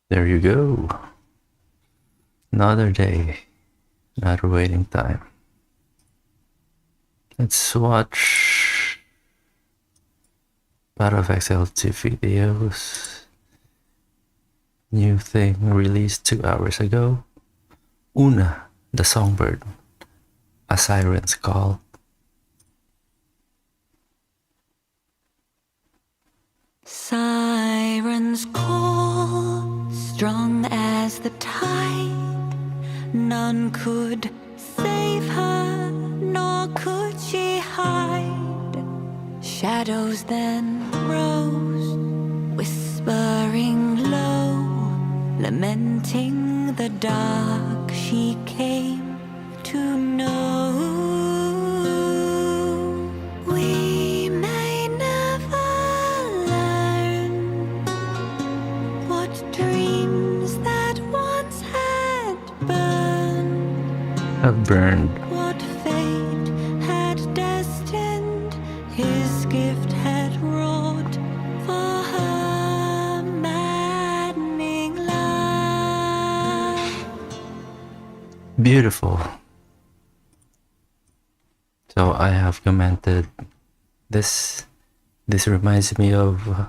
There you go. Another day, another waiting time. Let's watch Battle of XL2 videos. New thing released 2 hours ago. Una, the songbird. A siren's call. Sirens call, strong as the tide. None could save her, nor could she hide. Shadows then rose, whispering low, lamenting the dark she came to know. We may never learn what dreams that once had burned, Have burned. what fate had destined, his gift had wrought for her maddening love. Beautiful. So I have commented this. This reminds me of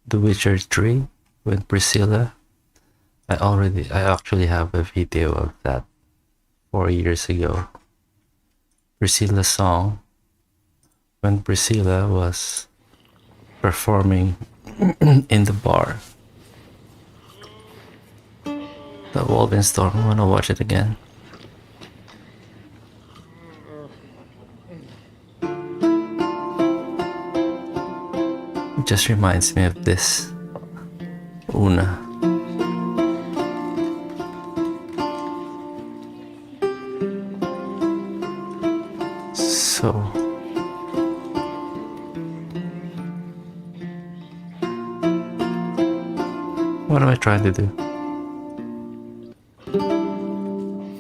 The Witcher 3 with Priscilla. I actually have a video of that 4 years ago. Priscilla's song when Priscilla was performing in the bar. The Wolfenstorm. I wanna watch it again. It just reminds me of this. Una. So what am I trying to do?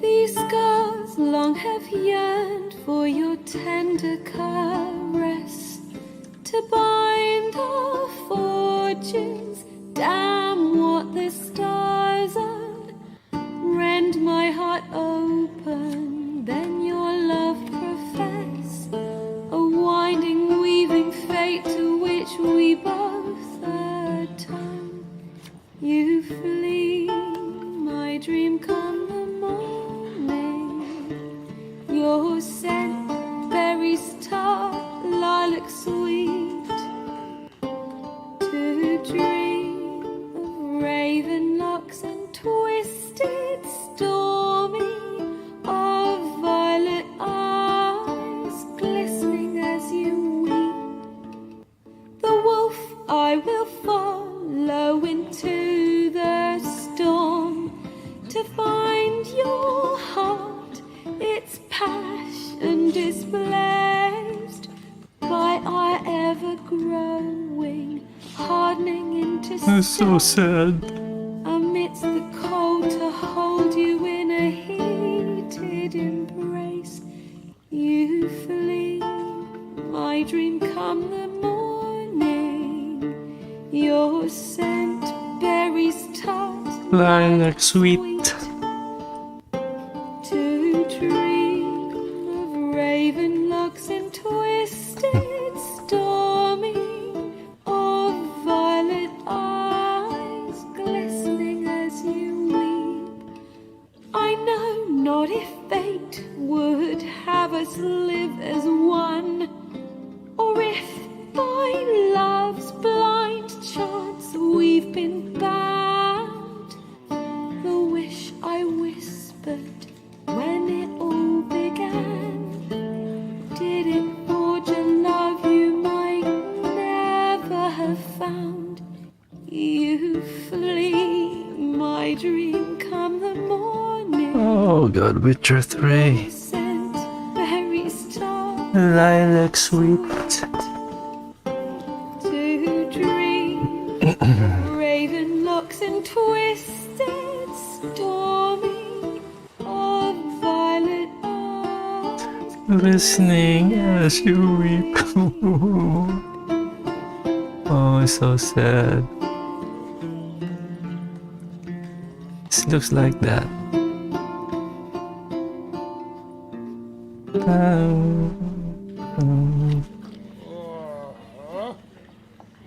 These scars long have yearned for your tender caress, to bind our fortunes. Damn what the stars are. Rend my heart open, then your love profess, a winding, weaving fate to which we both atone. You flee, my dream come the morning. Your scent, berries tart, lilac sweet. To dream of raven locks and twisted, stormy, of violet eyes glistening as you weep. The wolf I will follow into the storm, to find your heart, its passion displaced by our ever-growing, hardening into That's so sad. amidst the cold, to hold you in a heated embrace. You flee, my dream come the morning. Your scent, berries tart, Lilac sweet. to dream of raven locks and twisted, stormy, of violet eyes glistening as you weep. I know not if fate would have us live as one, or if by love's blind chance we've been bound. The wish I whispered when it all began, did it forge a love you might never have found. You flee, my dream come the morning. Oh god, Witcher 3. Scent, berries tart, Lilac sweet. to dream of raven locks and twisted, stormy, of violet eyes. Listening as you weep. Oh, it's so sad. This looks like that.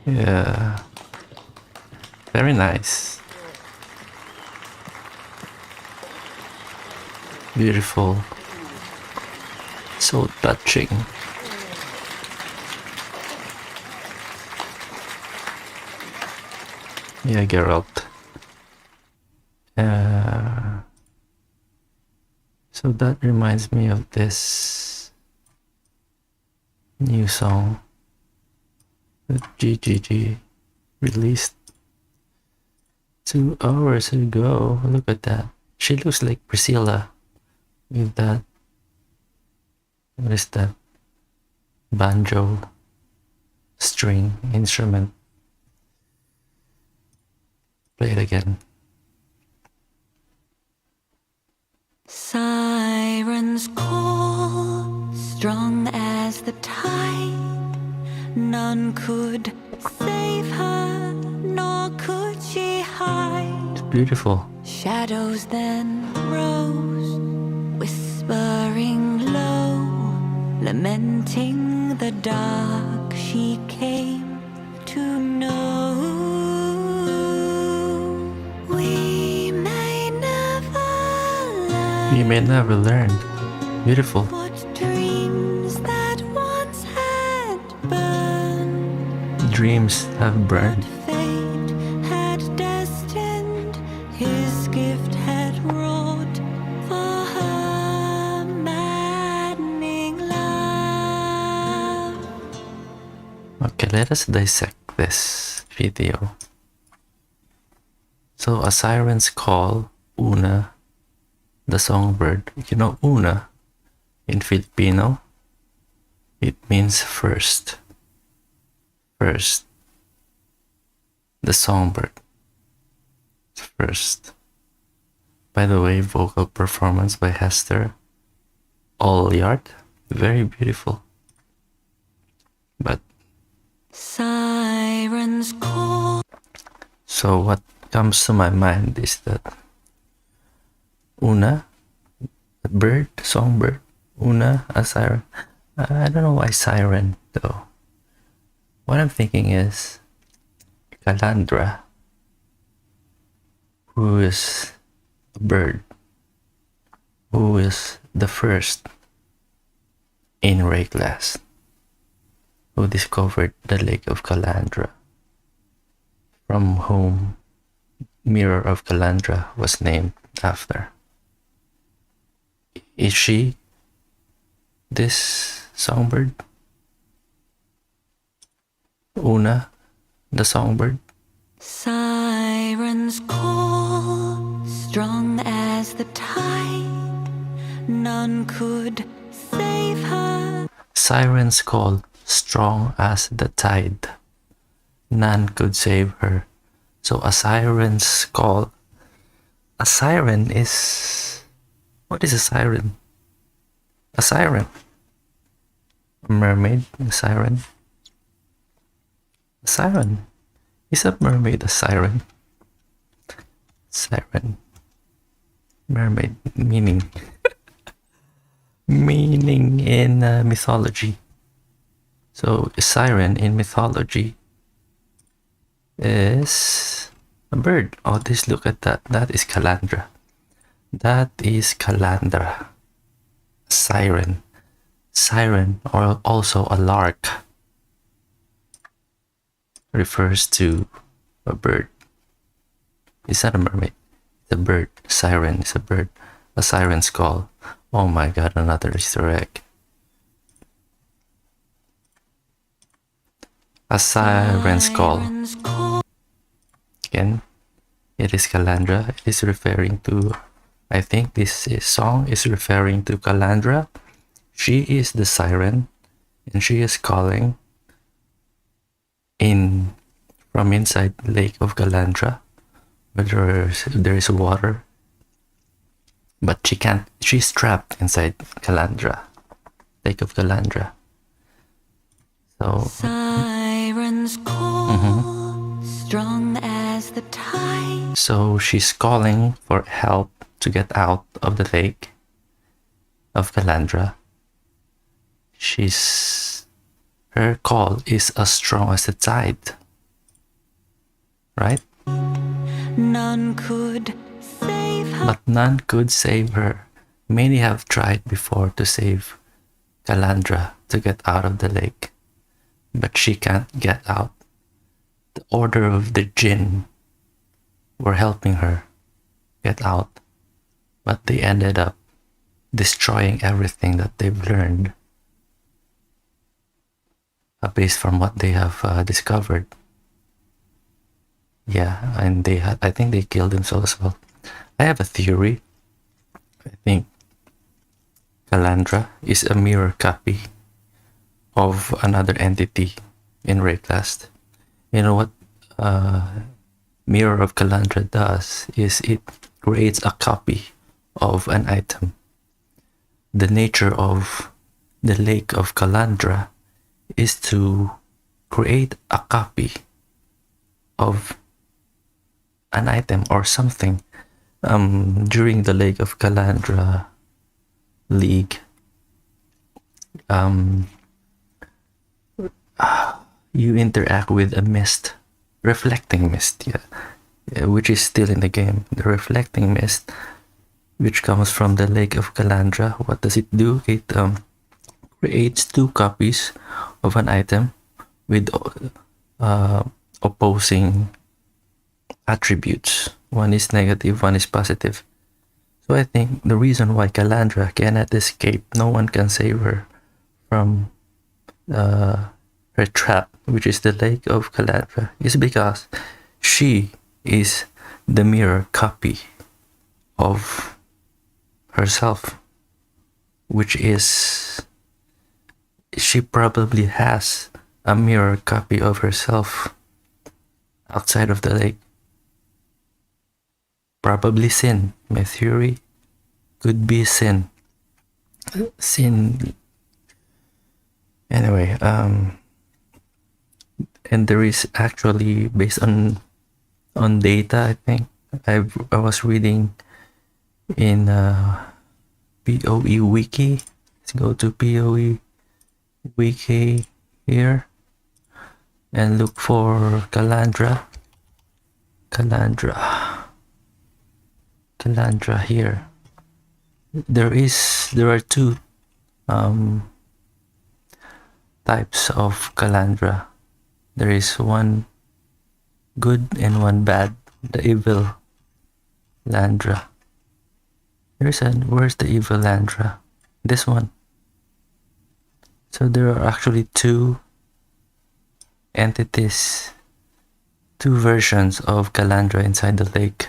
Yeah. Very nice. Beautiful. So touching. Yeah, Geralt. So that reminds me of this new song that GGG released 2 hours ago. Look at that. She looks like Priscilla with that. What is that? Banjo string instrument. Play it again. Sirens call, strong as the tide. None could save her, nor could she hide. It's beautiful. Shadows then rose, whispering low, lamenting the dark she came to know. We may never learn. Beautiful. What dreams that once had burned. Dreams have burned. Fate had destined, his gift had wrought for her maddening love. Okay, let us dissect this video. So a siren's call, Una, the songbird. You know, Una in Filipino, it means first. First. The songbird. First. By the way, vocal performance by Hester Olyard. Very beautiful. But Sirens call. so what comes to my mind is that Una, a bird, songbird, Una, a siren. I don't know why siren though. What I'm thinking is Calandra, who is a bird, who is the first in Ray class, who discovered the Lake of Calandra, from whom Mirror of Calandra was named after. Is she this songbird? Una, the songbird? Sirens call, strong as the tide. None could save her. Sirens call, strong as the tide. None could save her. So a siren's call. A siren is... What is a siren? A siren. A mermaid, a siren. A siren. Is a mermaid a siren? Siren. Mermaid, meaning. Meaning in mythology. So a siren in mythology is a bird. Oh, this, look at that. That is Calandra. That is Calandra. Siren. Siren, or also a lark, refers to a bird. It's not a mermaid. It's a bird. Siren is a bird. A siren's call. Oh my god, another Easter egg. A siren's call. Again, it is Calandra. It is referring to, I think this song is referring to Calandra. She is the siren, and she is calling in from inside the Lake of Calandra, where there is water. But she can't, she's trapped inside Calandra, Lake of Calandra. So Sirens call, strong as the tide. So she's calling for help to get out of the lake of Calandra. Her call is as strong as the tide, right? None could save her. But none could save her. Many have tried before to save Calandra to get out of the lake, but she can't get out. The order of the Jinn were helping her get out, but they ended up destroying everything that they've learned based from what they have discovered. Yeah, and I think they killed themselves as well. I have a theory. I think Calandra is a mirror copy of another entity in Rayclast. You know what Mirror of Calandra does is it creates a copy of an item. The nature of the Lake of Calandra is to create a copy of an item or something. During the Lake of Calandra League, you interact with a mist, reflecting mist, which is still in the game. The reflecting mist, which comes from the Lake of Calandra. What does it do? It creates two copies of an item with opposing attributes. One is negative, one is positive. So I think the reason why Calandra cannot escape, no one can save her from her trap, which is the Lake of Calandra, is because she is the mirror copy of herself, which is she probably has a mirror copy of herself outside of the lake. Probably Sin. My theory could be Sin. Sin. Anyway, and there is actually, based on data, I think I was reading in POE wiki. Let's go to POE wiki here and look for Calandra here. There are two types of Calandra. There is one good and one bad, the evil Landra. Where's the evil Landra? This one. So there are actually two entities, two versions of Calandra inside the lake.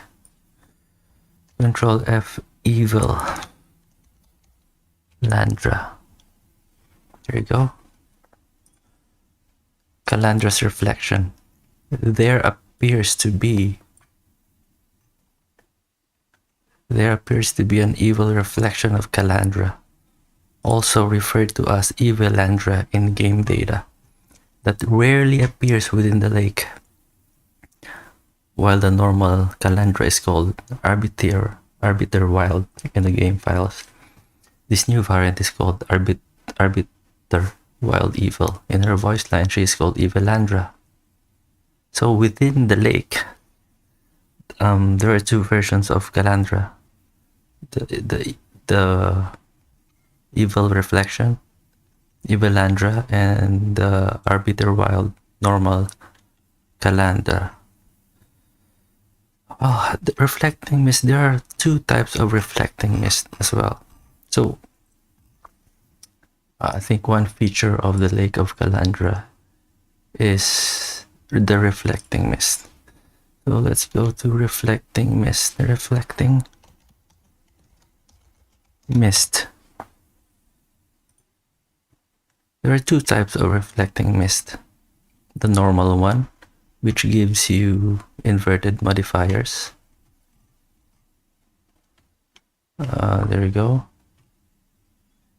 Control F, evil Landra. There you go. Calandra's reflection. There appears to be an evil reflection of Calandra, also referred to as evil Landra in game data, that rarely appears within the lake, while the normal Calandra is called Arbiter Wild in the game files. This new variant is called Arbiter Wild Evil. In her voice line, she is called Evil Landra. So within the lake, there are two versions of Calandra. The evil reflection, Evil Landra, and the Arbiter Wild normal Calandra. Oh, the reflecting mist. There are two types of reflecting mist as well. So I think one feature of the Lake of Calandra is the reflecting mist. So let's go to reflecting mist. Reflecting mist. There are two types of reflecting mist. The normal one, which gives you inverted modifiers. There you go.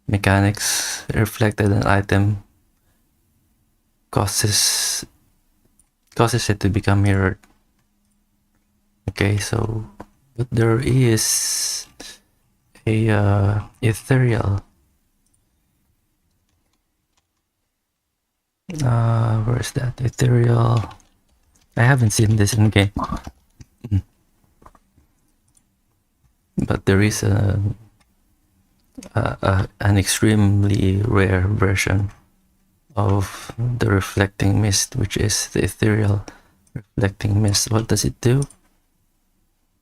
Mechanics. Reflected an item causes it to become mirrored. Okay, so but there is a ethereal. Where's that ethereal? I haven't seen this in game, but there is an extremely rare version of the reflecting mist, which is the ethereal reflecting mist. What does it do?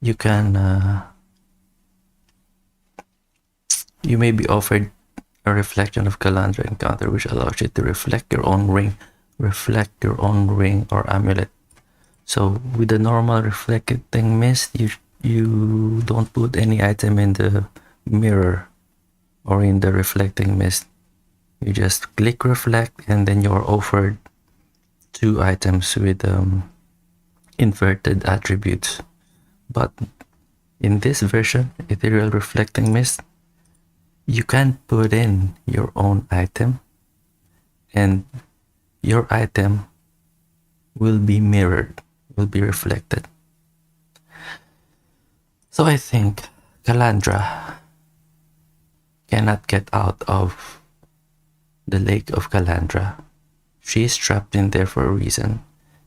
You can you may be offered a reflection of Kalandra encounter, which allows you to reflect your own ring or amulet. So with the normal reflecting mist, you don't put any item in the mirror or in the reflecting mist. You just click reflect, and then you're offered 2 items with inverted attributes. But in this version, ethereal reflecting mist, you can put in your own item, and your item will be mirrored, will be reflected. So I think Kalandra cannot get out of the Lake of Kalandra. She is trapped in there for a reason,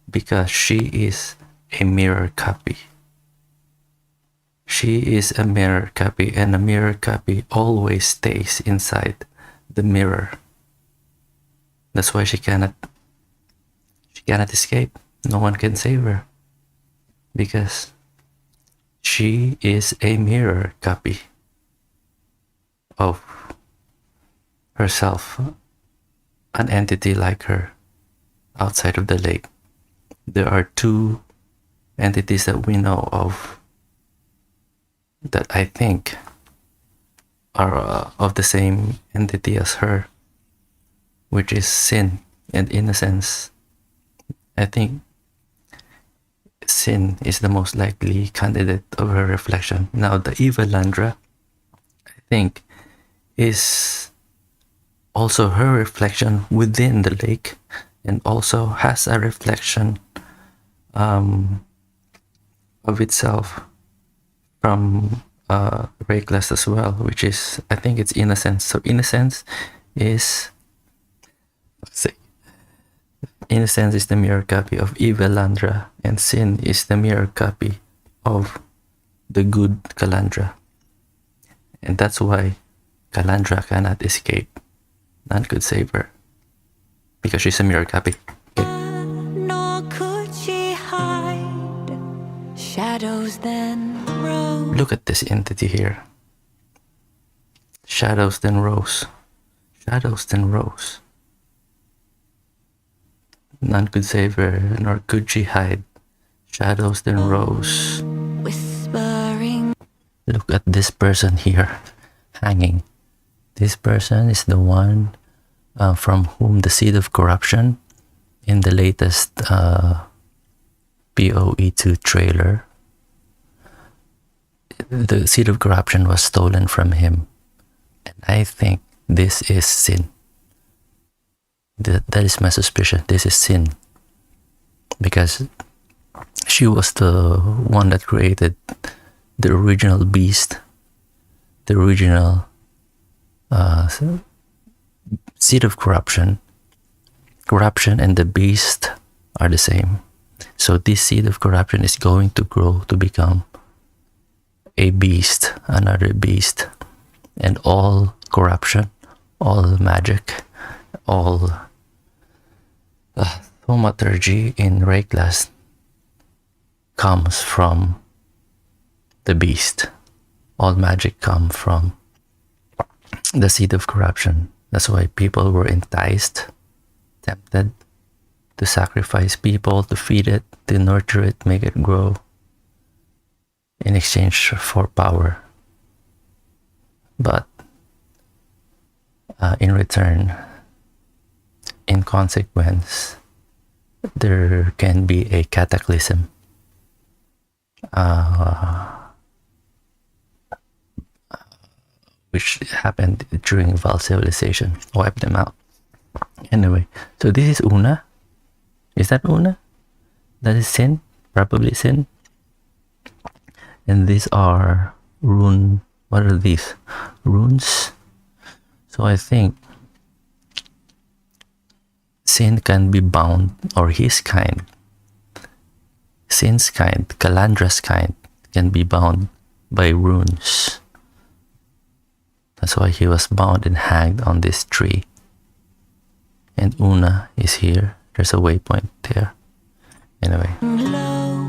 because she is a mirror copy. She is a mirror copy, and a mirror copy always stays inside the mirror. That's why she cannot escape. No one can save her, because she is a mirror copy of herself, an entity like her outside of the lake. There are 2 entities that we know of that I think are of the same entity as her, which is sin and innocence. I think sin is the most likely candidate of her reflection. Now, the evil Landra, I think, is also her reflection within the lake, and also has a reflection of itself from Rayclast as well, which is, I think it's innocence. So innocence is, innocence is the mirror copy of evil Landra, and sin is the mirror copy of the good Kalandra. And that's why Kalandra cannot escape. None could save her, because she's a mirror copy. Okay. Nor could she hide. Shadows then rose. Look at this entity here. Shadows then rose. Shadows then rose. None could save her, nor could she hide. Shadows then rose. Whispering. Look at this person here, hanging. This person is the one from whom the seed of corruption in the latest POE2 trailer, the seed of corruption was stolen from him. And I think this is sin. That is my suspicion. This is sin. Because she was the one that created the original beast, the original seed of corruption. Corruption and the beast are the same. So this seed of corruption is going to grow to become a beast, another beast. And all corruption, all magic, all thaumaturgy in Rayclast comes from the beast. All magic come from the seed of corruption. That's why people were enticed, tempted to sacrifice people, to feed it, to nurture it, make it grow in exchange for power. But in return, in consequence, there can be a cataclysm. Which happened during Val civilization, wiped them out. Anyway, so this is Una. Is that Una? That is sin? Probably sin. And these are what are these? Runes? So I think Sin can be bound, or his kind, Sin's kind, Calandra's kind, can be bound by runes. That's why he was bound and hanged on this tree. And Una is here. There's a waypoint there. Anyway. Low,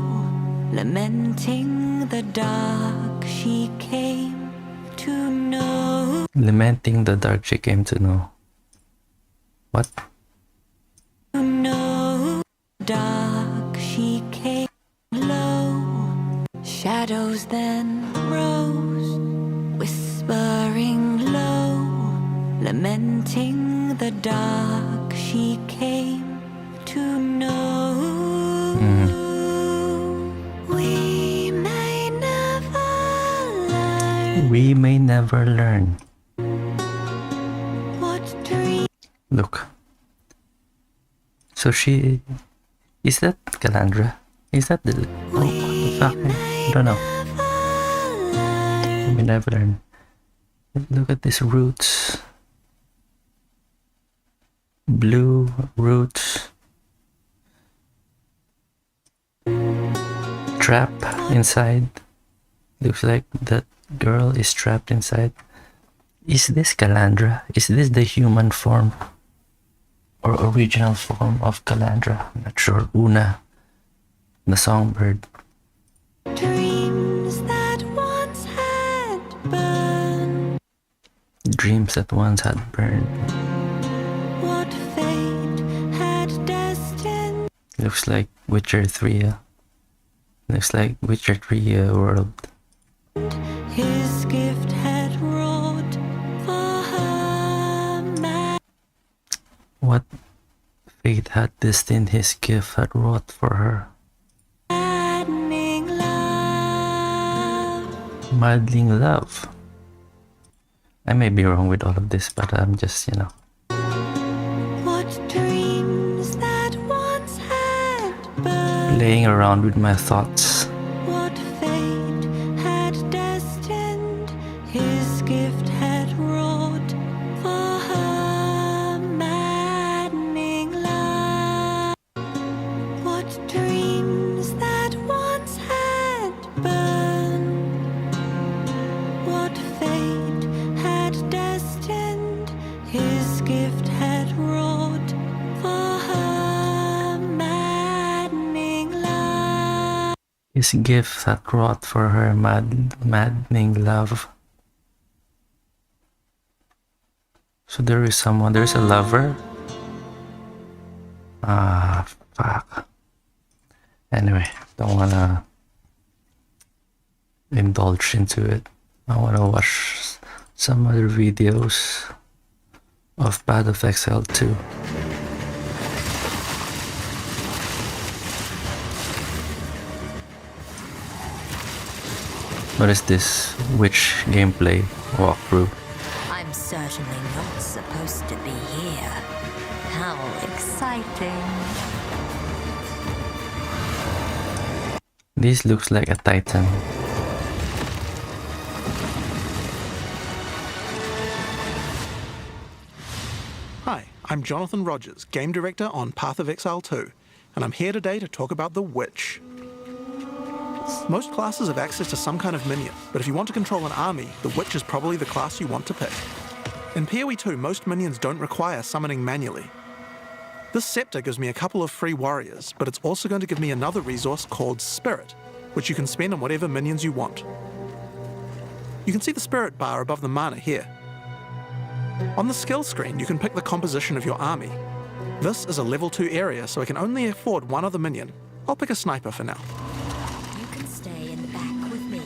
lamenting the dark she came to know. Lamenting the dark she came to know. What? To know. Dark she came low. Shadows then rose, whispering low, lamenting the dark she came to know. We may never learn. We may never learn. What dream? Look. So she... Is that Calandra? Is that the... Oh, what the fuck? I don't know. We may never learn. Look at these roots. Blue roots. Trap inside. Looks like that girl is trapped inside. Is this Calandra? Is this the human form? Or original form of Calandra? I'm not sure. Una, the songbird. Dreams that once had burned. Dreams that once had burned. What fate had destined. Looks like Witcher 3. Looks like Witcher 3 world. His gift had wrought for her. What fate had destined his gift had wrought for her. Maddening love. Maddening love. I may be wrong with all of this, but I'm just, What dreams that once had burned. playing around with my thoughts. What fate had destined. His gift had wrought for her. Maddening love. What dreams that once had burned. What fate had destined. His gift had wrought for her. Maddening love. His gift had wrought for her maddening love. So there is someone, there's a lover. Ah, fuck. Anyway, don't wanna indulge into it. I wanna watch some other videos of Path of Exile 2. What is this witch gameplay walkthrough? I'm certainly not supposed to be here. How exciting. This looks like a titan. Hi, I'm Jonathan Rogers, Game Director on Path of Exile 2, and I'm here today to talk about the Witch. Most classes have access to some kind of minion, but if you want to control an army, the Witch is probably the class you want to pick. In POE2, most minions don't require summoning manually. This scepter gives me a couple of free warriors, but it's also going to give me another resource called Spirit, which you can spend on whatever minions you want. You can see the Spirit bar above the mana here. On the skill screen, you can pick the composition of your army. This is a level 2 area, so I can only afford one other minion. I'll pick a sniper for now. You can stay in the back with me.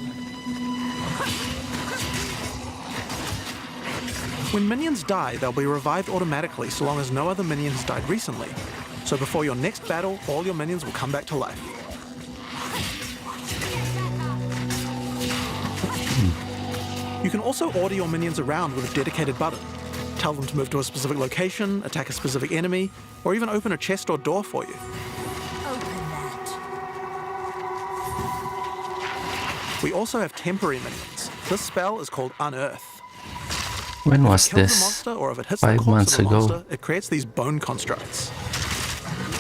When minions die, they'll be revived automatically so long as no other minion has died recently. So before your next battle, all your minions will come back to life. You can also order your minions around with a dedicated button. Tell them to move to a specific location, attack a specific enemy, or even open a chest or door for you. Open that. We also have temporary minions. This spell is called Unearth. When If was it kills this? the monster or if it hits the 5 corpse months of the ago. monster, it creates these bone constructs.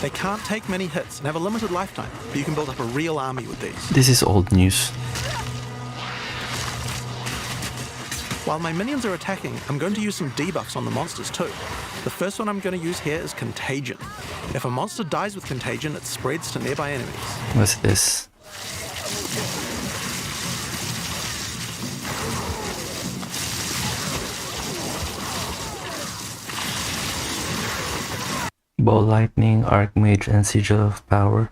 They can't take many hits and have a limited lifetime, but you can build up a real army with these. This is old news. While my minions are attacking, I'm going to use some debuffs on the monsters too. The first one I'm going to use here is Contagion. If a monster dies with Contagion, it spreads to nearby enemies. What's this? Ball Lightning, Archmage, and Sigil of Power.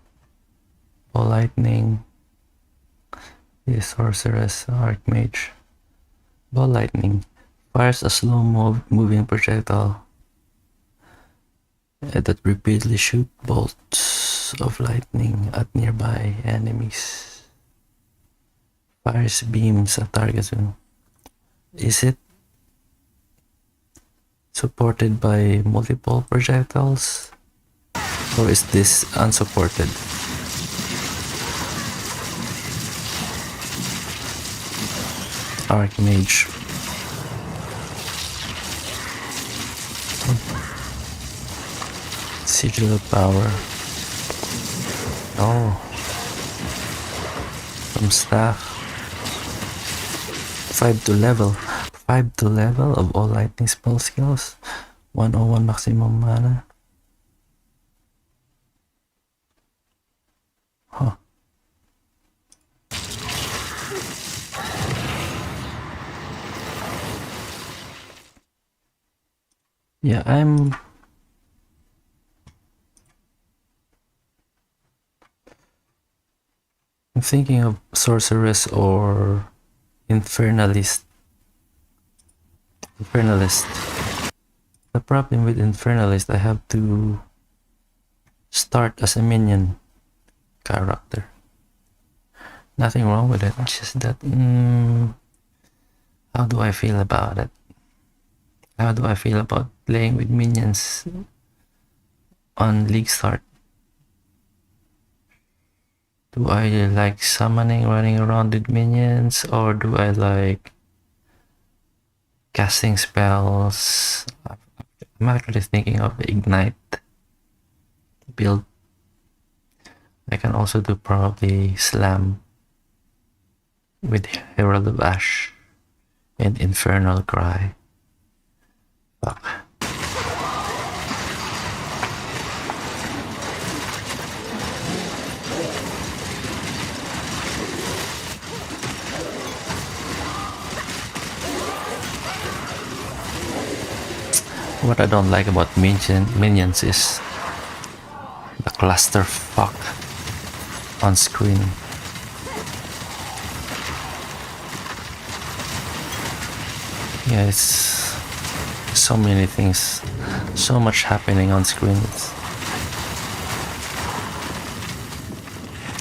Ball Lightning is Sorceress, Archmage. Ball Lightning fires a slow moving projectile that repeatedly shoots bolts of lightning at nearby enemies. Fires beams at targets. Is it supported by multiple projectiles? Or is this unsupported? Archmage. Sigil of Power. Oh. From staff. 5 to level. 5 to level of all lightning spell skills. 101 maximum mana. Huh. Yeah, I'm thinking of Sorceress or Infernalist. The problem with Infernalist, I have to start as a minion character. Nothing wrong with it, just that how do I feel about it? How do I feel about playing with minions on League Start? Do I like summoning, running around with minions, or do I like casting spells? I'm actually thinking of Ignite build. I can also do probably Slam with Herald of Ash and Infernal Cry. Fuck. What I don't like about minions is the clusterfuck on screen. Yeah, it's so many things, so much happening on screen.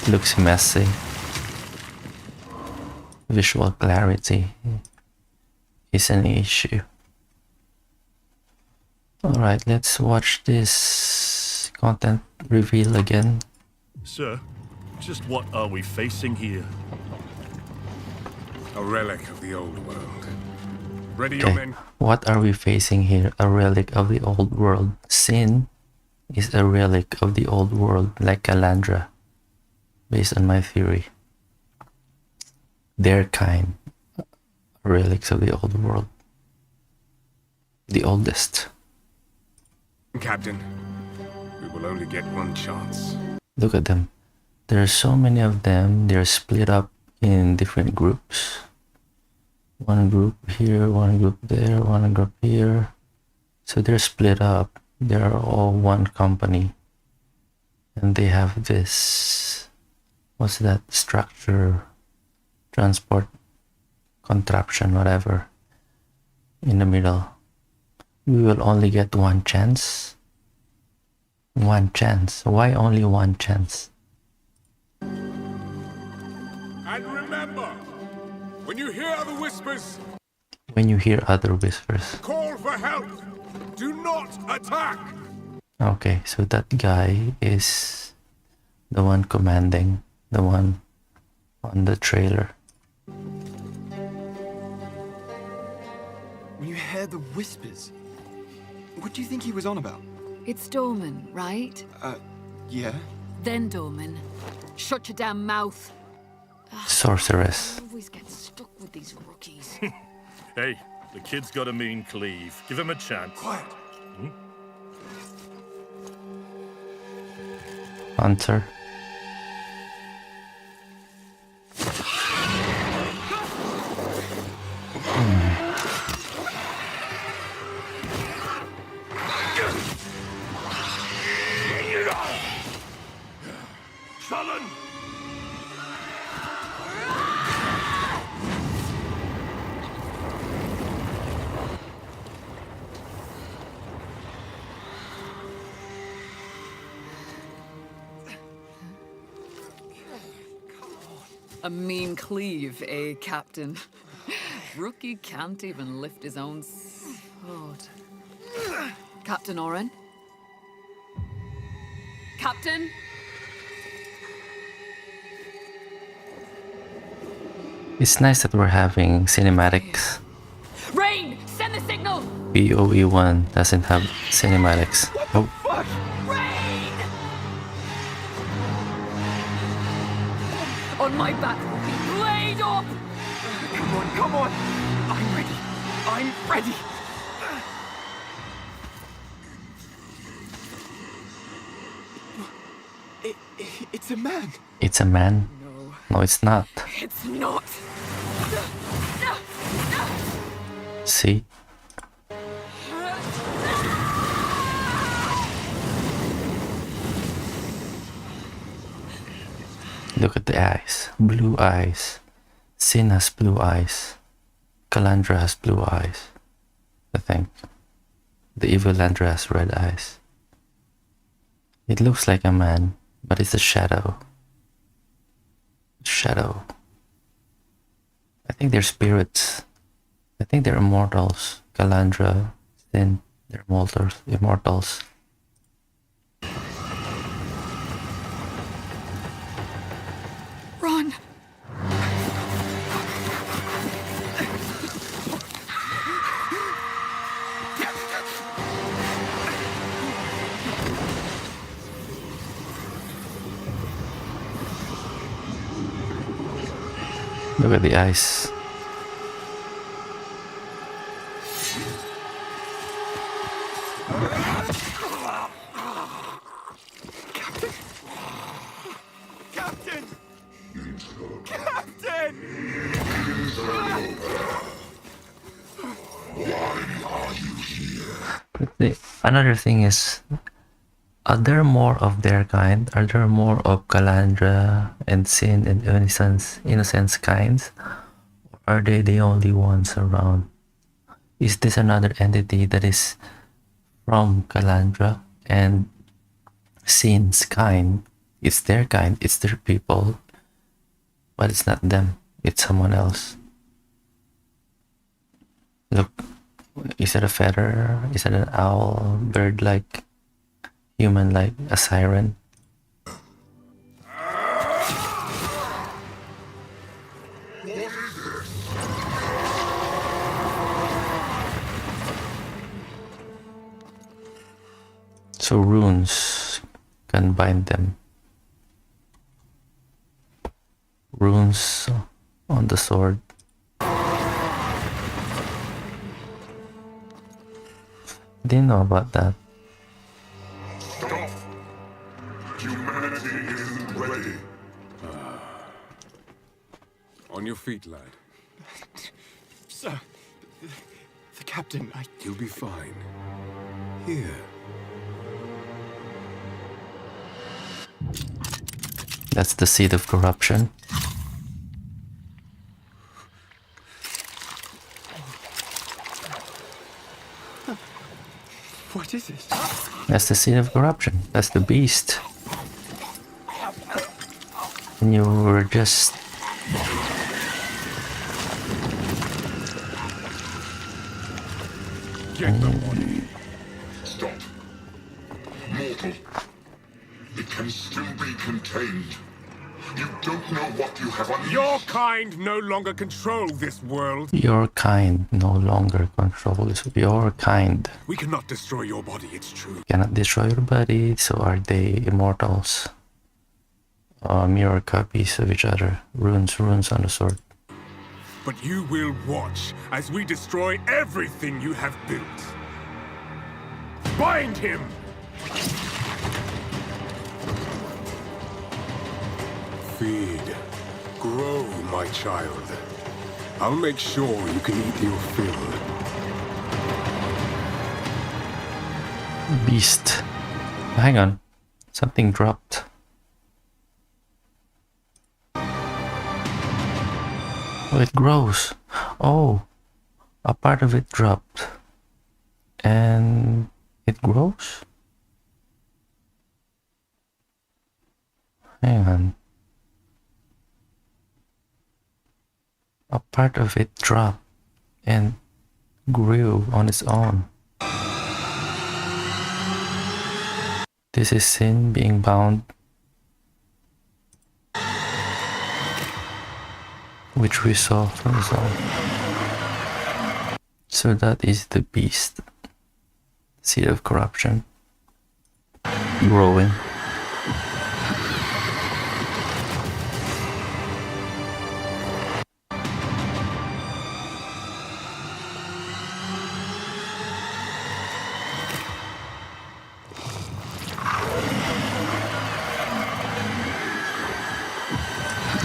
It looks messy. Visual clarity is an issue. Alright, let's watch this content reveal again. Sir, just what are we facing here? A relic of the old world. Ready, your Okay, men? what are we facing here? A relic of the old world. Sin is a relic of the old world, like Calandra, based on my theory. Their kind, relics of the old world. The oldest. Captain, we will only get one chance. Look at them. There are so many of them. They're split up in different groups. One group here, one group there, one group here. So they're split up. They're all one company. And they have this, what's that, structure, transport contraption, whatever, in the middle. We will only get one chance. One chance. Why only one chance? And remember, when you hear the whispers, When you hear other whispers. call for help. Do not attack. Okay, so that guy is the one commanding, the one on the trailer. When you hear the whispers, what do you think he was on about? It's Dorman, right? Yeah? Then Dorman. Shut your damn mouth. Sorceress. I always get stuck with these rookies. Hey, the kid's got a mean cleave. Give him a chance. Quiet. Hunter. Sullen! A mean cleave, eh, Captain? Rookie can't even lift his own sword. Captain Oren? Captain? It's nice that we're having cinematics. Rain! Send the signal! POE1 doesn't have cinematics. Oh, Fuck! Rain! On my back, Rookie! Blade up! Come on! I'm ready! I'm ready! It's a man! it's a man. No, No, it's not. it's not! See? Look at the eyes. Blue eyes. Sin has blue eyes. Calandra has blue eyes. I think. The evil Landra has red eyes. It looks like a man, but it's a shadow. Shadow. I think they're spirits. I think they're immortals. Calandra, Sin, they're immortals. Run! Look at the eyes. Captain! Captain! Another thing is, are there more of their kind? Are there more of Calandra and Sin and Innocence kinds? Or are they the only ones around? Is this another entity that is from Calandra and Sin's kind? It's their kind, it's their people, but it's not them, it's someone else. Look, is it a feather? Is it an owl, bird-like, human-like, a siren? So runes can bind them. Runes on the sword. Didn't know about that. Stop! Humanity isn't ready. On your feet, lad. Sir, the captain, You'll be fine. Here. That's the seed of corruption. What is it? That's the seed of corruption. That's the beast. And you were just... Get the body. Stop. Mortal. It can still be contained. You don't know what you have unleashed. Your kind no longer control this world. Your kind no longer controls your kind. We cannot destroy your body, it's true. Cannot destroy your body, so are they immortals? Mirror copies of each other. Runes on the sword. But you will watch as we destroy everything you have built. Bind him! Feed. Grow, my child. I'll make sure you can eat your fill. Beast. Hang on. Something dropped. Oh, it grows. Oh, a part of it dropped. And it grows? Hang on. A part of it dropped and grew on its own. This is sin being bound, which we saw from the song. So that is the beast, seed of corruption, growing.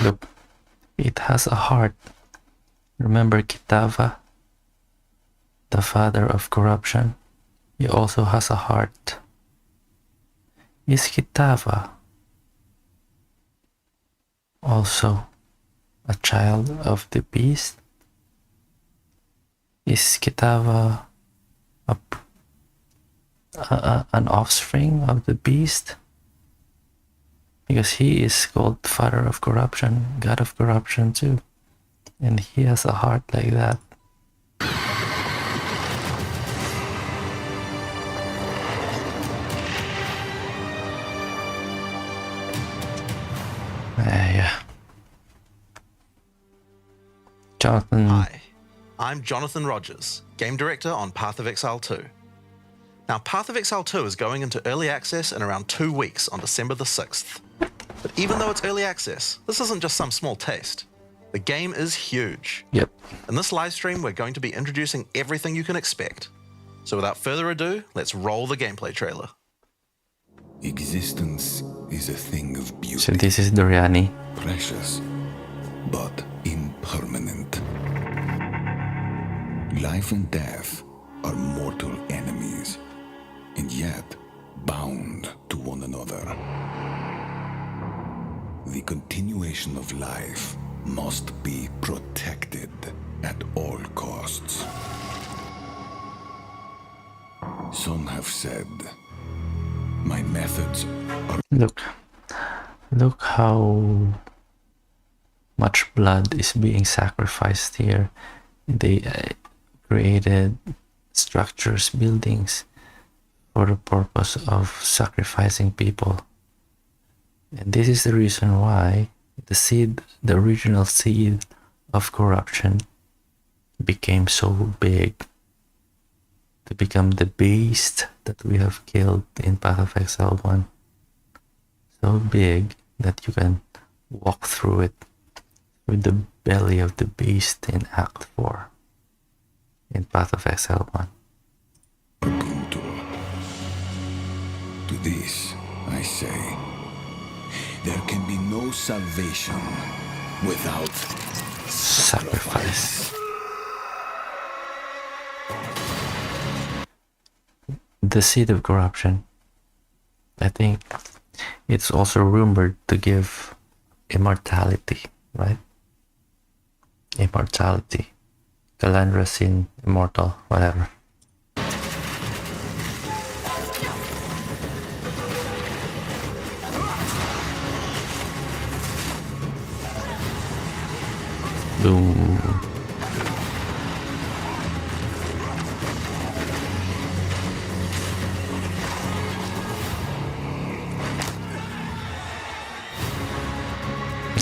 Look, it has a heart. Remember Kitava, the father of corruption? He also has a heart. Is Kitava also a child of the beast? Is Kitava an offspring of the beast? Because he is called father of corruption, god of corruption too. And he has a heart like that. Yeah. Jonathan. Hi, I'm Jonathan Rogers, Game Director on Path of Exile 2. Now, Path of Exile 2 is going into early access in around 2 weeks on December the 6th. But even though it's early access, this isn't just some small taste. The game is huge. Yep. In this live stream, we're going to be introducing everything you can expect. So without further ado, let's roll the gameplay trailer. Existence is a thing of beauty. So this is Doriani. Precious, but impermanent. Life and death are mortal enemies, and yet bound to one another. The continuation of life must be protected at all costs. Some have said, my methods are... Look how much blood is being sacrificed here. They created structures, buildings for the purpose of sacrificing people. And this is the reason why the original seed of corruption became so big to become the beast that we have killed in Path of Exile 1. So big that you can walk through it with the belly of the beast in Act 4 in Path of Exile 1. brutal. To this, I say, there can be no salvation without sacrifice. The seed of corruption, I think it's also rumored to give immortality, right? Immortality. Calandra sin, immortal, whatever. Boom.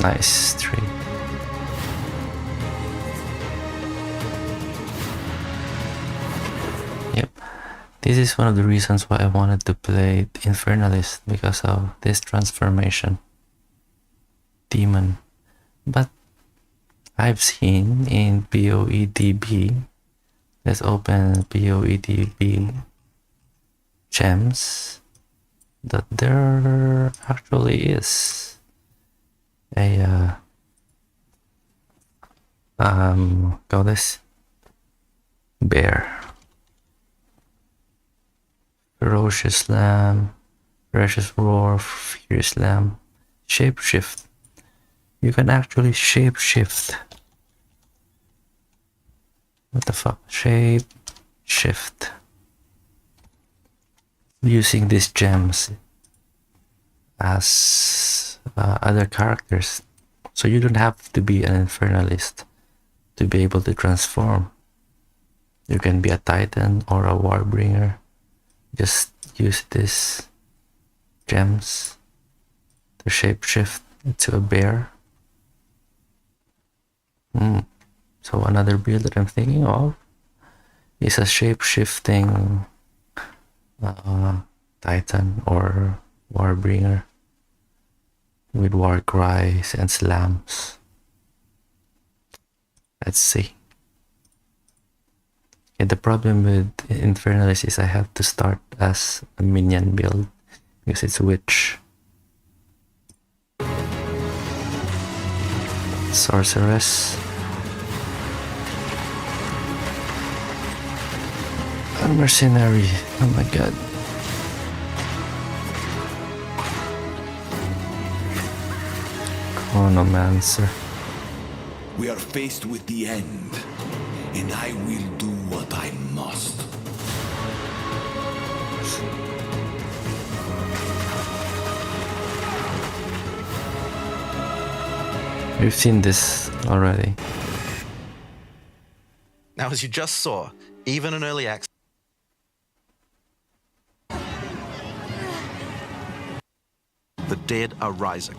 Nice tree. Yep. This is one of the reasons why I wanted to play Infernalist, because of this transformation. Demon. But I've seen in POE2, let's open POE2 gems, that there actually is a call this bear. Ferocious Lamb, Precious Roar, Fierce Lamb, Shapeshift. You can actually shapeshift. What the fuck? Shapeshift. Using these gems as other characters. So you don't have to be an Infernalist to be able to transform. You can be a Titan or a Warbringer. Just use these gems to shapeshift into a bear. So another build that I'm thinking of is a shape-shifting Titan or Warbringer with war cries and slams. Let's see. Yeah, the problem with Infernalist is I have to start as a minion build because it's witch. Sorceress. A mercenary. Oh my god. Chronomancer. We are faced with the end, and I will do what I must. We've seen this already. Now, as you just saw, even in early access, the dead are rising.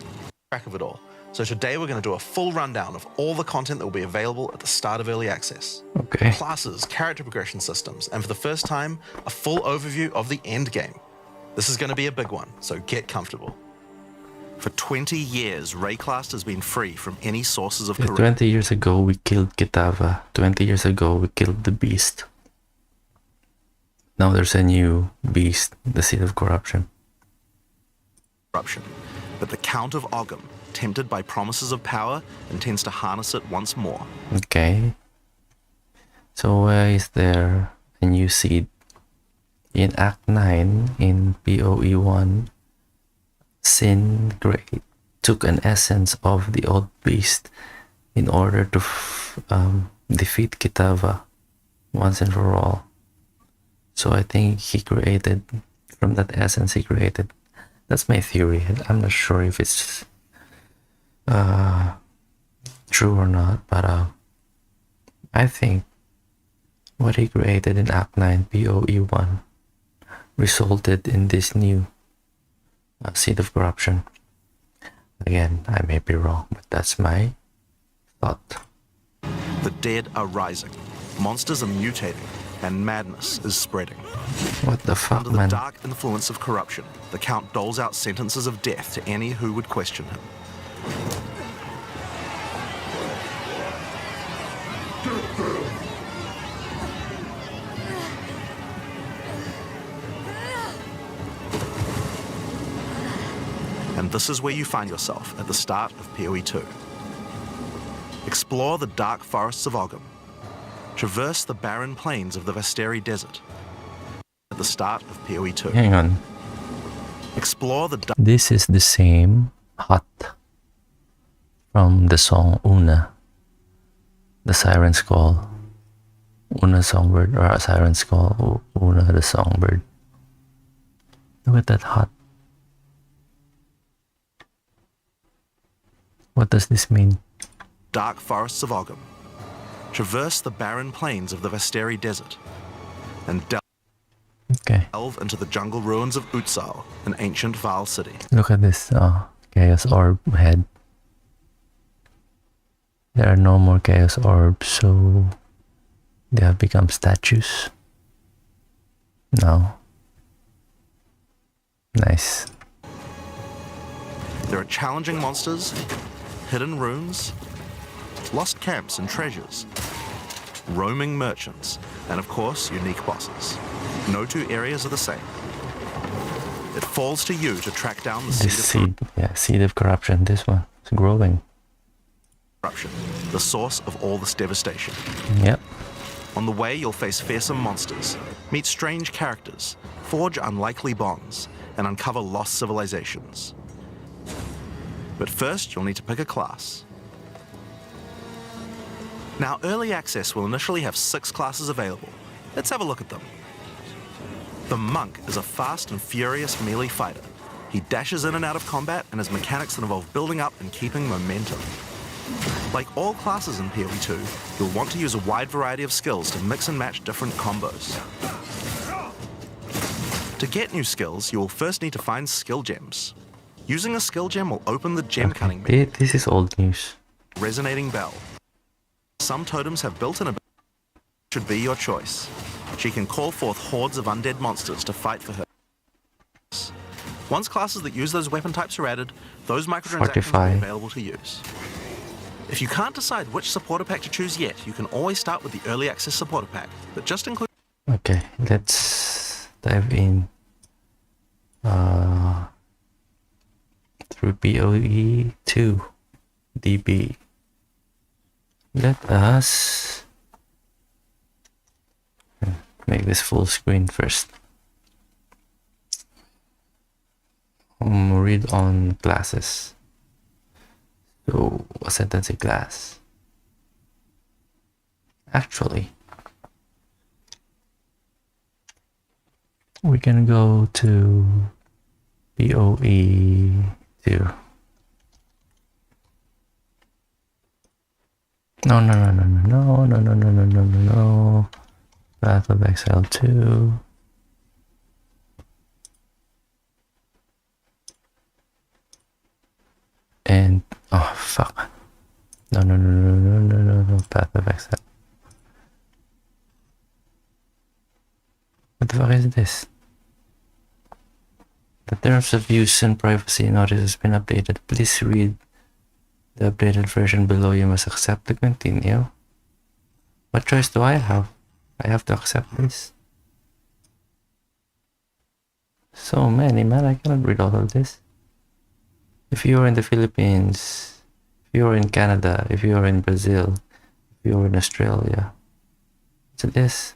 Track of it all. So today we're going to do a full rundown of all the content that will be available at the start of early access. Okay. Classes, character progression systems, and for the first time, a full overview of the end game. This is going to be a big one, so get comfortable. For 20 years, Rayclast has been free from any sources of corruption. 20 years ago we killed Kitava. 20 years ago we killed the beast. Now there's a new beast, the seed of corruption. But the Count of Ogham, tempted by promises of power, intends to harness it once more. Okay. So why is there a new seed? In Act 9 in POE1, Sin Great took an essence of the old beast in order to defeat Kitava once and for all. So I think he created, from that essence he created, that's my theory. I'm not sure if it's true or not, but I think what he created in Act 9 POE1 resulted in this new seed of corruption. Again, I may be wrong, but that's my thought. The dead are rising, monsters are mutating, and madness is spreading. What the fuck, Under the man? dark influence of corruption, the Count doles out sentences of death to any who would question him. And this is where you find yourself at the start of POE2. Explore the dark forests of Ogham. Traverse the barren plains of the Vasteri Desert. At the start of POE2. Hang on. Explore the dark... This is the same hut from the song Una, the Siren's Call. Una songbird, or a Siren's Call, Una the songbird. Look at that hut. What does this mean? Dark forests of Ogham. Traverse the barren plains of the Vasteri Desert. And delve into the jungle ruins of Utsal, an ancient Val city. Look at this Chaos Orb head. There are no more chaos orbs, so they have become statues. No. Nice. There are challenging monsters, hidden runes, lost camps and treasures, roaming merchants, and of course, unique bosses. No two areas are the same. It falls to you to track down the seed of corruption. This one is growing. Corruption, the source of all this devastation. Yep. On the way, you'll face fearsome monsters, meet strange characters, forge unlikely bonds, and uncover lost civilizations. But first, you'll need to pick a class. Now, early access will initially have 6 classes available. Let's have a look at them. The Monk is a fast and furious melee fighter. He dashes in and out of combat and has mechanics that involve building up and keeping momentum. Like all classes in POE2, you'll want to use a wide variety of skills to mix and match different combos. To get new skills, you will first need to find skill gems. Using a skill gem will open the gem cutting menu. This is old news. Resonating bell. Some totems have built-in abilities. Should be your choice. She can call forth hordes of undead monsters to fight for her. Once classes that use those weapon types are added, those microtransactions will be available to use. If you can't decide which supporter pack to choose yet, you can always start with the early access supporter pack that just includes... Okay, let's dive in through POE2 DB. Let us make this full screen first. Read on classes. So, ascendancy class. Actually, we can go to POE2. No. Path of Exile 2. And oh fuck. No. Path of Exile. What the fuck is this? The terms of use and privacy notice has been updated. Please read the updated version below. You must accept to continue. What choice do I have? I have to accept this. So many, man. I cannot read all of this. If you're in the Philippines, if you're in Canada, if you're in Brazil, if you're in Australia, what's this?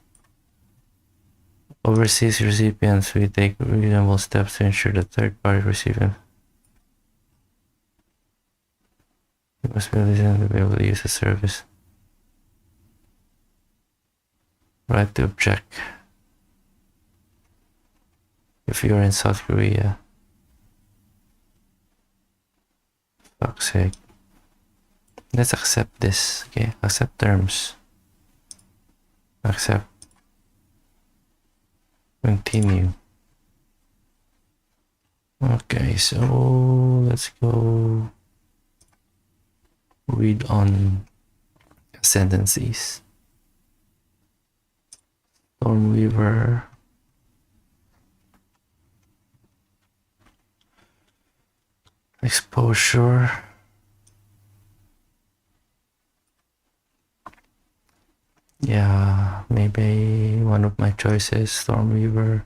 Overseas recipients, we take reasonable steps to ensure that third-party recipients must be listened to be able to use the service. Right to object. If you're in South Korea, fuck's sake. Let's accept this. Okay, accept terms. Accept. Continue. Okay, so let's go read on ascendancies. Stormweaver. Exposure. Yeah, maybe one of my choices, Stormweaver.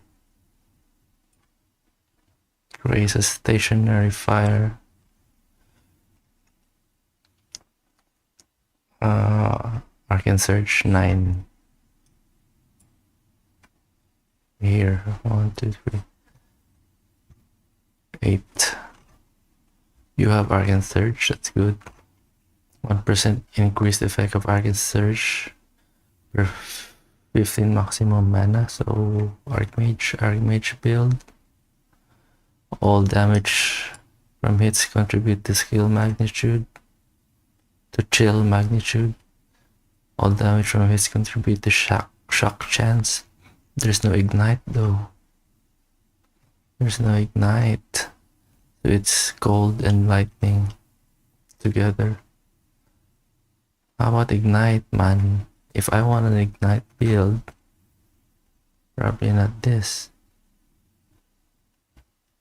Raise a stationary fire. Arcane Surge 9. Here, 1, 2, 3, 8. You have Arcane Surge, that's good. 1% increased effect of Arcane Surge for 15 maximum mana, so Archmage build. All damage from hits contribute to skill magnitude, to chill magnitude. All damage from hits contribute to shock chance. There's no ignite though. There's no ignite. So it's cold and lightning together. How about ignite, man? If I want an ignite build, probably not this.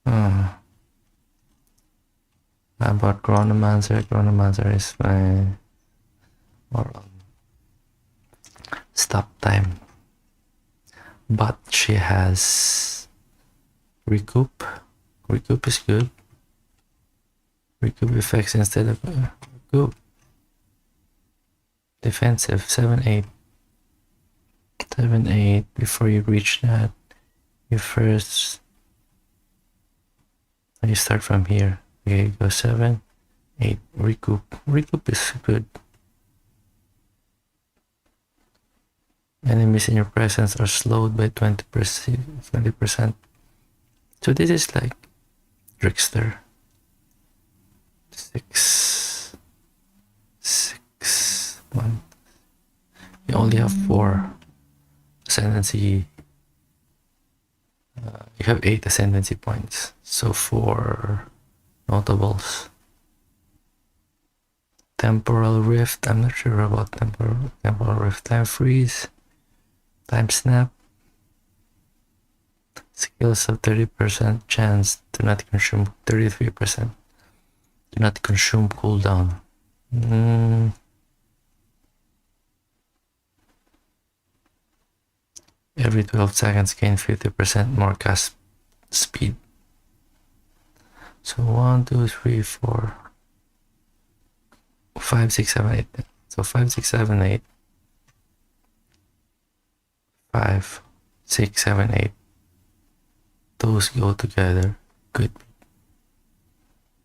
How about Chronomancer? Chronomancer is my stop time. But she has recoup. Recoup is good. Recoup effects instead of recoup. Defensive 7-8. 7-8. Before you reach that, you first you start from here. Okay, go 7-8. Recoup. Recoup is good. Enemies in your presence are slowed by 20%. So this is like Trickster. 6, 1. You only have 4 ascendancy. You have 8 ascendancy points. So 4 notables. Temporal Rift. I'm not sure about temporal Rift. Time Freeze. Time Snap. Skills of 30% chance to not consume 33%. Do not consume cooldown. Every 12 seconds gain 50% more cast speed. So 1, 2, 3, 4, 5, 6, 7, 8. So 5, 6, 7, 8. 5, 6, 7, 8. Those go together. Good.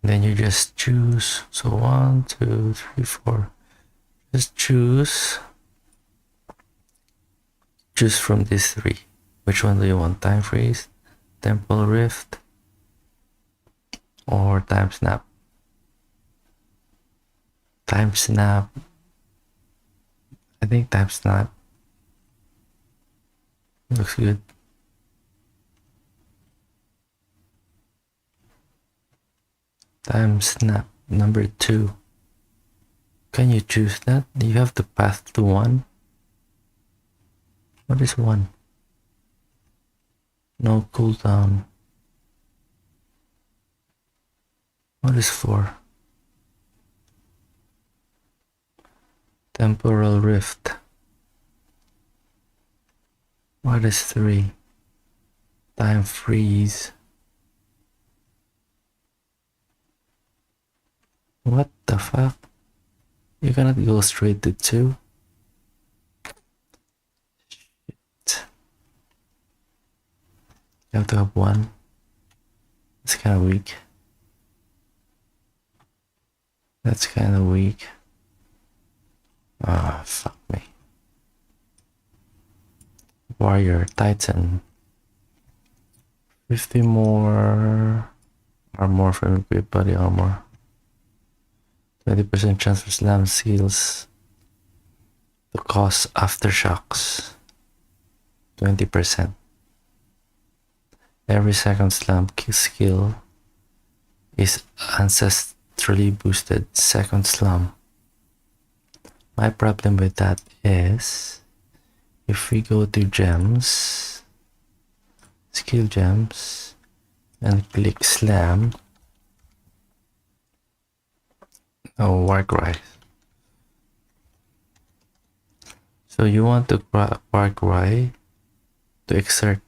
Then you just choose. So 1, 2, 3, 4. Just choose from these 3. Which one do you want? Time Freeze, Temporal Rift, or Time Snap? Time Snap. I think Time Snap looks good. Time Snap number 2. Can you choose that? Do you have the path to 1? What is 1? No cooldown. What is 4? Temporal Rift. What is 3? Time Freeze. What the fuck? You cannot go straight to 2? Shit. You have to have 1. It's kind of weak. That's kind of weak. Ah, fuck me. Warrior, Titan. 50 more armor from equipped body armor. 20% chance for slam skills to cause aftershocks. 20%. Every second slam skill is ancestrally boosted second slam. My problem with that is if we go to gems, skill gems, and click slam. Oh, Warcry. So you want to Warcry to exert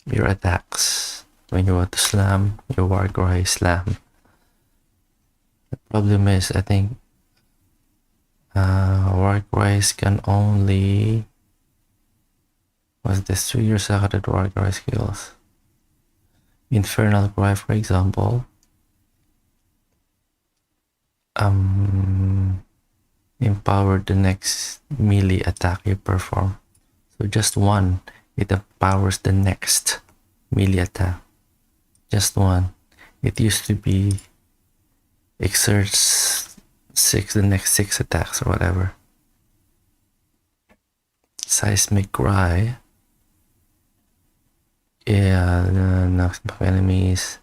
your attacks. When you want to slam, your Warcry slam. The problem is, I think Warcries can only... What's this? 3 years seconded Warcry skills. Infernal Cry, for example. Empower the next melee attack you perform. So just 1, it empowers the next melee attack. Just 1. It used to be exerts 6, the next 6 attacks or whatever. Seismic Cry. Yeah, the next enemies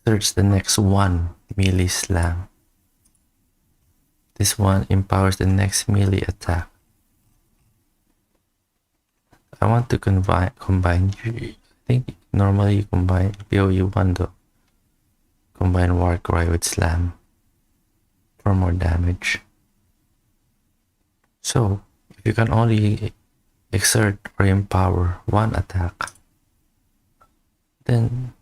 exerts the next 1 melee slam. This one empowers the next melee attack. I want to combine. I think normally you combine POE1 though. Combine Warcry with Slam for more damage. So if you can only exert or empower one attack, then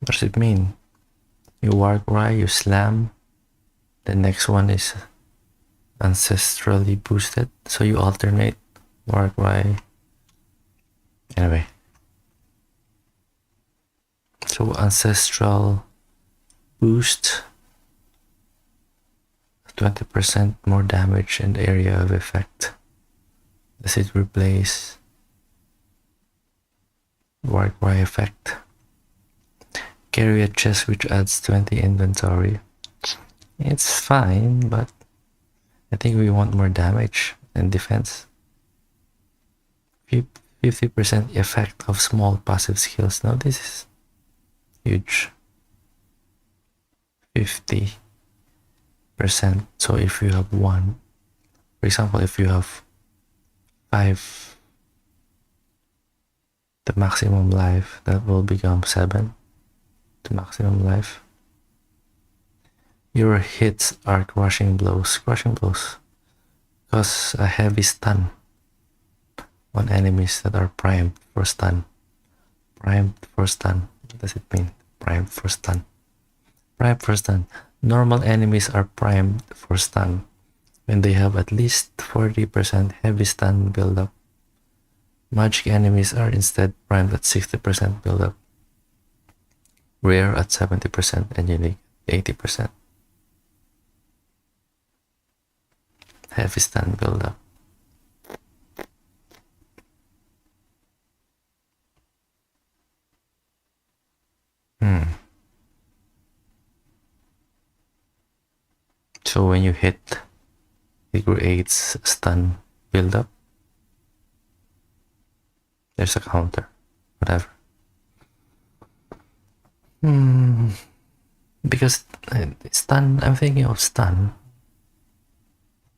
what does it mean? You Warcry, you Slam, the next one is ancestrally boosted, so you alternate Warcry. Anyway, so ancestral boost, 20% more damage in the area of effect. Does it replace Warcry effect? Carry a chest which adds 20 inventory. It's fine, but I think we want more damage and defense. 50% effect of small passive skills. Now this is huge. 50%. So if you have one, for example, if you have 5, the maximum life, that will become 7. The maximum life. Your hits are crushing blows. Crushing blows cause a heavy stun on enemies that are primed for stun. Primed for stun. What does it mean? Primed for stun. Primed for stun. Normal enemies are primed for stun when they have at least 40% heavy stun buildup. Magic enemies are instead primed at 60% buildup. Rare at 70% and unique 80%. Heavy stun buildup. So when you hit, it creates stun buildup. There's a counter, whatever. Because stun, I'm thinking of stun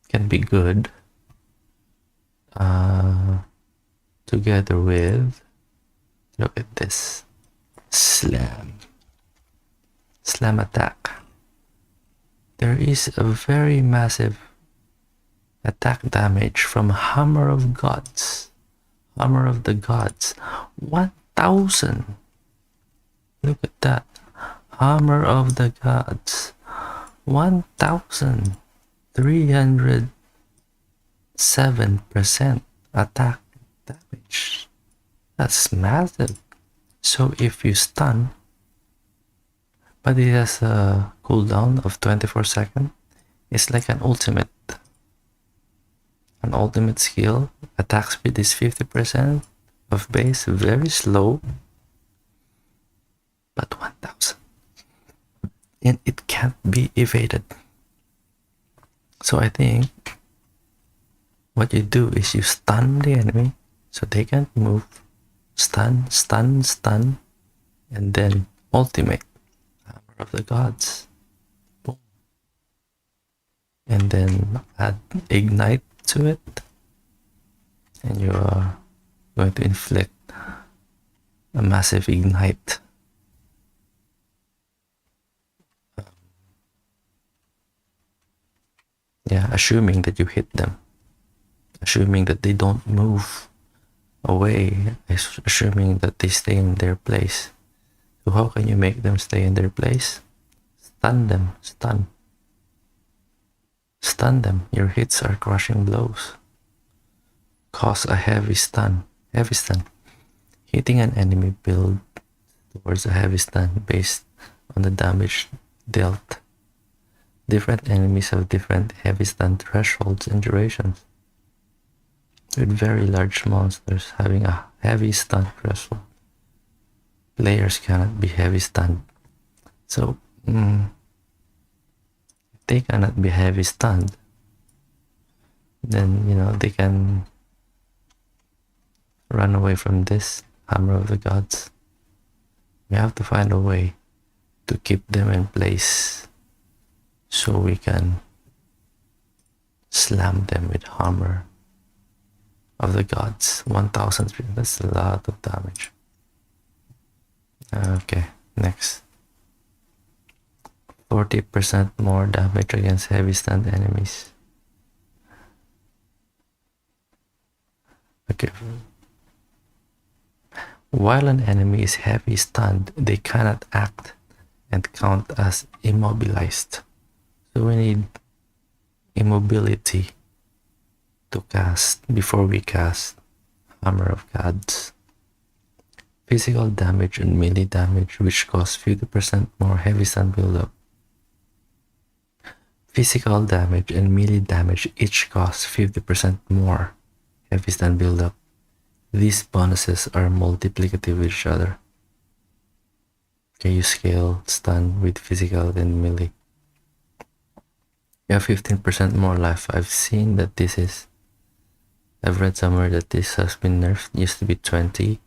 can be good together with, look at this, slam attack. There is a very massive attack damage from Hammer of Gods. Hammer of the Gods. 1000. Look at that. Hammer of the Gods. 1307% attack damage. That's massive. So if you stun, but it has a cooldown of 24 seconds, it's like an ultimate. An ultimate skill. Attack speed is 50% of base, very slow, but 1000. And it can't be evaded. So I think what you do is you stun the enemy so they can't move. Stun, and then ultimate. Hammer of the Gods. Boom. And then add ignite to it. And you are going to inflict a massive ignite. Yeah, assuming that you hit them. Assuming that they don't move away. Assuming that they stay in their place. So how can you make them stay in their place? Stun them. Stun them. Your hits are crushing blows. Cause a heavy stun. Heavy stun. Hitting an enemy build towards a heavy stun based on the damage dealt. Different enemies have different heavy stun thresholds and durations. With very large monsters having a heavy stun threshold, players cannot be heavy stunned. So, if they cannot be heavy stunned, then, they can run away from this Hammer of the Gods. We have to find a way to keep them in place so we can slam them with hammer of the gods. 1000. That's a lot of damage. Okay, next. 40% more damage against heavy stunned enemies. Okay. While an enemy is heavy stunned, they cannot act and count as immobilized. So we need immobility to cast before we cast Hammer of Gods. Physical damage and melee damage, which cause 50% more heavy stun buildup. Physical damage and melee damage each cause 50% more heavy stun buildup. These bonuses are multiplicative with each other. Okay, you scale stun with physical and melee. You have 15% more life. I've seen that I've read somewhere that this has been nerfed. It used to be 20.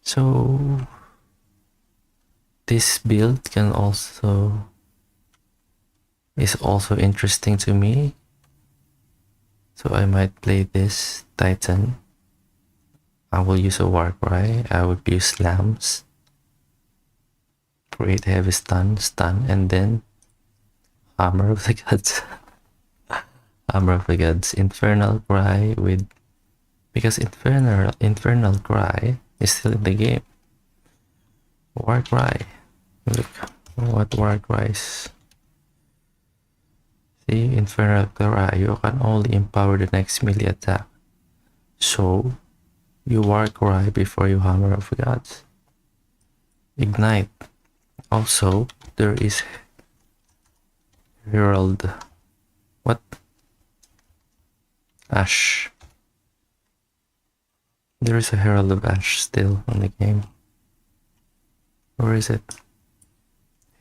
So this build is also interesting to me. So I might play this Titan. I will use a Warcry. I would use slams. Create heavy stun, and then Hammer of the Gods. Hammer of the Gods. Infernal Cry because Infernal Cry is still in the game. Warcry. Look what Warcry is. See, Infernal Cry, you can only empower the next melee attack. So, you Warcry before you Hammer of Gods. Ignite. Also, there is Herald. What? Ash. There is a Herald of Ash still on the game. Where is it?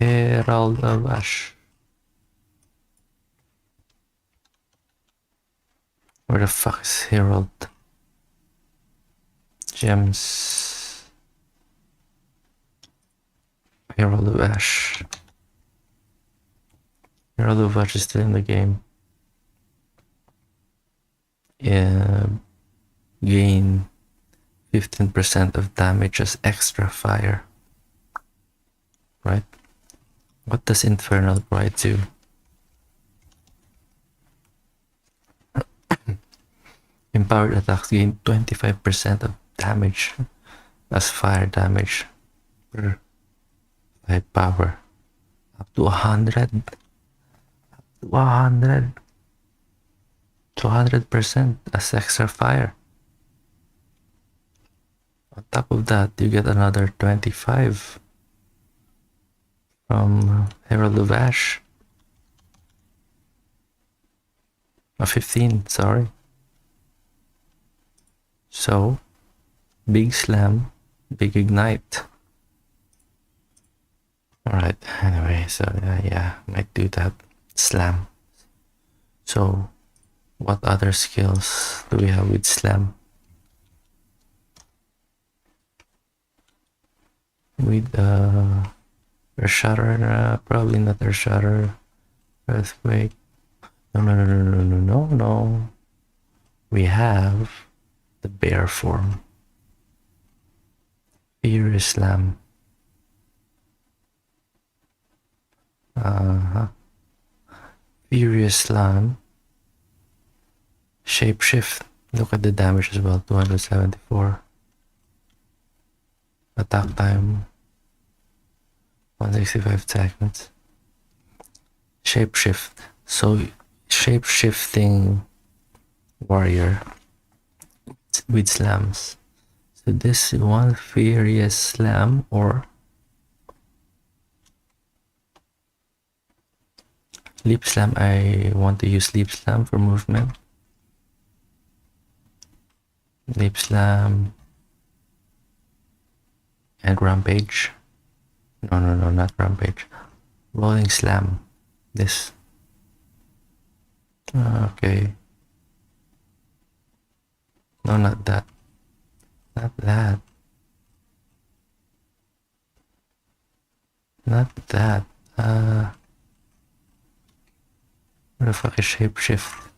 Herald of Ash. Where the fuck is Herald? Gems. Herald of Ash. Herald of Ash is still in the game. Gain 15% of damage as extra fire. Right? What does Infernal Cry do? Empowered attacks gain 25% of damage as fire damage per 5 power. Up to 100. 200% as extra fire. On top of that, you get another 25 from Herald of Ash. 15, sorry. So, big slam, big ignite. Alright, anyway, so yeah, might do that. Slam. So, what other skills do we have with slam? With Earth Shatter, probably not Earth Shatter. Earthquake. No. We have the bear form. Furious Slam. Furious Slam. Shapeshift. Look at the damage as well. 274. Attack time 165 seconds. Shapeshift. So shape-shifting warrior with slams. So this one furious slam or leap slam. I want to use leap slam for movement. Leap slam and rampage. No, not rampage. Rolling slam. This. Okay. No, not that. Not that. Not that. Where the fuck is shapeshift?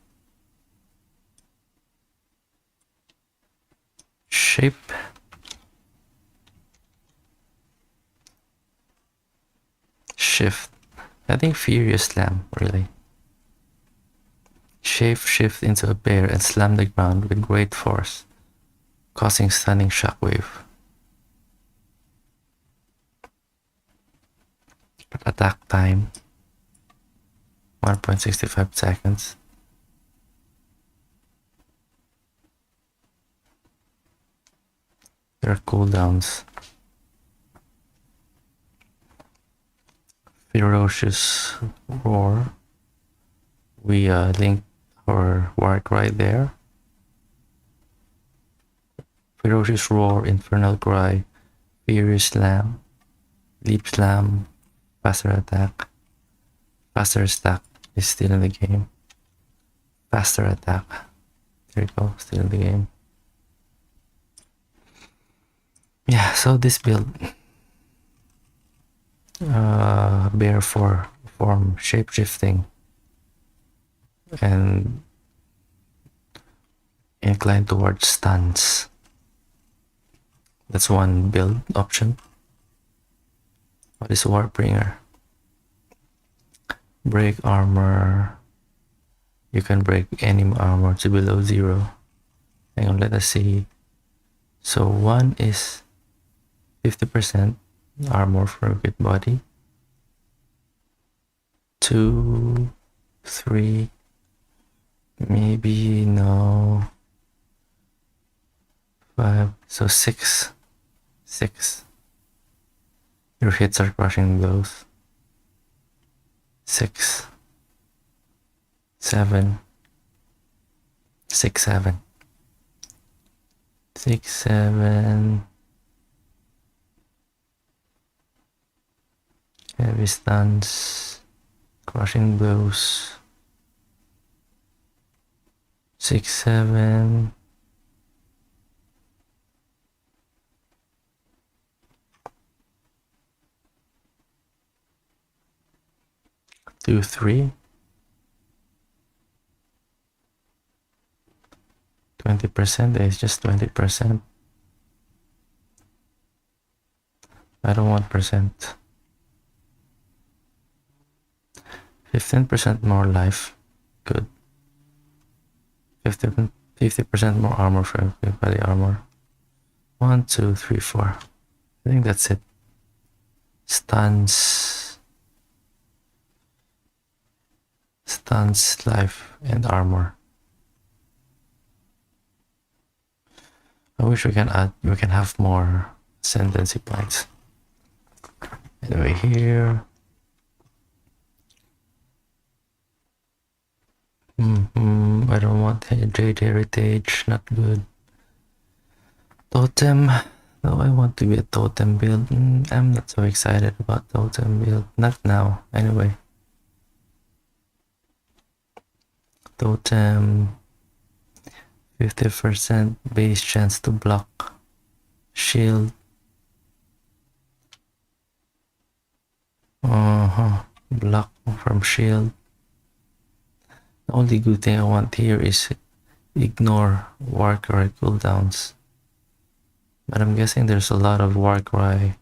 Shape. Shift. I think Furious Slam, really. Shape shift into a bear and slam the ground with great force, causing stunning shockwave. Attack time 1.65 seconds. There are cooldowns. Ferocious Roar. We link our work right there. Ferocious Roar, Infernal Cry, Furious Slam, Leap Slam, Faster Attack. Faster Stack is still in the game. Faster Attack. There you go, still in the game. Yeah, so this build, bear form shapeshifting and inclined towards stuns. That's one build option. What is Warbringer? Break armor. You can break any armor to below 0. Hang on, let us see. So 1 is 50% armor for a good body. 2, 3, maybe no. 5, so 6. 6. Your hits are crushing blows. 6, 7, 6, 7. 6, 7. Heavy stuns, crushing blows. 6, 7. Do 3. 20%, is just 20%. I don't want percent. 15% more life. Good. 50% more armor for everybody armor. 1, 2, 3, 4. I think that's it. Stuns, life, and armor. I wish we can have more ascendancy points. Anyway, here. I don't want Jade Heritage, not good. Totem, no, I want to be a totem build. I'm not so excited about totem build, not now, anyway. Totem, 50% base chance to block. Shield. Block from shield. The only good thing I want here is ignore Warcry cooldowns. But I'm guessing there's a lot of Warcry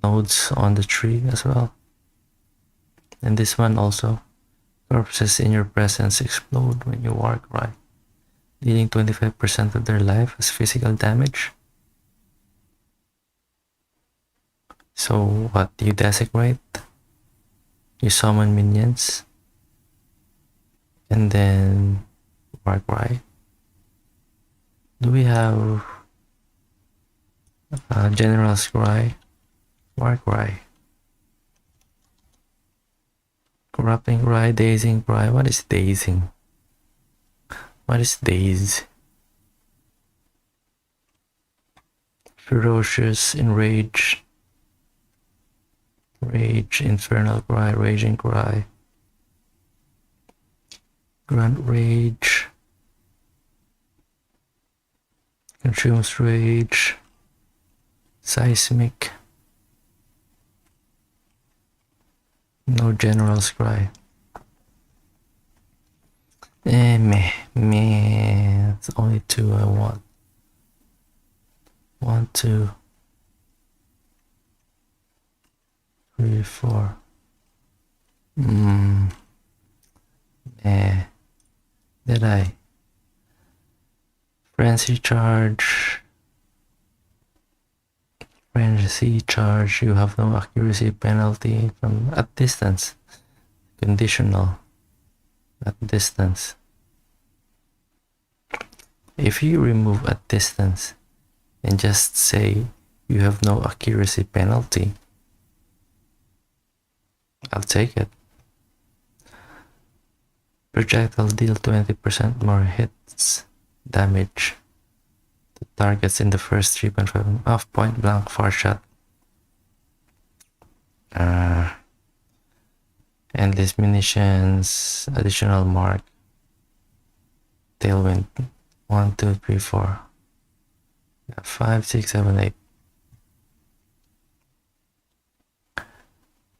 nodes on the tree as well. And this one also. Corpses in your presence explode when you Warcry, dealing 25% of their life as physical damage. So what, you desecrate? You summon minions? And then Warcry. Do we have General's Cry? Warcry. Corrupting Cry, Dazing Cry. What is dazing? What is daze? Ferocious, Enrage. Rage, Infernal Cry, Raging Cry. Grant Rage. Consumes Rage. Seismic. No General's Cry. Meh. It's only 2 I want. 1, 2, 3, 4. Did I? Frenzy charge. Frenzy charge. You have no accuracy penalty from at distance. Conditional. At distance. If you remove at distance and just say you have no accuracy penalty, I'll take it. Projectile deal 20% more hits damage to targets in the first 3.5 off point blank far shot. Endless munitions, additional mark, tailwind. 1, 2, 3, 4. 5, 6, 7, 8.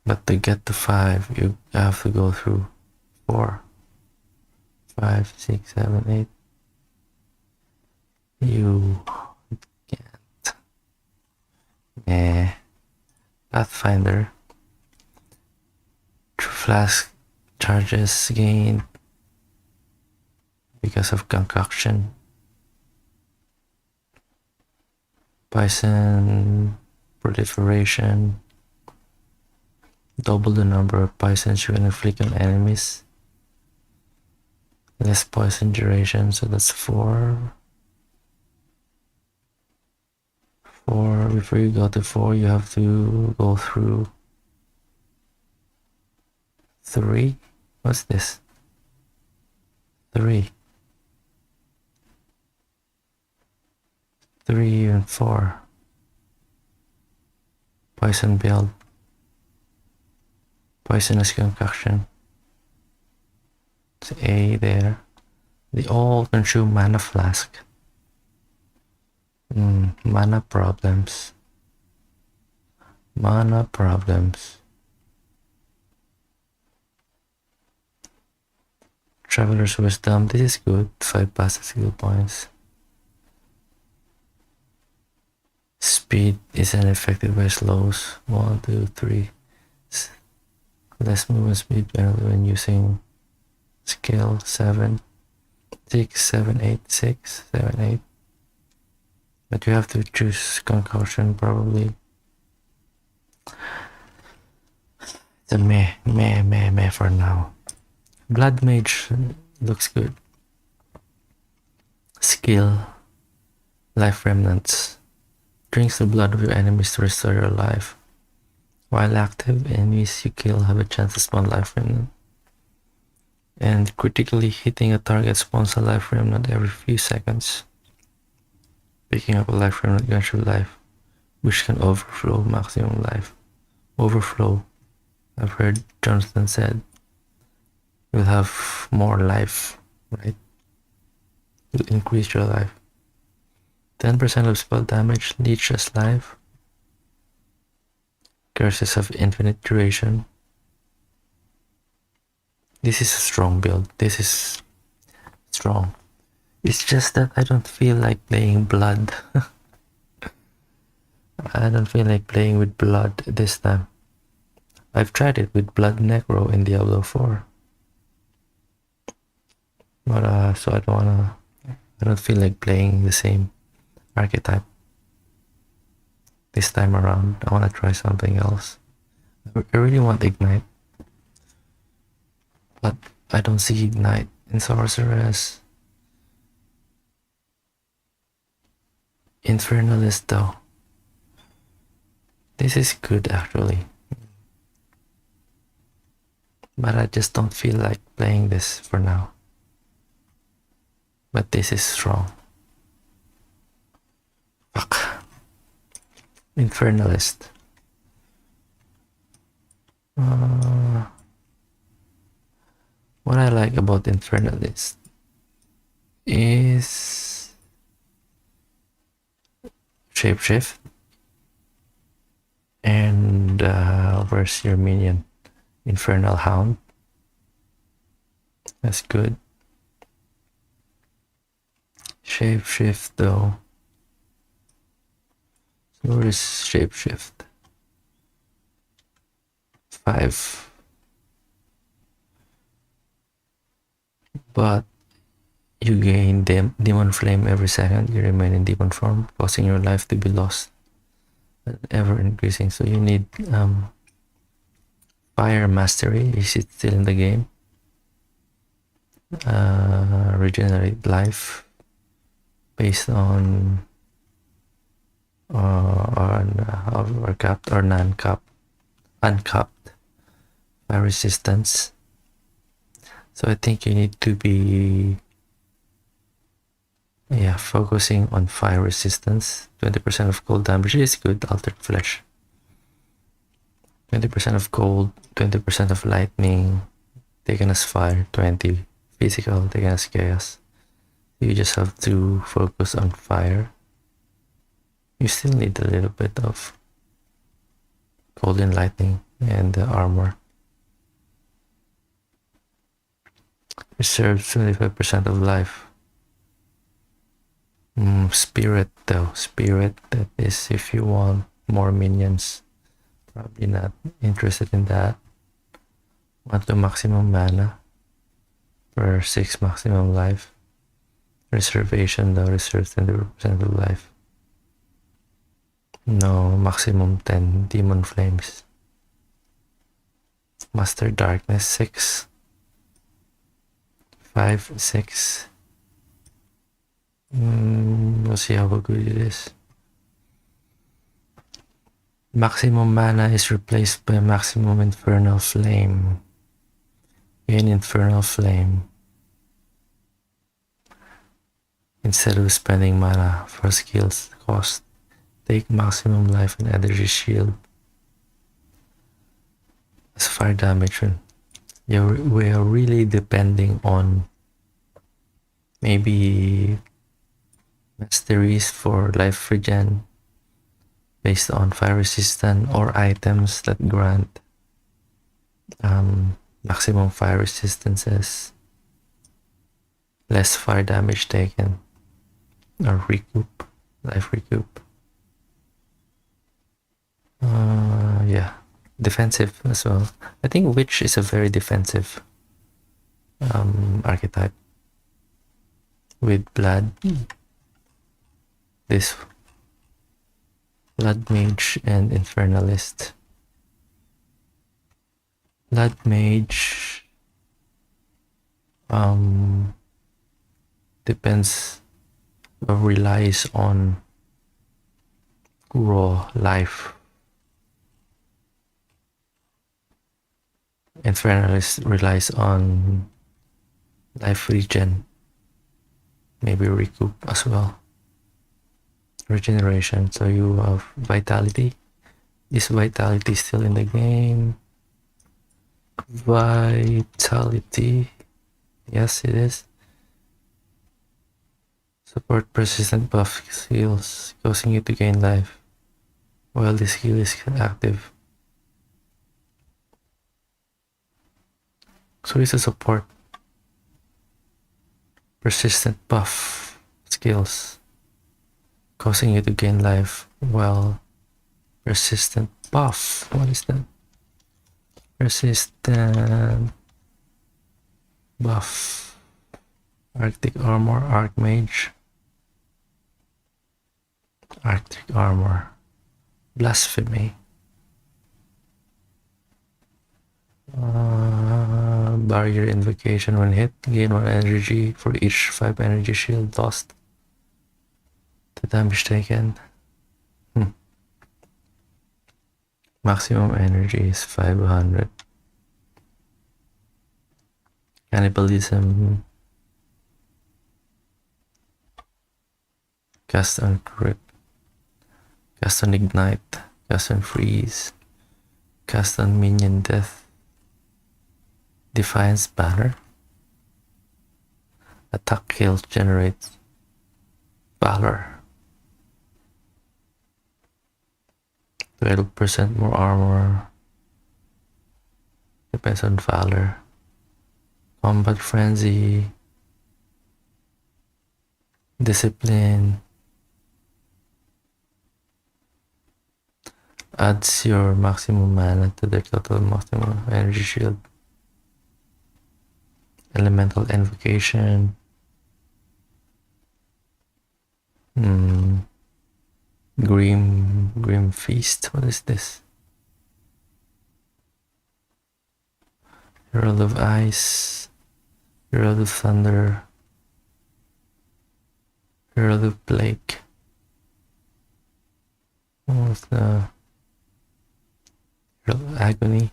But to get to 5, you have to go through 4, 5, 6, 7, 8. You can't. Pathfinder. Flask charges gained because of concoction. Poison proliferation. Double the number of poisons you can inflict on enemies. Less poison duration, so that's 4. 4. Before you go to 4, you have to go through 3. What's this? 3. 3 and 4. Poison build. Poisonous concoction. It's A there. The all consume mana flask. Mana problems. Mana problems. Traveler's Wisdom. This is good. 5 passive skill points. Speed is unaffected by slows. 1, 2, 3. Less movement speed penalty when using skill. 7, 6, 7, 8, 6, 7, 8. But you have to choose concussion probably. It's a meh for now. Blood Mage looks good. Skill. Life Remnants. Drinks the blood of your enemies to restore your life. While active, enemies you kill have a chance to spawn Life Remnant. And critically hitting a target spawns a Life Remnant every few seconds. Picking up a Life Remnant grants you life, which can overflow maximum life. Overflow. I've heard Jonathan said you'll have more life, right? You'll increase your life. 10% of spell damage, leeches life. Curses of infinite duration. This is a strong build. This is strong. It's just that I don't feel like playing blood. I don't feel like playing with blood this time. I've tried it with Blood Necro in Diablo 4. But so I don't feel like playing the same archetype this time around. I wanna try something else. I really want Ignite. But I don't see Ignite in Sorceress. Infernalist though. This is good actually. But I just don't feel like playing this for now. But this is strong. Fuck. Infernalist. What I like about Infernalist is Shapeshift and where's your minion? Infernal Hound. That's good. Shapeshift though. So where is shapeshift? 5. But you gain demon flame every second. You remain in demon form, causing your life to be lost, ever increasing. So you need fire mastery. Is it still in the game? Regenerate life based on capped or uncapped fire resistance. So I think you need to be focusing on fire resistance. 20% of cold damage is good. Altered flesh. 20% of cold, 20% of lightning, taken as fire, 20 physical, taken as chaos. You just have to focus on fire. You still need a little bit of cold and lightning and the armor. Reserve 25% of life. Spirit though. Spirit, that is if you want more minions. Probably not interested in that. Want the maximum mana per 6 maximum life. Reservation though, reserves 20% of life. No, maximum 10 demon flames. Master darkness 6. 5, 6. We'll see how good it is. Maximum mana is replaced by maximum infernal flame. Gain infernal flame. Instead of spending mana for skills cost, take maximum life and energy shield as fire damage. We are really depending on maybe masteries for life regen based on fire resistant or items that grant maximum fire resistances, less fire damage taken, or recoup, life recoup. Defensive as well. I think witch is a very defensive archetype with blood. This blood mage and infernalist. Blood mage depends or relies on raw life. Infernalist relies on life regen, maybe recoup as well. Regeneration, so you have vitality. Is vitality still in the game? Vitality, yes it is. Support persistent buff skills, causing you to gain life while the skill is active. So it's a support persistent buff skills, causing you to gain life while persistent buff. What is that? Persistent buff. Arctic armor, archmage. Arctic armor. Blasphemy. Barrier invocation when hit. Gain 1 energy for each 5 energy shield lost. The damage taken. Maximum energy is 500. Cannibalism. Cast on grip. Cast on ignite. Cast on freeze. Cast on minion death. Defiance banner. Attack kill generates valor. 12% more armor. Depends on valor. Combat frenzy. Discipline adds your maximum mana to their total maximum energy shield. Elemental invocation. Grim feast. What is this? Herald of ice. Herald of thunder. Herald of plague. What's the Herald of agony?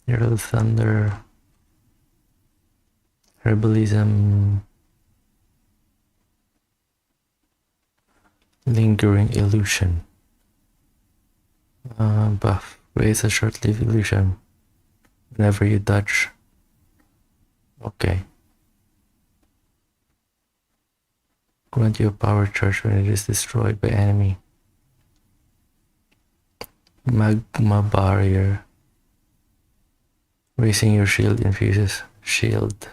Herald of thunder. Herbalism. Lingering illusion. Buff. Creates a short-lived illusion whenever you dodge. Okay. Grant you a power charge when it is destroyed by enemy. Magma barrier. Raising your shield infuses shield.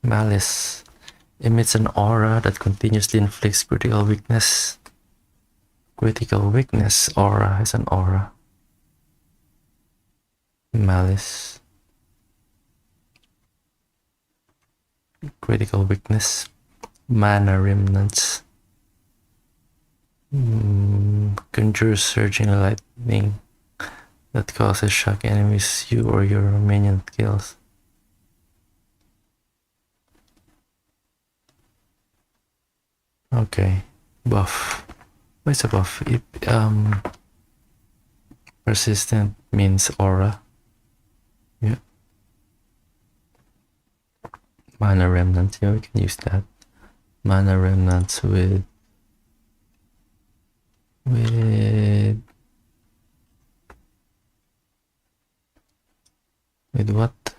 Malice. Emits an aura that continuously inflicts critical weakness. Critical weakness aura is an aura. Malice. Critical weakness. Mana remnants. Conjures surging lightning that causes shock enemies you or your minion kills. Okay, buff. What's a buff? Persistent means aura. Yeah. Mana remnants. Yeah, we can use that. Mana remnants with what?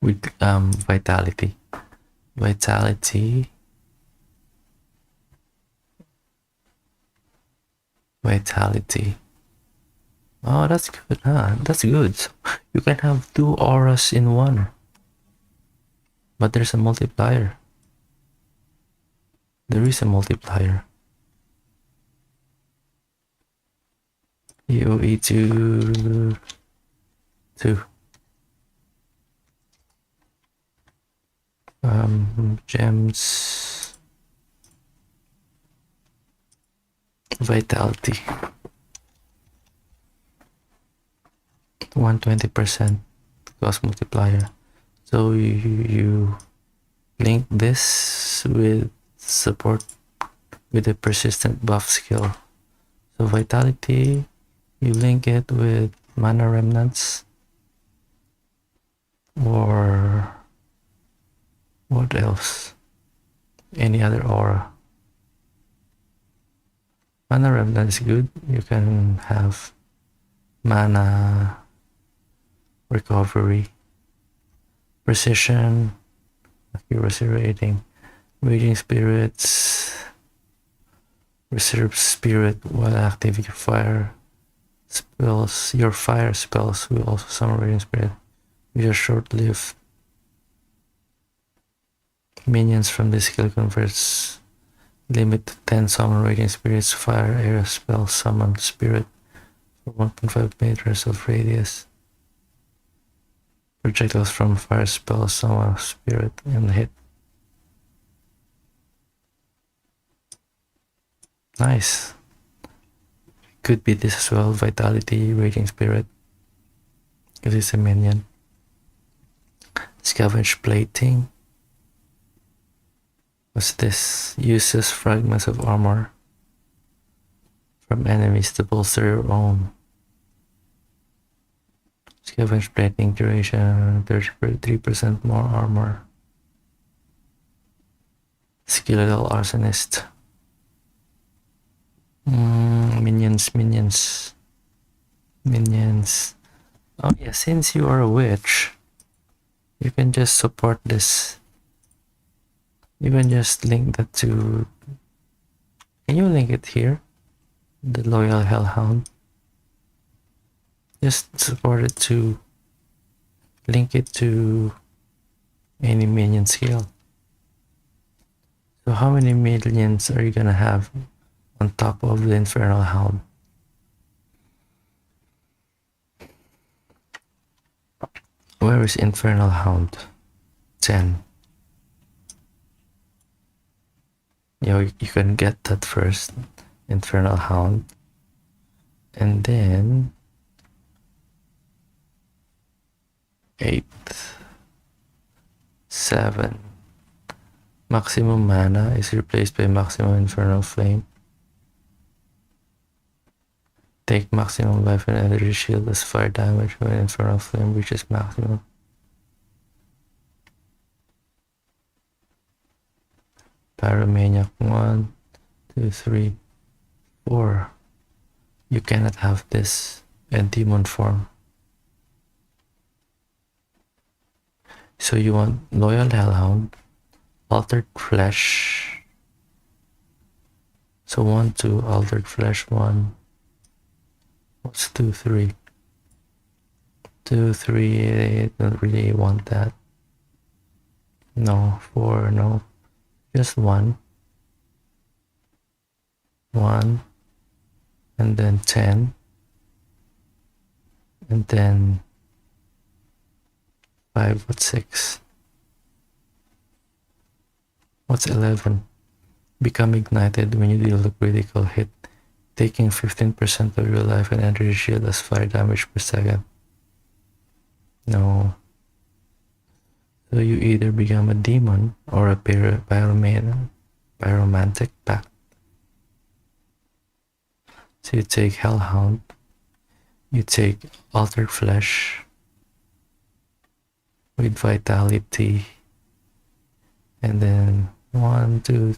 With vitality. Vitality. Oh, that's good, huh? That's good. So you can have 2 auras in one. But there's a multiplier. There is a multiplier. POE2 2. Gems. Vitality. 120% cost multiplier. So you link this with support with a persistent buff skill. So vitality, you link it with mana remnants, or what else? Any other aura. Mana remnant is good. You can have mana recovery, precision, accuracy rating, raging spirits, reserve spirit while active. Your fire spells will also summon raging spirit, which are short-lived. Minions from this skill converts limit to 10 summon raging spirits. Fire area spell summon spirit for 1.5 meters of radius. Projectiles from fire spell summon spirit and hit. Nice. Could be this as well. Vitality, raging spirit, because it's a minion. Scavenge plating. What's this? Uses fragments of armor from enemies to bolster your own. Scavenge plating duration 33% more armor. Skeletal arsonist. Minions. Oh yeah, since you are a witch, you can just support this. You can just link that to... Can you link it here? The Loyal Hellhound. Just support it to link it to any minion skill. So how many minions are you gonna have on top of the Infernal Hound? Where is Infernal Hound? 10. You can get that first, Infernal Hound, and then 8, 7. Maximum mana is replaced by maximum Infernal Flame. Take maximum life and energy shield as fire damage when Infernal Flame reaches maximum. Pyromaniac 1, 2, 3, 4. You cannot have this in demon form. So you want Loyal Hellhound, Altered Flesh. So 1, 2, Altered Flesh 1. What's 2, 3? 2, 3, I don't really want that. No, 4, no. Just 1. 1. And then 10. And then 5, what's 6? What's 11? Become ignited when you deal a critical hit, taking 15% of your life and energy shield as fire damage per second. No. So you either become a demon or a pyromantic pact. So you take Hellhound, you take Altered Flesh with Vitality, and then 1, 2,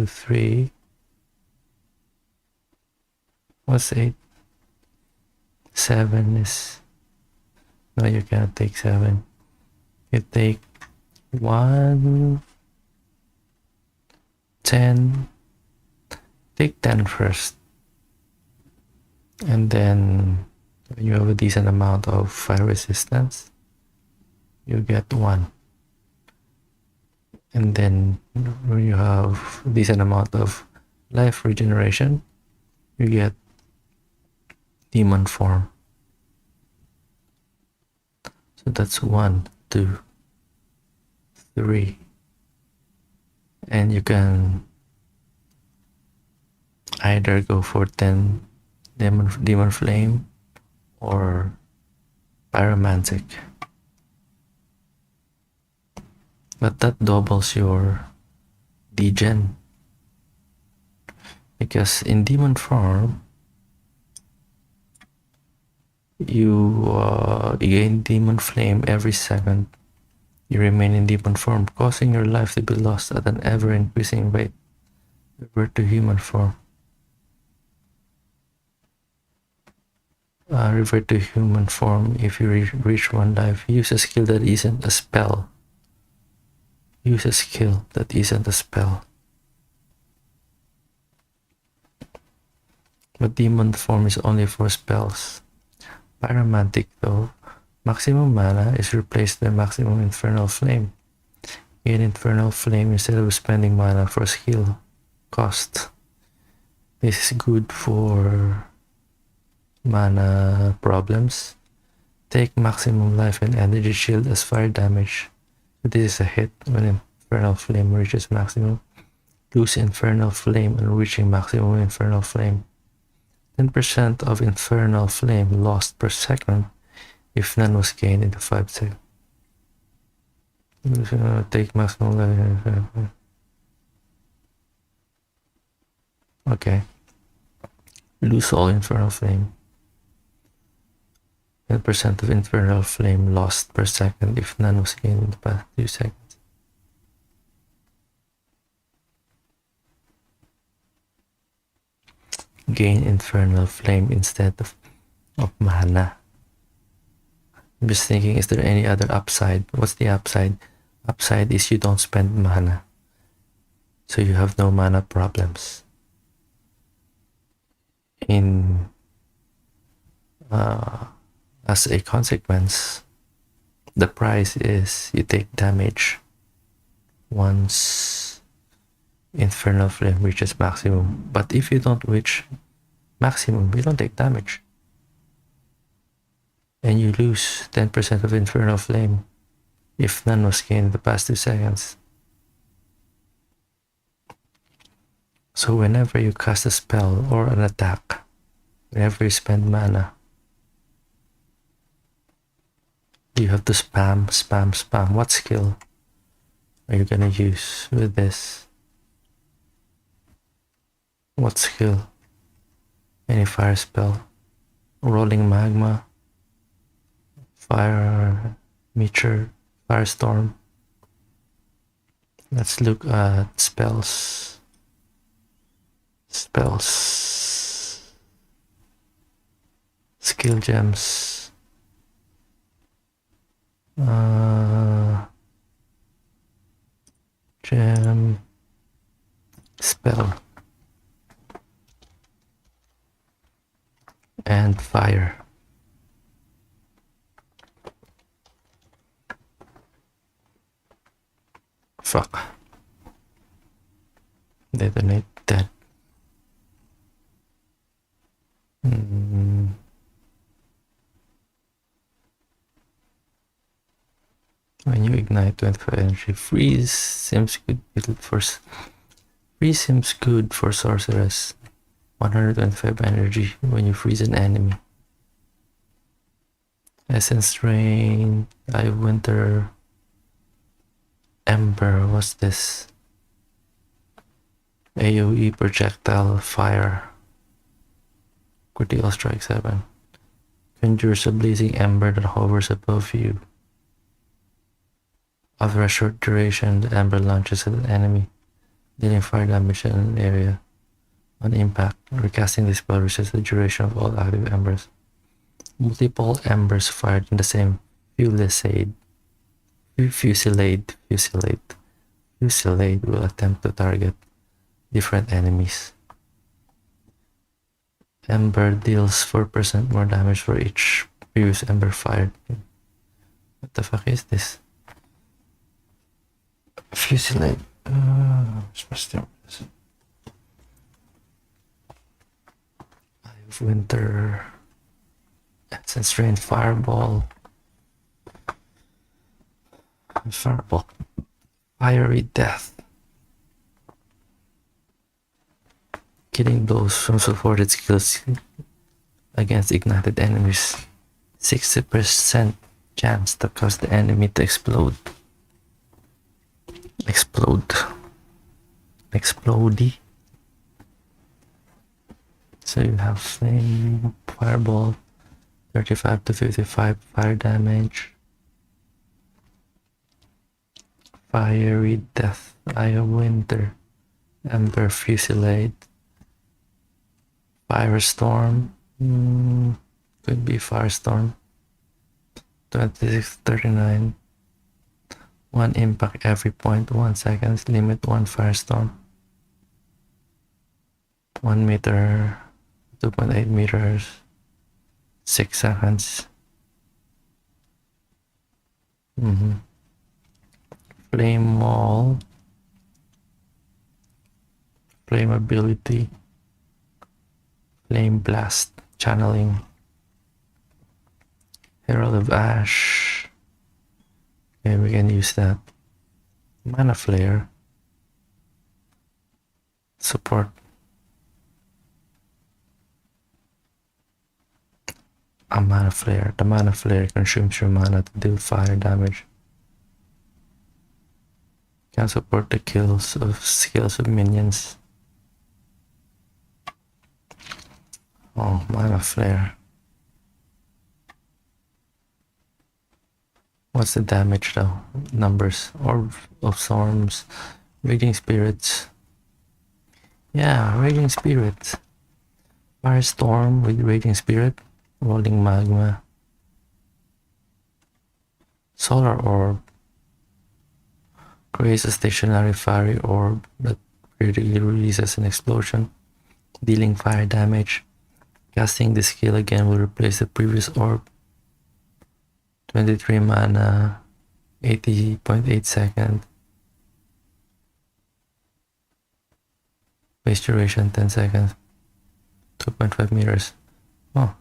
3. What's 8? 7 is... No, you cannot take 7. You take 1, 10, take 10 first. And then when you have a decent amount of fire resistance, you get 1. And then when you have a decent amount of life regeneration, you get demon form. So that's 1, 2, 3. And you can either go for 10 demon flame or pyromantic. But that doubles your degen, because in demon form you gain demon flame every second you remain in demon form, causing your life to be lost at an ever-increasing rate. Revert to human form. Revert to human form if you reach 1 life. Use a skill that isn't a spell. Use a skill that isn't a spell. But demon form is only for spells. Pyromantic though, maximum mana is replaced by maximum infernal flame. Gain infernal flame instead of spending mana for skill cost. This is good for mana problems. Take maximum life and energy shield as fire damage. So this is a hit when infernal flame reaches maximum. Lose infernal flame and reaching maximum infernal flame. 10% of infernal flame lost per second if none was gained in the 5 seconds. Take maximum life. Okay. Lose all infernal flame. 10% of infernal flame lost per second if none was gained in the past 2 seconds. Gain infernal flame instead of mana. I'm just thinking, is there any other upside? What's the upside? Upside is you don't spend mana, so you have no mana problems. As a consequence, The price is you take damage once Infernal Flame reaches maximum. But if you don't reach maximum, you don't take damage. And you lose 10% of Infernal Flame if none was gained in the past 2 seconds. So whenever you cast a spell or an attack, whenever you spend mana, you have to spam. What skill are you gonna use with this? What skill? Any fire spell? Rolling Magma? Fire Meteor? Firestorm? Let's look at spells. Skill gems. Gem. Spell. And fire. Fuck. Detonate that. When you ignite 25 energy, freeze seems good freeze seems good for sorceress. 125 energy when you freeze an enemy. Essence Rain, Eye of Winter, Ember, what's this? AoE projectile fire. Critical strike 7. Conjures a blazing ember that hovers above you. After a short duration, the ember launches at an enemy, dealing fire damage in an area. On impact, recasting this spell resets the duration of all active embers. Multiple embers fired in the same fusillade will attempt to target different enemies. Ember deals 4% more damage for each previous ember fired. What the fuck is this? Fusillade. Eye of Winter. Essence Rain, Fireball. Fiery Death. Killing blows from supported skills against ignited enemies. 60% chance to cause the enemy to explode. Explodey. So you have Flame, Fireball, 35 to 55 fire damage. Fiery Death, Eye of Winter, Ember Fusillade, Firestorm, could be Firestorm, 26 39. 1 impact every 0.1 seconds, limit 1 Firestorm. 1 meter, 2.8 meters, 6 seconds. Flame Wall, Flame Ability, Flame Blast, Channeling, Herald of Ash. Okay, we can use that. Mana Flare, support. A Mana Flare. The Mana Flare consumes your mana to deal fire damage. Can support the skills of minions. Oh, Mana Flare. What's the damage though? Numbers. Orb of Storms. Raging Spirits. Yeah, Raging Spirits. Firestorm with Raging Spirit. Rolling Magma. Solar Orb. Creates a stationary fiery orb that periodically releases an explosion, dealing fire damage. Casting this skill again will replace the previous orb. 23 mana, 80.8 second. Base duration 10 seconds. 2.5 meters. Oh.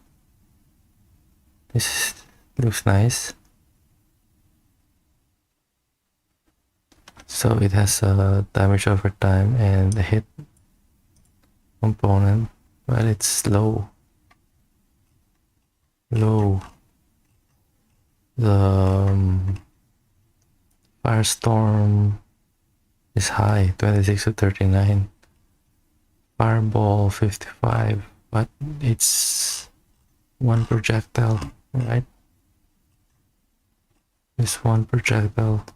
This looks nice. So it has a damage over time and a hit component. Well, it's low. Low. The Firestorm is high, 26 to 39. Fireball 55, but it's one projectile, right? It's one projectile.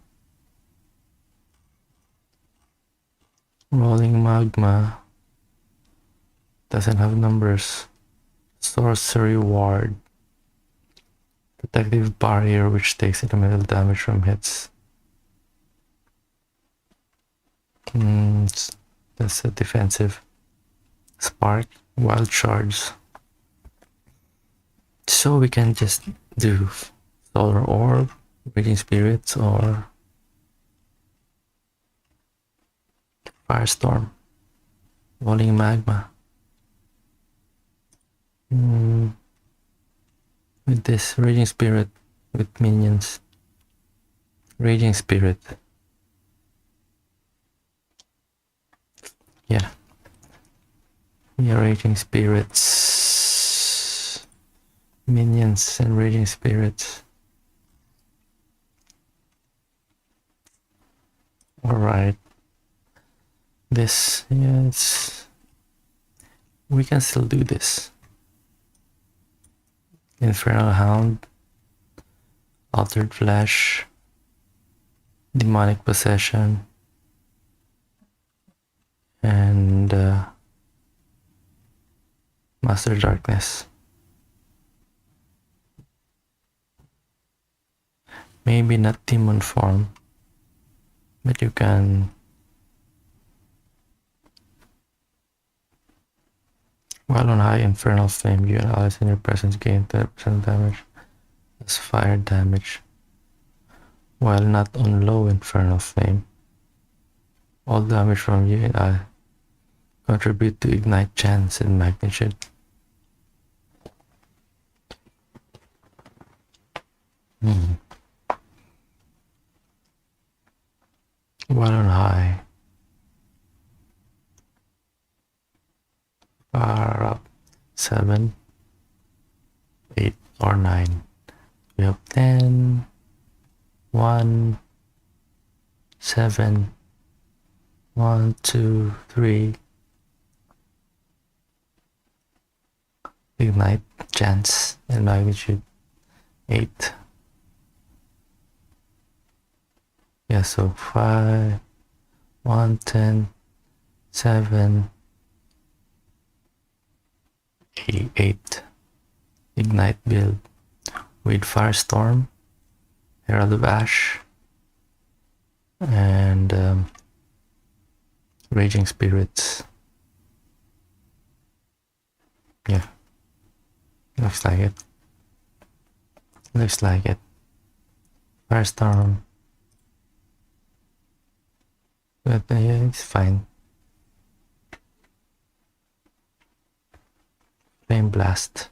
Rolling Magma doesn't have numbers. Sorcery Ward. Protective Barrier, which takes incremental damage from hits. That's a defensive. Spark, Wild Shards. So we can just do Solar Orb, Raging Spirits, or Firestorm. Rolling Magma. With this Raging Spirit with minions. Raging Spirit. Yeah. Raging Spirits. Minions and Raging Spirits. Alright. This, yeah, we can still do this. Infernal Hound, Altered Flesh, Demonic Possession, and Master Darkness. Maybe not demon form, but you can while on high Infernal Flame, you and allies in your presence gain 10% damage as fire damage. While not on low Infernal Flame, all damage from you and I contribute to ignite chance and magnitude. While on high, far up 7, 8, or 9. We have 10, 1, 7, 1, 2, 3. Ignite chance and magnitude 8. Yeah, so 5, 1, 10, 7, 8. Ignite build with Firestorm, Herald of Ash, and Raging Spirits. Yeah, looks like it. Looks like it. Firestorm. But yeah, it's fine. Flame Blast.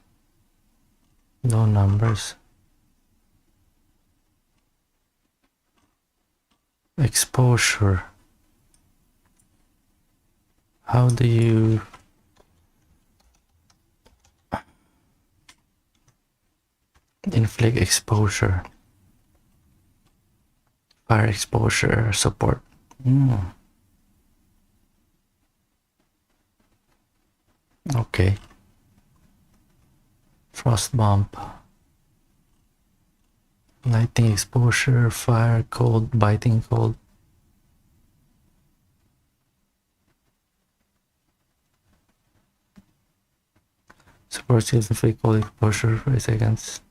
Low numbers. Exposure. How do you inflict exposure? Fire exposure support. Okay. Frost Bump. Lightning exposure, fire, cold, biting cold. Support skills inflict cold exposure for 8 seconds.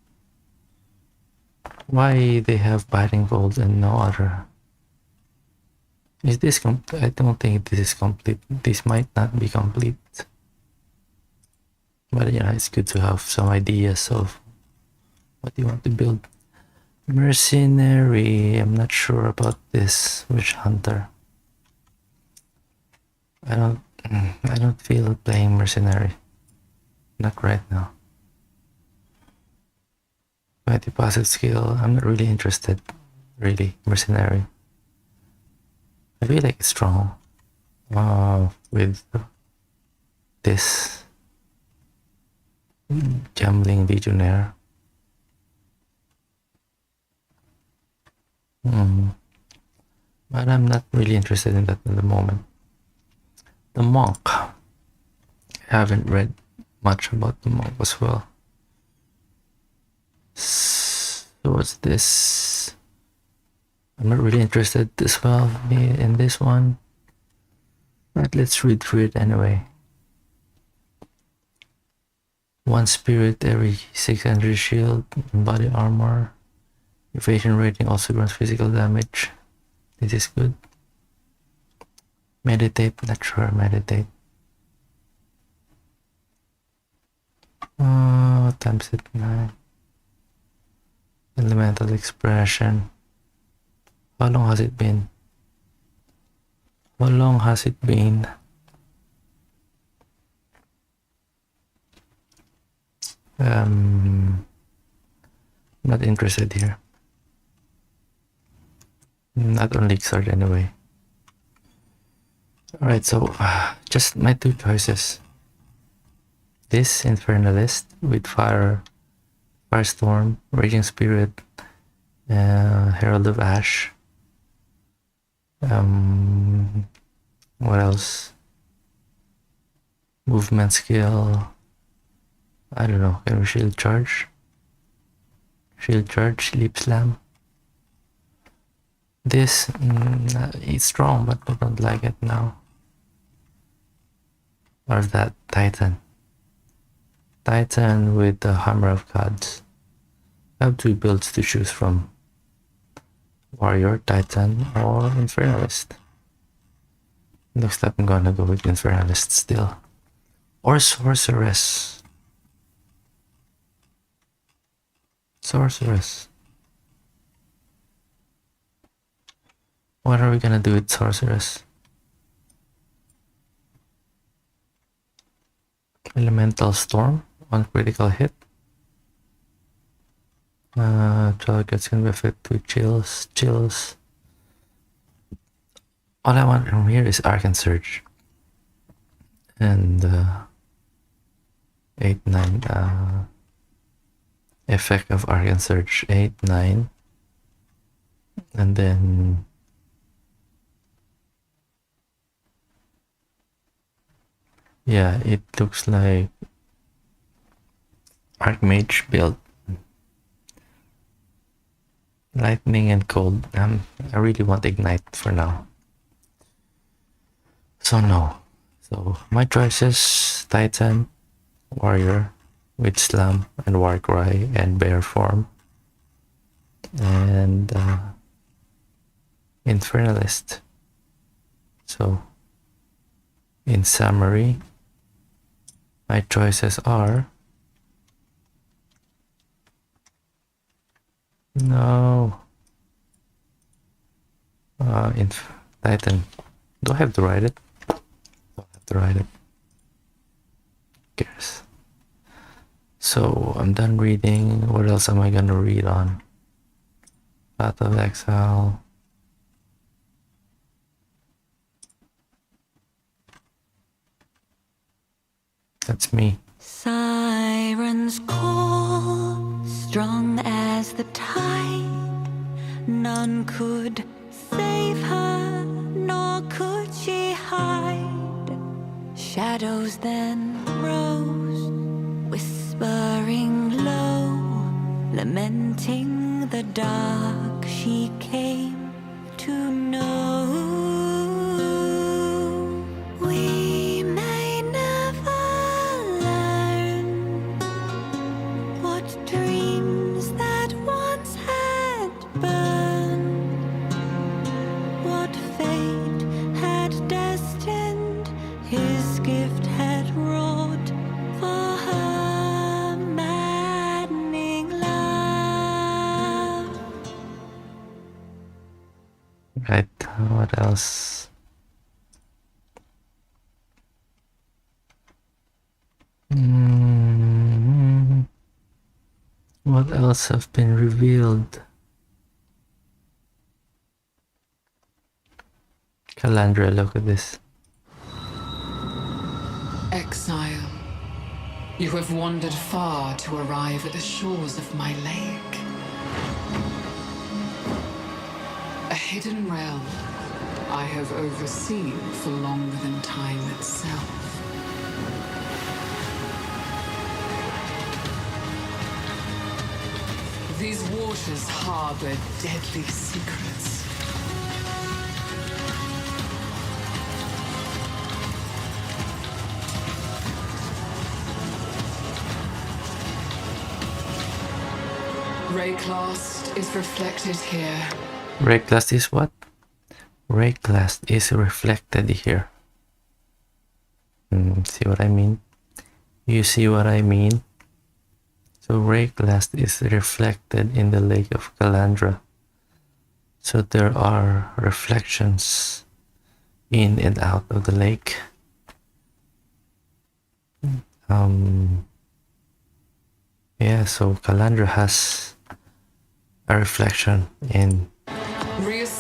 Why they have biting cold and no other? Is this complete? I don't think this is complete. This might not be complete. But yeah, it's good to have some ideas of what you want to build. Mercenary. I'm not sure about this witch hunter. I don't feel playing mercenary. Not right now. 20 passive skill. I'm not really interested. Really, mercenary. I feel like it's strong. With this gambling legionnaire. But I'm not really interested in that at the moment. The monk. I haven't read much about the monk as well. So what's this? I'm not really interested as well in this one. But let's read through it anyway. 1 spirit every 600 shield and body armor. Evasion rating also grants physical damage. This is good. Meditate, not sure, meditate. Times it 9. Elemental expression. How long has it been? How long has it been? Not interested here. Not on Leaguesard anyway. Alright, so just my two choices. This Infernalist with Firestorm, Raging Spirit, Herald of Ash. What else? Movement skill. I don't know. Can we shield charge? Shield charge, Leap Slam. This it's strong, but I don't like it now. Or that Titan. Titan with the Hammer of Gods. I have 2 builds to choose from. Warrior, Titan, or Infernalist. Looks like I'm gonna go with Infernalist still. Or Sorceress. Sorceress. What are we gonna do with Sorceress? Elemental Storm on critical hit. Targets can be affected with chills. All I want from here is Arcane Surge. And 8-9 effect of Arcane Surge 8-9. And then yeah, it looks like Archmage build. Lightning and cold. I really want Ignite for now. So no. So my choices: Titan, Warrior, with Slam and Warcry and Bear form, and Infernalist. So in summary, my choices are Titan. Do I have to write it? Don't have to write it. Who cares? So I'm done reading. What else am I gonna read on? Path of Exile. That's me. Sirens call, strong as the tide. None could save her, nor could she hide. Shadows then rose, whispering low, lamenting the dark she came to know. We may never learn what dreams that once had burned, what fate had destined, his gift had wrought for her maddening love. Right, what else? What else have been revealed? Calandra, look at this. Exile. You have wandered far to arrive at the shores of my lake. A hidden realm I have overseen for longer than time itself. These waters harbor deadly secrets. Rayclast is reflected here. Rayclast is what? Rayclast is reflected here. See what I mean? You see what I mean? So Rayclast is reflected in the lake of Calandra. So there are reflections in and out of the lake. Yeah, so Calandra has a reflection in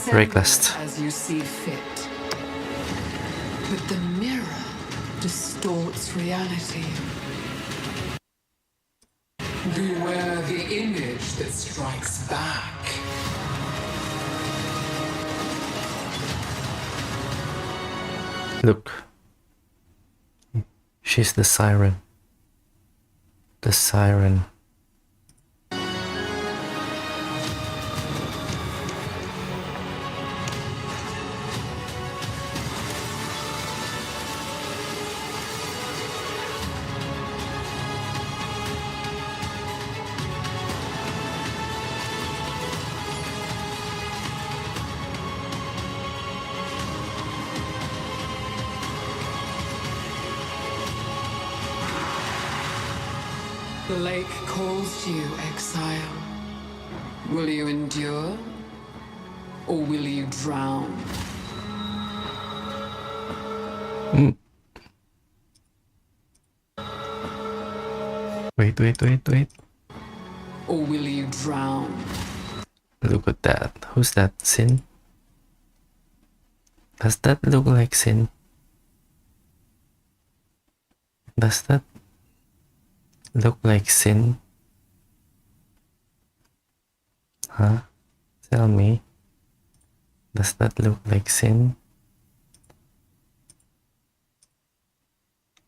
Rayclast. As you see fit. But the mirror distorts reality. Beware the image that strikes back. Look. She's the siren. The siren. The lake calls you, exile. Will you endure? Or will you drown? Wait. Or will you drown? Look at that. Who's that? Sin? Does that look like Sin? Does that look like Sin? Huh? Tell me. Does that look like Sin?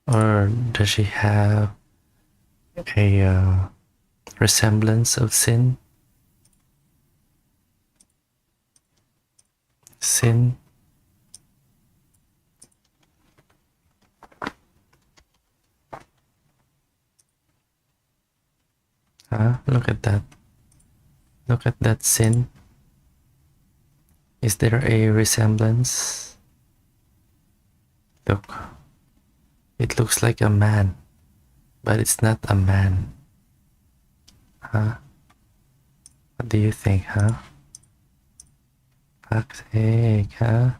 Or does she have a resemblance of Sin? Sin? Huh? Look at that. Look at that Sin. Is there a resemblance? Look. It looks like a man, but it's not a man. Huh? What do you think, huh? Fuck's sake, huh?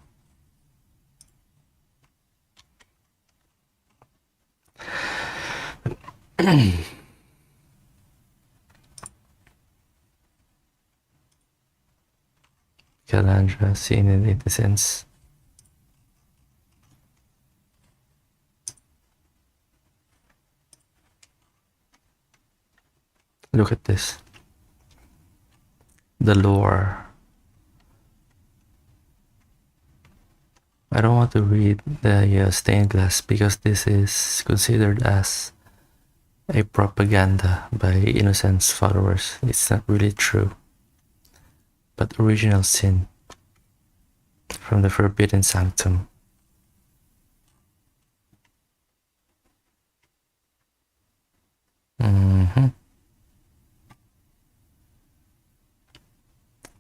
Calandra seen in innocence. Look at this. The lore. I don't want to read the stained glass because this is considered as a propaganda by Innocence followers. It's not really true. But original sin from the Forbidden Sanctum.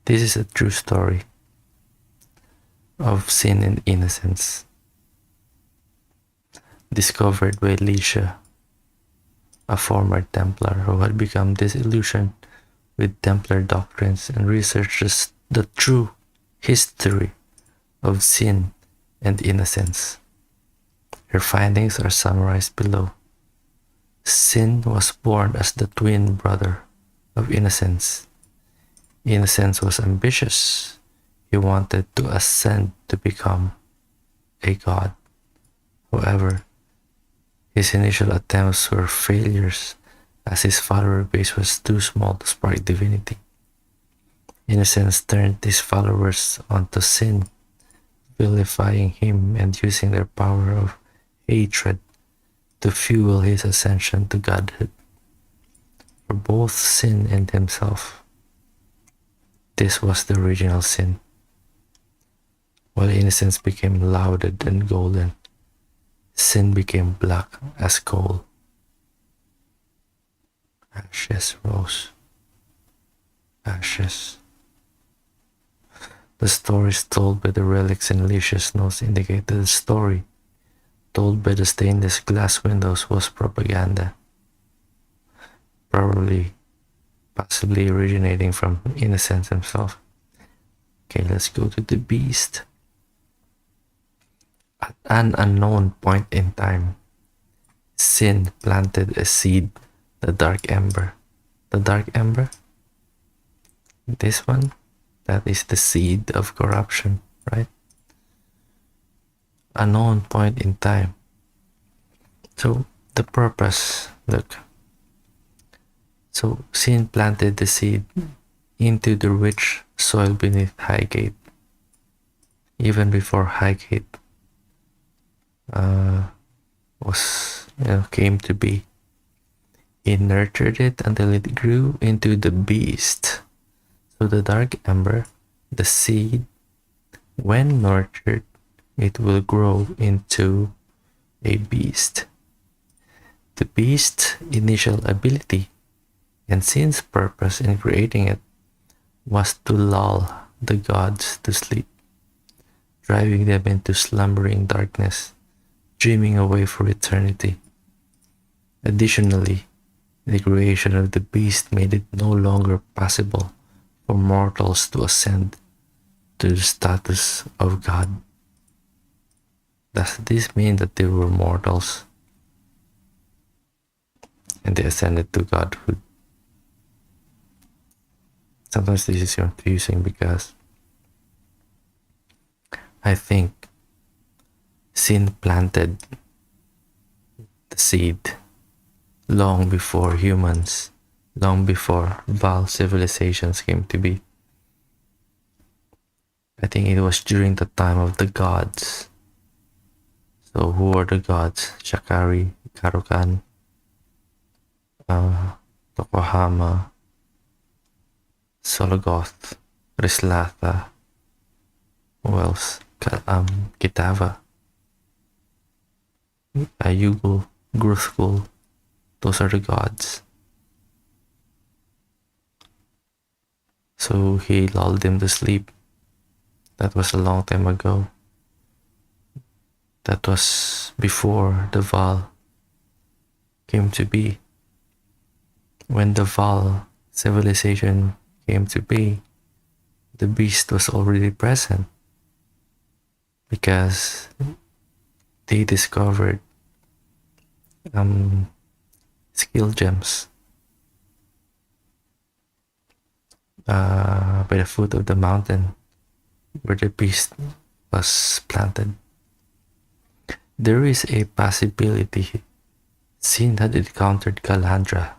This is a true story of sin and innocence, discovered by Licia, a former Templar who had become disillusioned with Templar doctrines and researches the true history of sin and innocence. Her findings are summarized below. Sin was born as the twin brother of innocence. Innocence was ambitious. He wanted to ascend to become a god. However, his initial attempts were failures as his follower base was too small to spark divinity. Innocence turned his followers onto sin, vilifying him and using their power of hatred to fuel his ascension to godhood. For both sin and himself, this was the original sin. While innocence became lauded and golden, sin became black as coal. Ashes rose. Ashes. The stories told by the relics and Alicia's notes indicate that the story told by the stainless glass windows was propaganda, possibly originating from Innocence himself. Okay, let's go to the beast. At an unknown point in time, sin planted a seed, the dark ember. The dark ember? This one? That is the seed of corruption, right? Unknown point in time. So the purpose, look. So sin planted the seed into the rich soil beneath Highgate. Even before Highgate came to be. He nurtured it until it grew into the beast. So the dark ember, the seed, when nurtured, it will grow into a beast. The beast's initial ability and sin's purpose in creating it was to lull the gods to sleep, driving them into slumbering darkness, dreaming away for eternity. Additionally, the creation of the beast made it no longer possible for mortals to ascend to the status of God. Does this mean that they were mortals and they ascended to godhood? Sometimes this is confusing because I think sin planted the seed long before humans, long before Val civilizations came to be. I think it was during the time of the gods. So who are the gods? Shakari, Karukan, Tokohama, Sologoth, Rislatha, who else? Kitava, Ayugul, Gruthkul. Those are the gods. So he lulled them to sleep. That was a long time ago. That was before the Val came to be. When the Val civilization came to be, the beast was already present because they discovered skill gems by the foot of the mountain where the beast was planted. There is a possibility Sin had encountered Calandra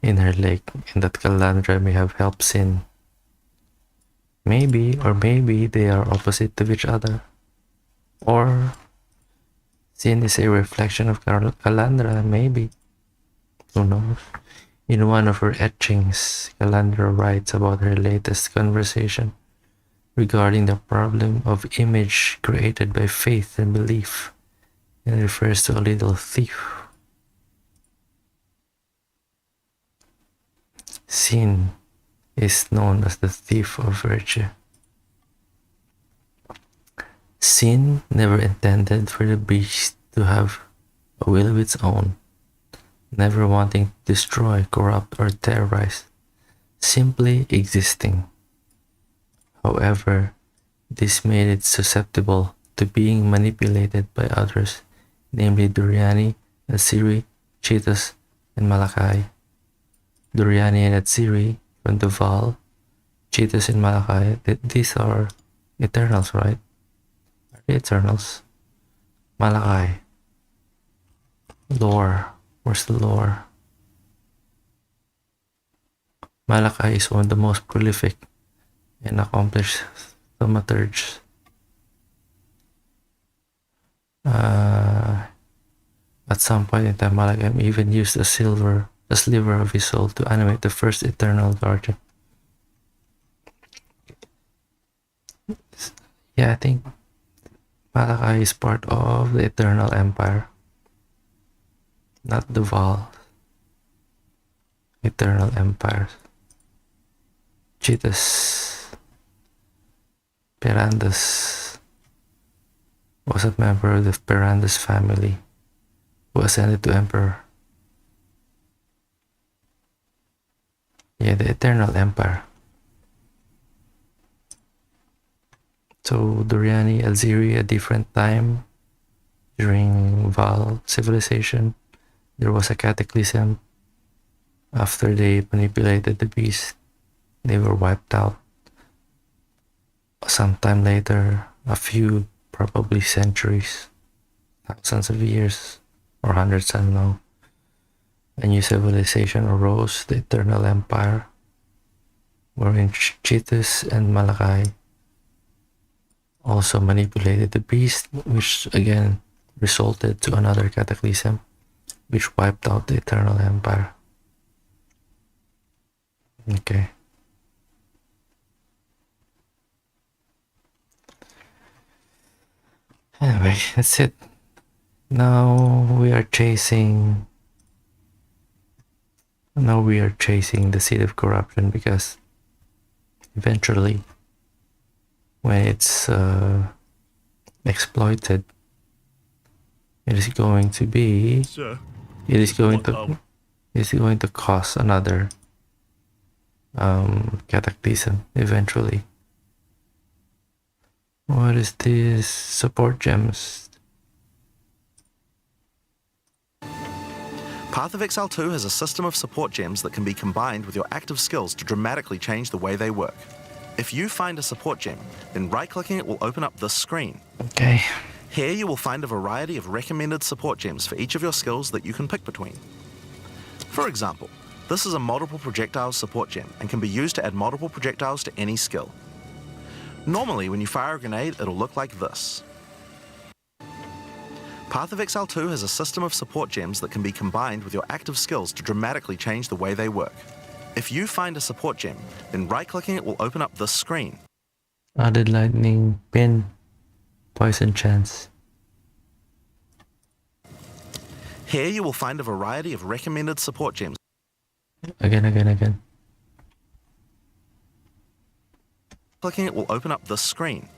in her lake, and that Calandra may have helped Sin. Maybe, or maybe they are opposite of each other. Or Sin is a reflection of Calandra, maybe. Who knows? In one of her etchings, Calandra writes about her latest conversation regarding the problem of image created by faith and belief, and refers to a little thief. Sin is known as the thief of virtue. Sin never intended for the beast to have a will of its own, never wanting to destroy, corrupt, or terrorize, simply existing. However, this made it susceptible to being manipulated by others, namely Duriani, Asiri, Cheetahs, and Malachi. Duriani and Atsiri from Duval, Cheetahs and Malachi, these are Eternals, right? Are they Eternals? Malachi. Lore. Where's the lore? Malachi is one of the most prolific and accomplished thaumaturges. At some point in time, Malachi even used a sliver of his soul to animate the first Eternal Guardian. Yeah, I think Malachi is part of the Eternal Empire, not Duval. Eternal Empire. Cheetahs. Perandus was a member of the Perandus family who ascended to Emperor. Yeah, the Eternal Empire. So Duriani, Alziri, a different time during Val civilization, there was a cataclysm. After they manipulated the beast, they were wiped out. Sometime later, a few, probably centuries, thousands of years, or hundreds, I don't know, a new civilization arose, the Eternal Empire, wherein Cheetahs and Malachi also manipulated the beast, which again resulted to another cataclysm, which wiped out the Eternal Empire. Okay. Anyway, that's it. Now we are chasing the seed of corruption, because eventually, when it's exploited, it is going to be. Sir, It is going what are we- to. It is going to cause another cataclysm eventually. What is this? Support gems. Path of Exile 2 has a system of support gems that can be combined with your active skills to dramatically change the way they work. If you find a support gem, then right-clicking it will open up this screen. Okay. Here you will find a variety of recommended support gems for each of your skills that you can pick between. For example, this is a multiple projectiles support gem and can be used to add multiple projectiles to any skill. Normally, when you fire a grenade, it'll look like this. Path of Exile 2 has a system of support gems that can be combined with your active skills to dramatically change the way they work. If you find a support gem, then right-clicking it will open up this screen. Added lightning pin. Poison chance. Here you will find a variety of recommended support gems. Again. Clicking it will open up this screen.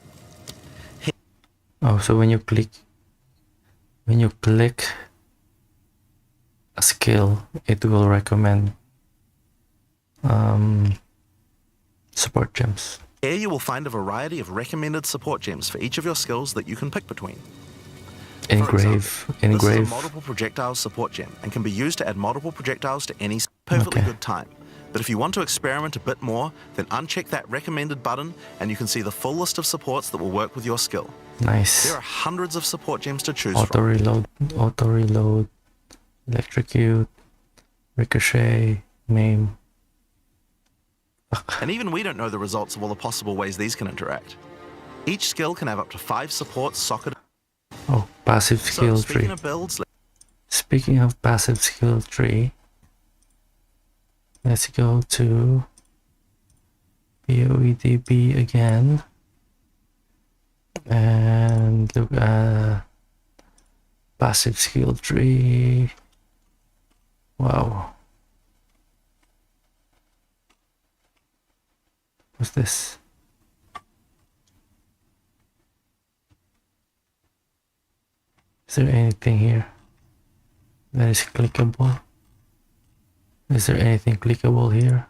Oh, so when you click a skill, it will recommend support gems. Here you will find a variety of recommended support gems for each of your skills that you can pick between. Engrave. This is a multiple projectiles support gem and can be used to add multiple projectiles to any perfectly good time. But if you want to experiment a bit more, then uncheck that recommended button and you can see the full list of supports that will work with your skill. Nice. There are hundreds of support gems to choose Auto reload, electrocute, ricochet, maim. And even we don't know the results of all the possible ways these can interact. Each skill can have up to 5 supports socketed. Oh, passive skill So, speaking tree. of builds, Speaking of passive skill tree, let's go to POE2 again and look at passive skill tree. Wow. What's this? Is there anything here that is clickable? Is there anything clickable here?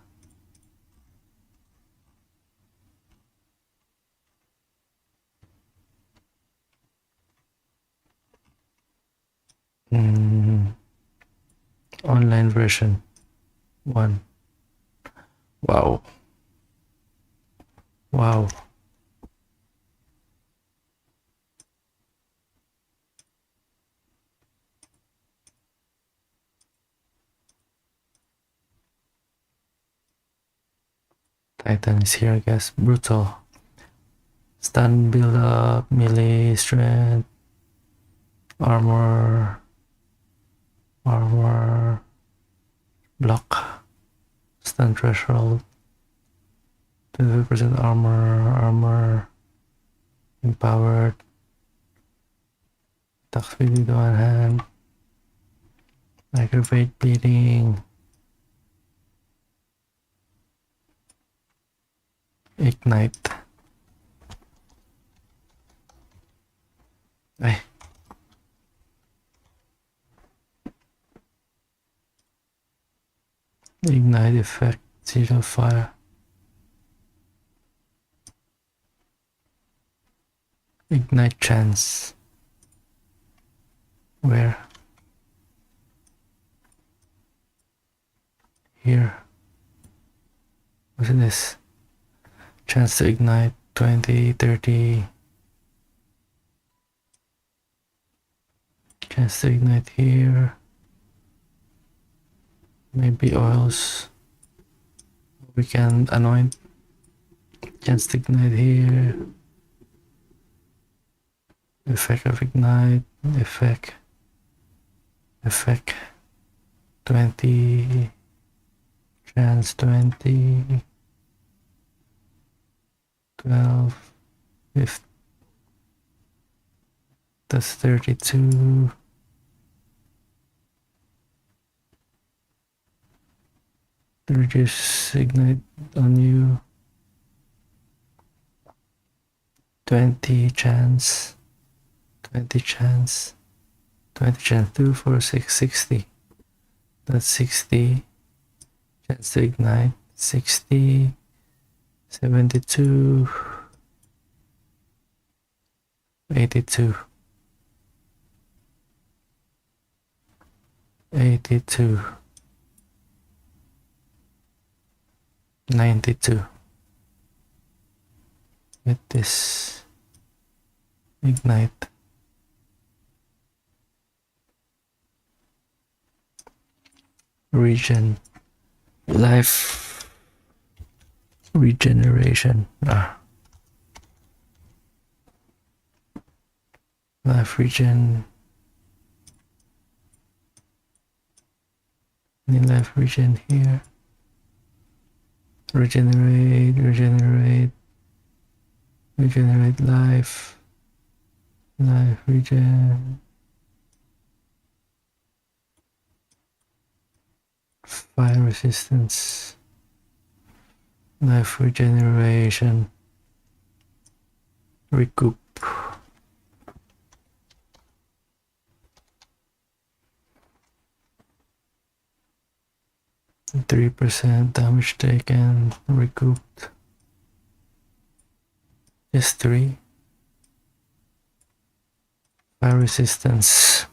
Online version 1. Wow. Wow. Titan is here, I guess. Brutal. Stun build up, melee, strength, armor, block, stun threshold, 25% armor, empowered, attack speed with one hand, aggravate bleeding, ignite. Ay. Ignite effect, zero fire. Ignite chance. Where? Here. What's this? Chance to ignite 20, 30. Chance to ignite here. Maybe oils. We can anoint. Chance to ignite here. Effect of ignite. Effect. 20. Chance 20. 12. 15. That's 32. Reduce ignite on you. 20 chance. 20 chance. 20 chance. 2, 4, 6, 60. That's 60. Chance to ignite. 60. 72. 82. 82. 92. Get this. Ignite. Regen. Life. Regeneration. Life regen. Any life regen here. Regenerate life. Life regen. Fire resistance. Life regeneration. Recoup. And 3% damage taken, recouped. Just 3. Fire resistance.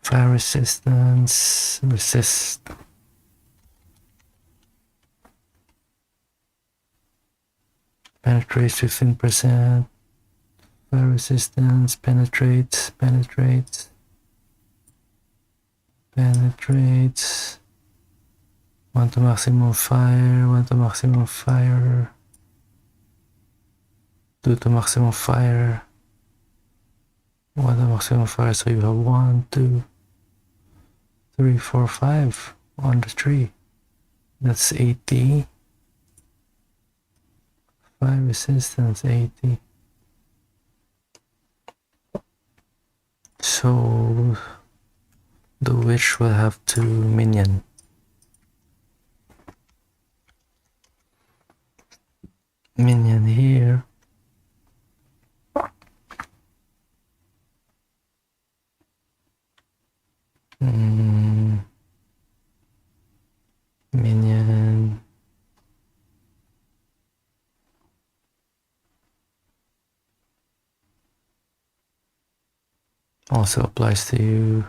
Fire resistance. Resist. Penetrates 15%. Fire resistance. Penetrates. One to maximum fire. Two to maximum fire. One to maximum fire. So you have 1, 2, 3, 4, 5 on the tree. That's 80. Fire resistance 80. So the witch will have 2 minion. Minion here. Minion. Also applies to you.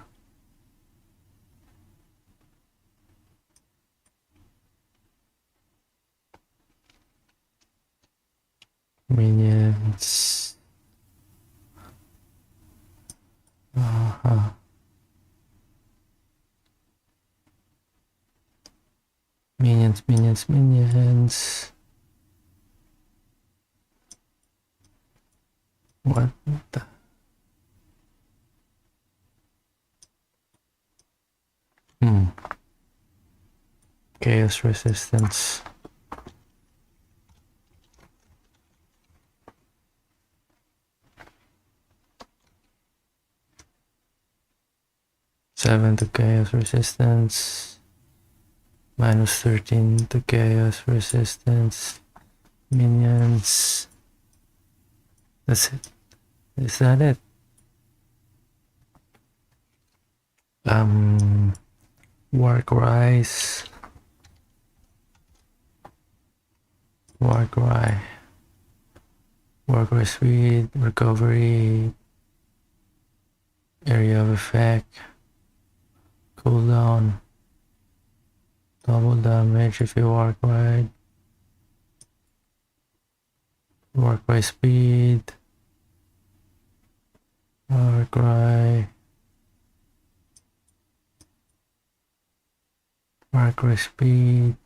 Minions. Minions. What the? Chaos resistance. Seven to chaos resistance. Minus 13 to chaos resistance. Minions. That's it. Is that it? Warcries. Warcry speed, recovery, area of effect, cooldown, double damage if you Warcry. Warcry speed, Warcry speed.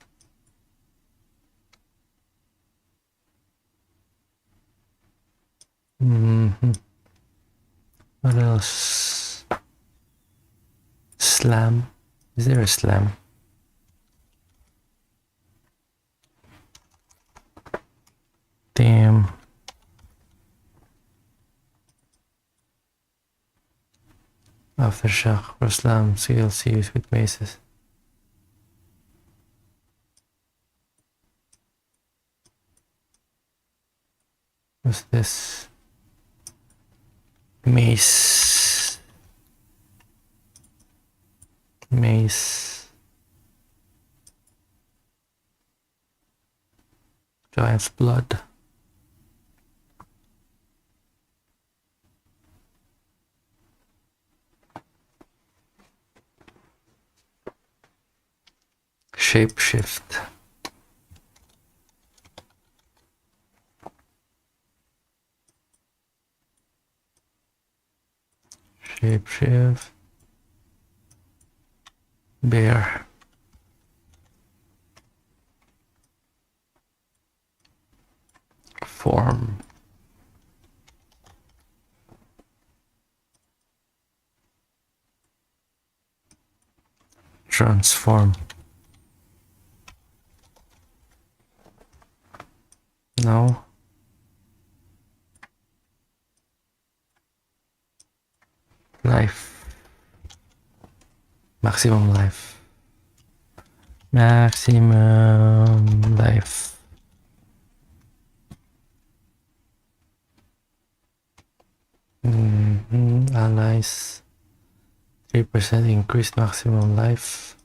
What else? Slam. Is there a slam? Damn. Aftershock or slam skills used with maces. What's this? Mace. Giant's blood. Shapeshift. Bear. Form. Transform. No. Life. Maximum life. Maximum life. Allies. 3% increased maximum life.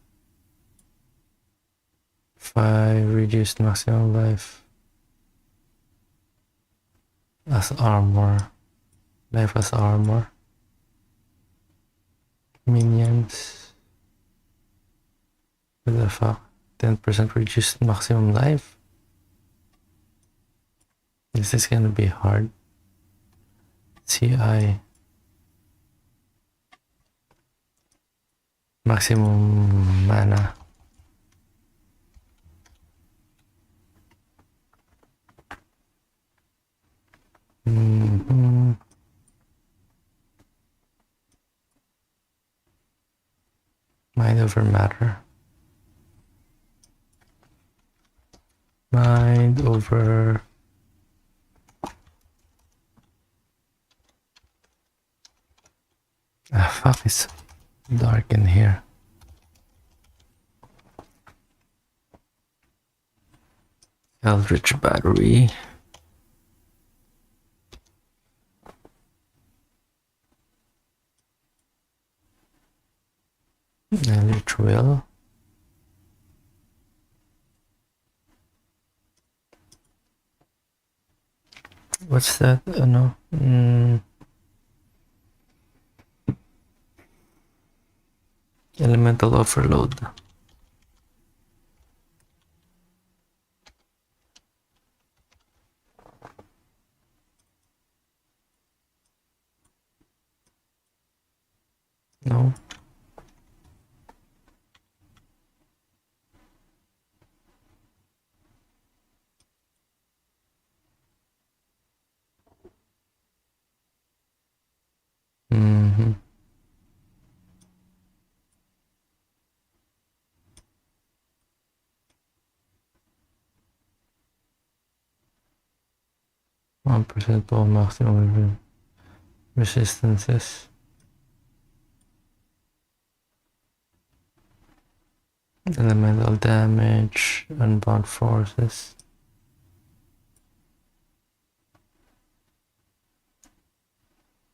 5 reduced maximum life. As armor. Life as armor. Minions. What the fuck? 10% reduced maximum life? This is gonna be hard. CI. Maximum mana. Mind over matter. Mind over... fuck, it's dark in here. Eldritch battery. Eldritch will. What's that? No. Elemental overload. No. Mm-hmm. %1% of maximum resistances. Elemental damage, unbound forces.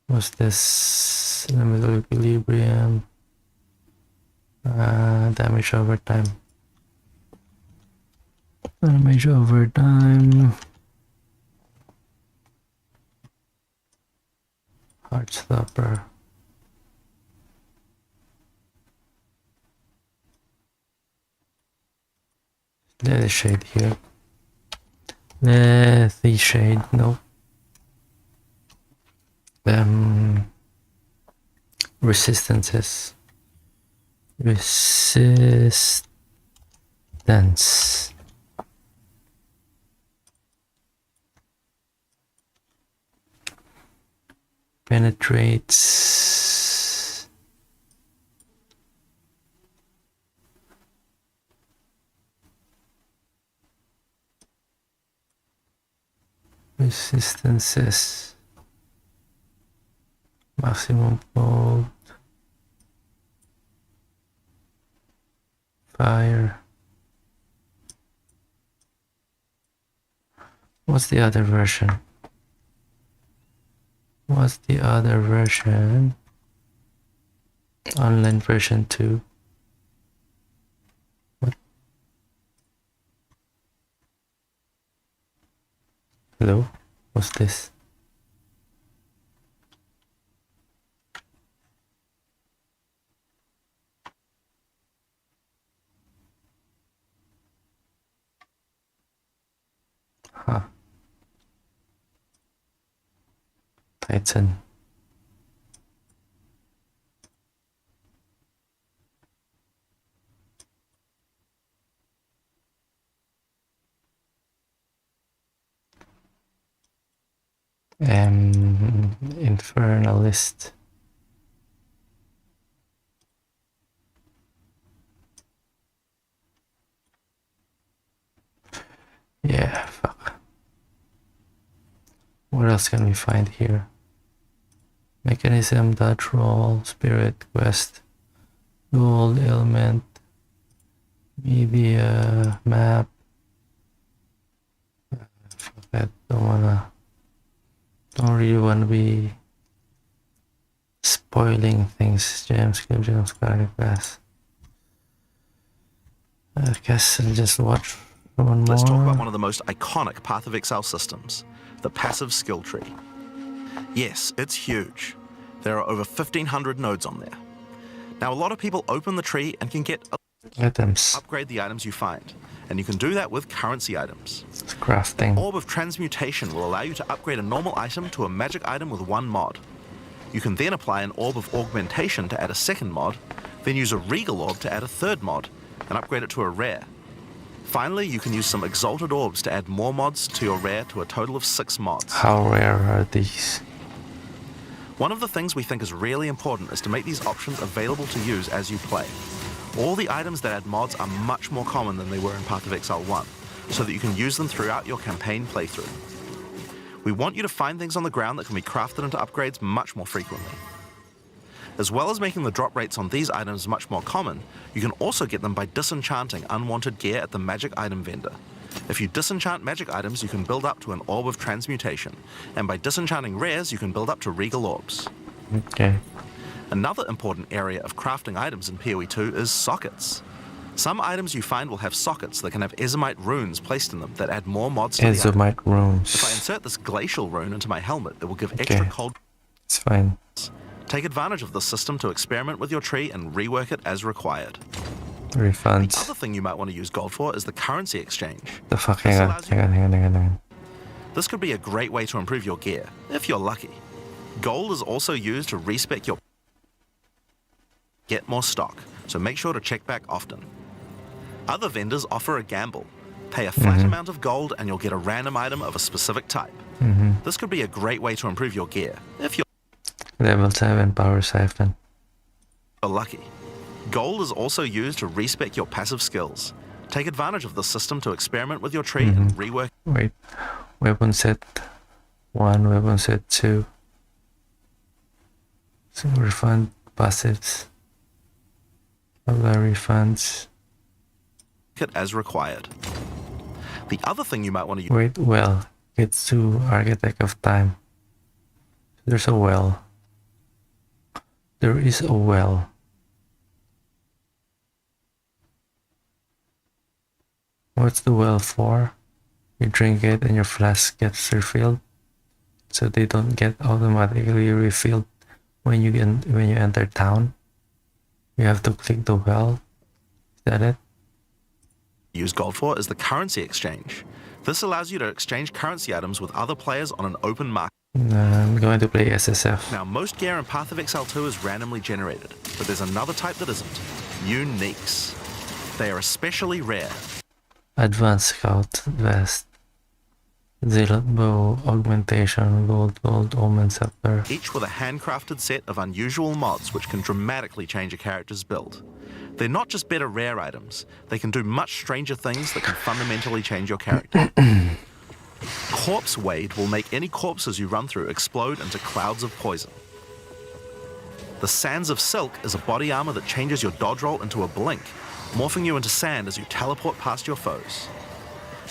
What's this? Elemental equilibrium. Damage over time. Damage over time. Heartstopper. Let the shade here. Let the shade, no. Resistances. Resistance. Penetrates. Resistances. Maximum mode. Fire. What's the other version? What's the other version? Online version 2. What? Hello? What's this? Huh. Titan. Infernalist. Yeah, fuck. What else can we find here? Mechanism, dodge roll, spirit, quest, gold, element, media, map. Fuck that, don't really wanna be spoiling things. Gems, cardiac pass. I guess I'll just watch one more. Let's talk about one of the most iconic Path of Exile systems, the passive skill tree. Yes, it's huge. There are over 1,500 nodes on there. Now, a lot of people open the tree and can get items. Upgrade the items you find, and you can do that with currency items. It's crafting. Orb of Transmutation will allow you to upgrade a normal item to a magic item with one mod. You can then apply an Orb of Augmentation to add a second mod, then use a Regal Orb to add a third mod, and upgrade it to a rare. Finally, you can use some Exalted Orbs to add more mods to your rare to a total of 6 mods. How rare are these? One of the things we think is really important is to make these options available to use as you play. All the items that add mods are much more common than they were in Path of Exile 1, so that you can use them throughout your campaign playthrough. We want you to find things on the ground that can be crafted into upgrades much more frequently. As well as making the drop rates on these items much more common, you can also get them by disenchanting unwanted gear at the magic item vendor. If you disenchant magic items, you can build up to an Orb of Transmutation, and by disenchanting rares, you can build up to Regal Orbs. Okay. Another important area of crafting items in POE2 is sockets. Some items you find will have sockets that can have Ezomite runes placed in them that add more mods to the item. Ezomite runes. If I insert this glacial rune into my helmet, it will give extra cold. It's fine. Take advantage of this system to experiment with your tree and rework it as required. Refunds. The other thing you might want to use gold for is the currency exchange. The fuck, This hang on, allows you- hang on. This could be a great way to improve your gear, if you're lucky. Gold is also used to respec your... Get more stock, so make sure to check back often. Other vendors offer a gamble. Pay a flat amount of gold and you'll get a random item of a specific type. This could be a great way to improve your gear, if you're Level 7 power siphon. lucky. Gold is also used to respec your passive skills. Take advantage of this system to experiment with your tree and rework. Wait. Weapon set 1, weapon set 2. So refund passives. Refunds. It as required. The other thing you might want to use... Wait, well, gets to Architect of Time. There's a well. There is a well. What's the well for? You drink it and your flask gets refilled, so they don't get automatically refilled when you enter town. You have to click the well. Is that it? Use gold for is the currency exchange. This allows you to exchange currency items with other players on an open market. I'm going to play SSF. Now, most gear in Path of Exile 2 is randomly generated, but there's another type that isn't. Uniques. They are especially rare. Advanced Scout Vest. Zealot Bow, Augmentation, Gold, Omen Scepter. Each with a handcrafted set of unusual mods which can dramatically change a character's build. They're not just better rare items, they can do much stranger things that can fundamentally change your character. Corpse Wade will make any corpses you run through explode into clouds of poison. The Sands of Silk is a body armor that changes your dodge roll into a blink, morphing you into sand as you teleport past your foes.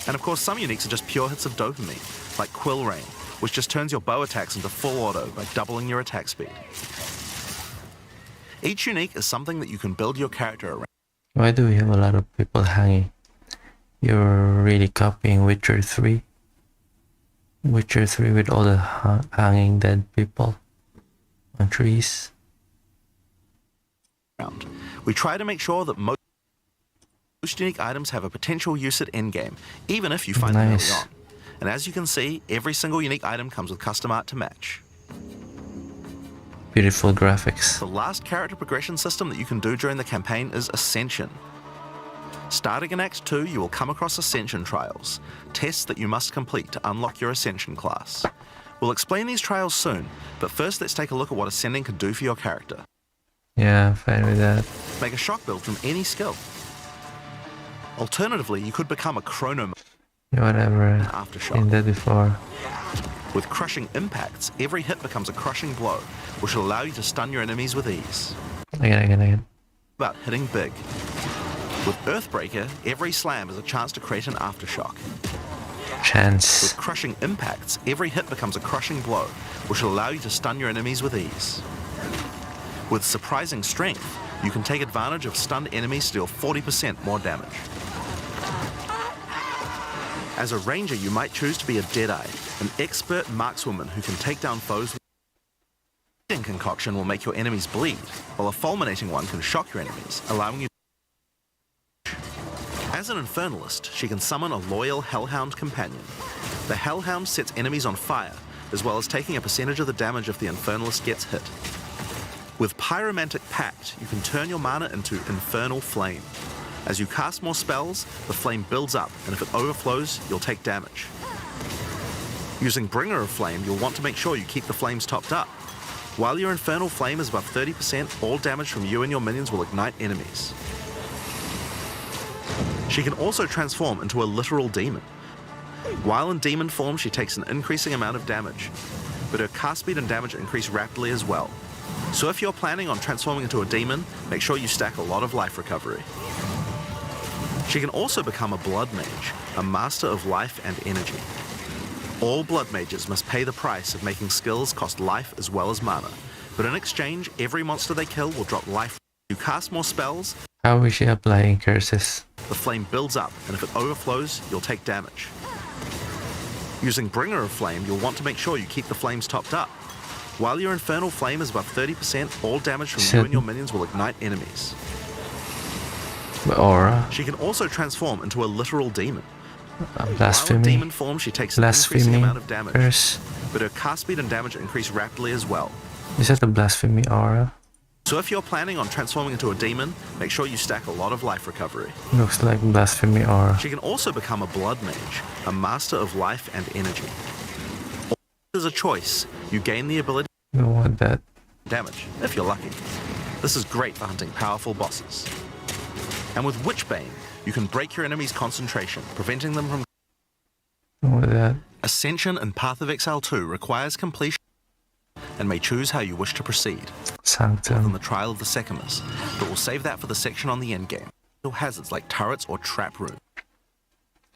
And of course, some uniques are just pure hits of dopamine, like Quill Rain, which just turns your bow attacks into full auto by doubling your attack speed. Each unique is something that you can build your character around. Why do we have a lot of people hanging? You're really copying Witcher 3? Witcher 3 with all the hanging dead people on trees. We try to make sure that most unique items have a potential use at endgame, even if you find them early on. And as you can see, every single unique item comes with custom art to match. Beautiful graphics. The last character progression system that you can do during the campaign is Ascension. Starting in Act 2, you will come across Ascension trials, tests that you must complete to unlock your Ascension class. We'll explain these trials soon, but first let's take a look at what Ascending can do for your character. Yeah, fine with that. Make a shock build from any skill. Alternatively, you could become a chrono Whatever. aftershock. Seen that before. With crushing impacts, every hit becomes a crushing blow, which will allow you to stun your enemies with ease. Again. About hitting big. With Earthbreaker, every slam is a chance to create an aftershock. Chance. With crushing impacts, every hit becomes a crushing blow, which will allow you to stun your enemies with ease. With surprising strength, you can take advantage of stunned enemies to deal 40% more damage. As a ranger, you might choose to be a Deadeye, an expert markswoman who can take down foes. Bleeding concoction will make your enemies bleed, while a fulminating one can shock your enemies, allowing you. As an infernalist, she can summon a loyal Hellhound companion. The Hellhound sets enemies on fire, as well as taking a percentage of the damage if the infernalist gets hit. With Pyromantic Pact, you can turn your mana into Infernal Flame. As you cast more spells, the flame builds up, and if it overflows, you'll take damage. Using Bringer of Flame, you'll want to make sure you keep the flames topped up. While your Infernal Flame is above 30%, all damage from you and your minions will ignite enemies. She can also transform into a literal demon. While in demon form, she takes an increasing amount of damage, but her cast speed and damage increase rapidly as well. So if you're planning on transforming into a demon, make sure you stack a lot of life recovery. She can also become a blood mage, a master of life and energy. All blood mages must pay the price of making skills cost life as well as mana, but in exchange, every monster they kill will drop life. You cast more spells. How is she applying curses? The flame builds up, and if it overflows, you'll take damage. Using Bringer of Flame, you'll want to make sure you keep the flames topped up. While your Infernal Flame is above 30%, all damage from you Shit. and your minions will ignite enemies. The aura. She can also transform into a literal demon. While in Blasphemy. demon form, she takes an increasing Blasphemy. amount of damage, Curse. but her cast speed and damage increase rapidly as well. Is that the blasphemy aura? So if you're planning on transforming into a demon, make sure you stack a lot of life recovery. Looks like blasphemy aura. She can also become a blood mage, a master of life and energy. There's a choice. You gain the ability You don't want that. to damage, if you're lucky. This is great for hunting powerful bosses. And with Witchbane, you can break your enemy's concentration, preventing them from... You don't want that. Ascension in Path of Exile 2 requires completion and may choose how you wish to proceed. Than Sanctum. the Trial of the Secumus, but we'll save that for the section on the endgame. No hazards like turrets or trap rooms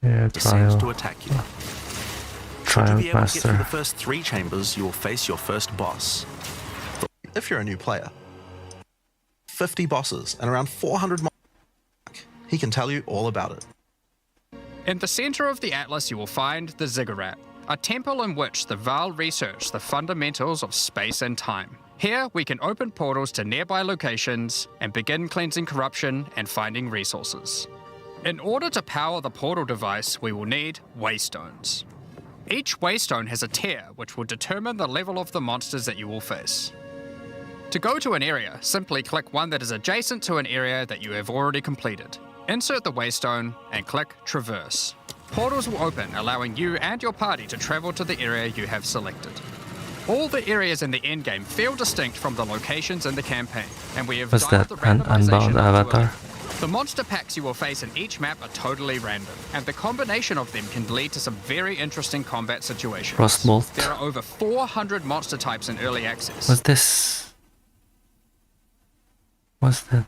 Yeah, descend to trial. attack you. To Trial be able to get through the master. first 3 chambers, you will face your first boss. If you're a new player, 50 bosses and around 400 he can tell you all about it. In the center of the Atlas, you will find the Ziggurat, a temple in which the Val research the fundamentals of space and time. Here, we can open portals to nearby locations and begin cleansing corruption and finding resources. In order to power the portal device, we will need waystones. Each waystone has a tier which will determine the level of the monsters that you will face. To go to an area, simply click one that is adjacent to an area that you have already completed. Insert the waystone and click Traverse. Portals will open, allowing you and your party to travel to the area you have selected. All the areas in the endgame feel distinct from the locations in the campaign, and we have What's dialed that? the An randomization unbound up to avatar? 11. The monster packs you will face in each map are totally random, and the combination of them can lead to some very interesting combat situations. Frostbolt. There are over 400 monster types in early access. What's this? What's that?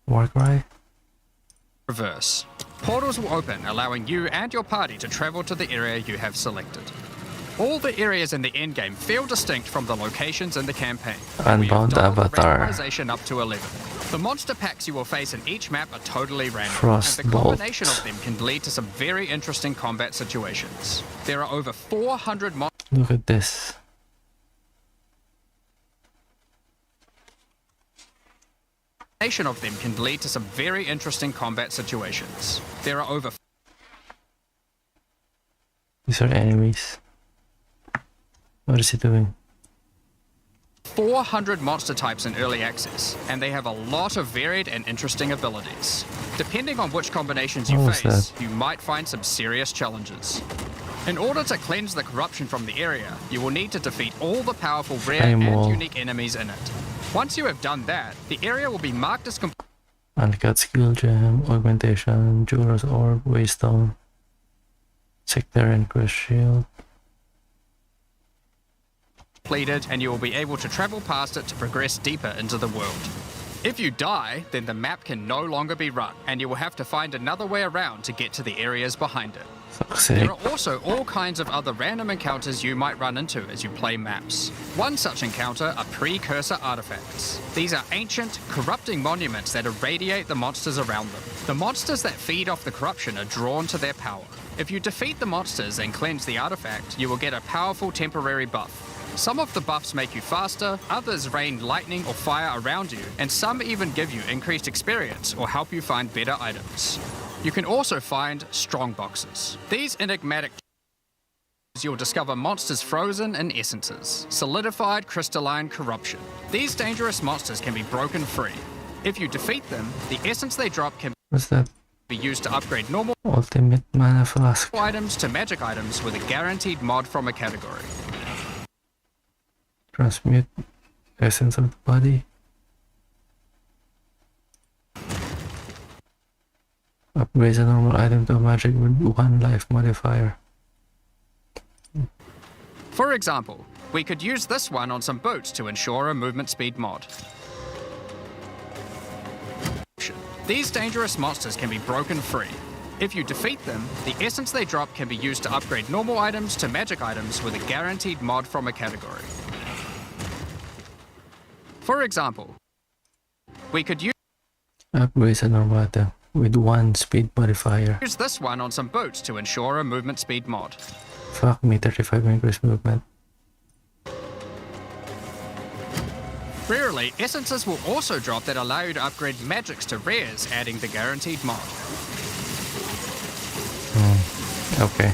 Warcry? Reverse. Portals will open, allowing you and your party to travel to the area you have selected. All the areas in the endgame feel distinct from the locations in the campaign. and we have Unbound dialed the avatar. randomization up to 11. The monster packs you will face in each map are totally random, Frostbolt. and the combination of them can lead to some very interesting combat situations. There are over 400 Look at this. combination of them can lead to some very interesting combat situations. There are over These are enemies. What is he doing? 400 monster types in early access, and they have a lot of varied and interesting abilities. Depending on which combinations you What was face, you might find some serious challenges. In order to cleanse the corruption from the area, you will need to defeat all the powerful rare Flame and wall. unique enemies in it. Once you have done that, the area will be marked as Uncut skill gem, augmentation, jeweler's orb, waystone, sectarian crush shield. completed, and you will be able to travel past it to progress deeper into the world. If you die, then the map can no longer be run, and you will have to find another way around to get to the areas behind it. Fuck's sake. There are also all kinds of other random encounters you might run into as you play maps. One such encounter are precursor artifacts. These are ancient, corrupting monuments that irradiate the monsters around them. The monsters that feed off the corruption are drawn to their power. If you defeat the monsters and cleanse the artifact, you will get a powerful temporary buff. Some of the buffs make you faster, others rain lightning or fire around you, and some even give you increased experience or help you find better items. You can also find strong boxes. These enigmatic you'll discover monsters frozen in essences, solidified crystalline corruption. These dangerous monsters can be broken free. If you defeat them, the essence they drop can What's that? be used to upgrade normal Ultimate mana flask. items to magic items with a guaranteed mod from a category. Transmute essence of the body. Upgrades a normal item to a magic with 1 life modifier. For example, we could use this one on some boots to ensure a movement speed mod. These dangerous monsters can be broken free. If you defeat them, the essence they drop can be used to upgrade normal items to magic items with a guaranteed mod from a category. For example, we could Upgrades a normal item with 1 speed modifier. use this one on some boots to ensure a movement speed mod. Fuck me, 35 increased movement. Rarely, essences will also drop that allow you to upgrade magics to rares, adding the guaranteed mod. Okay.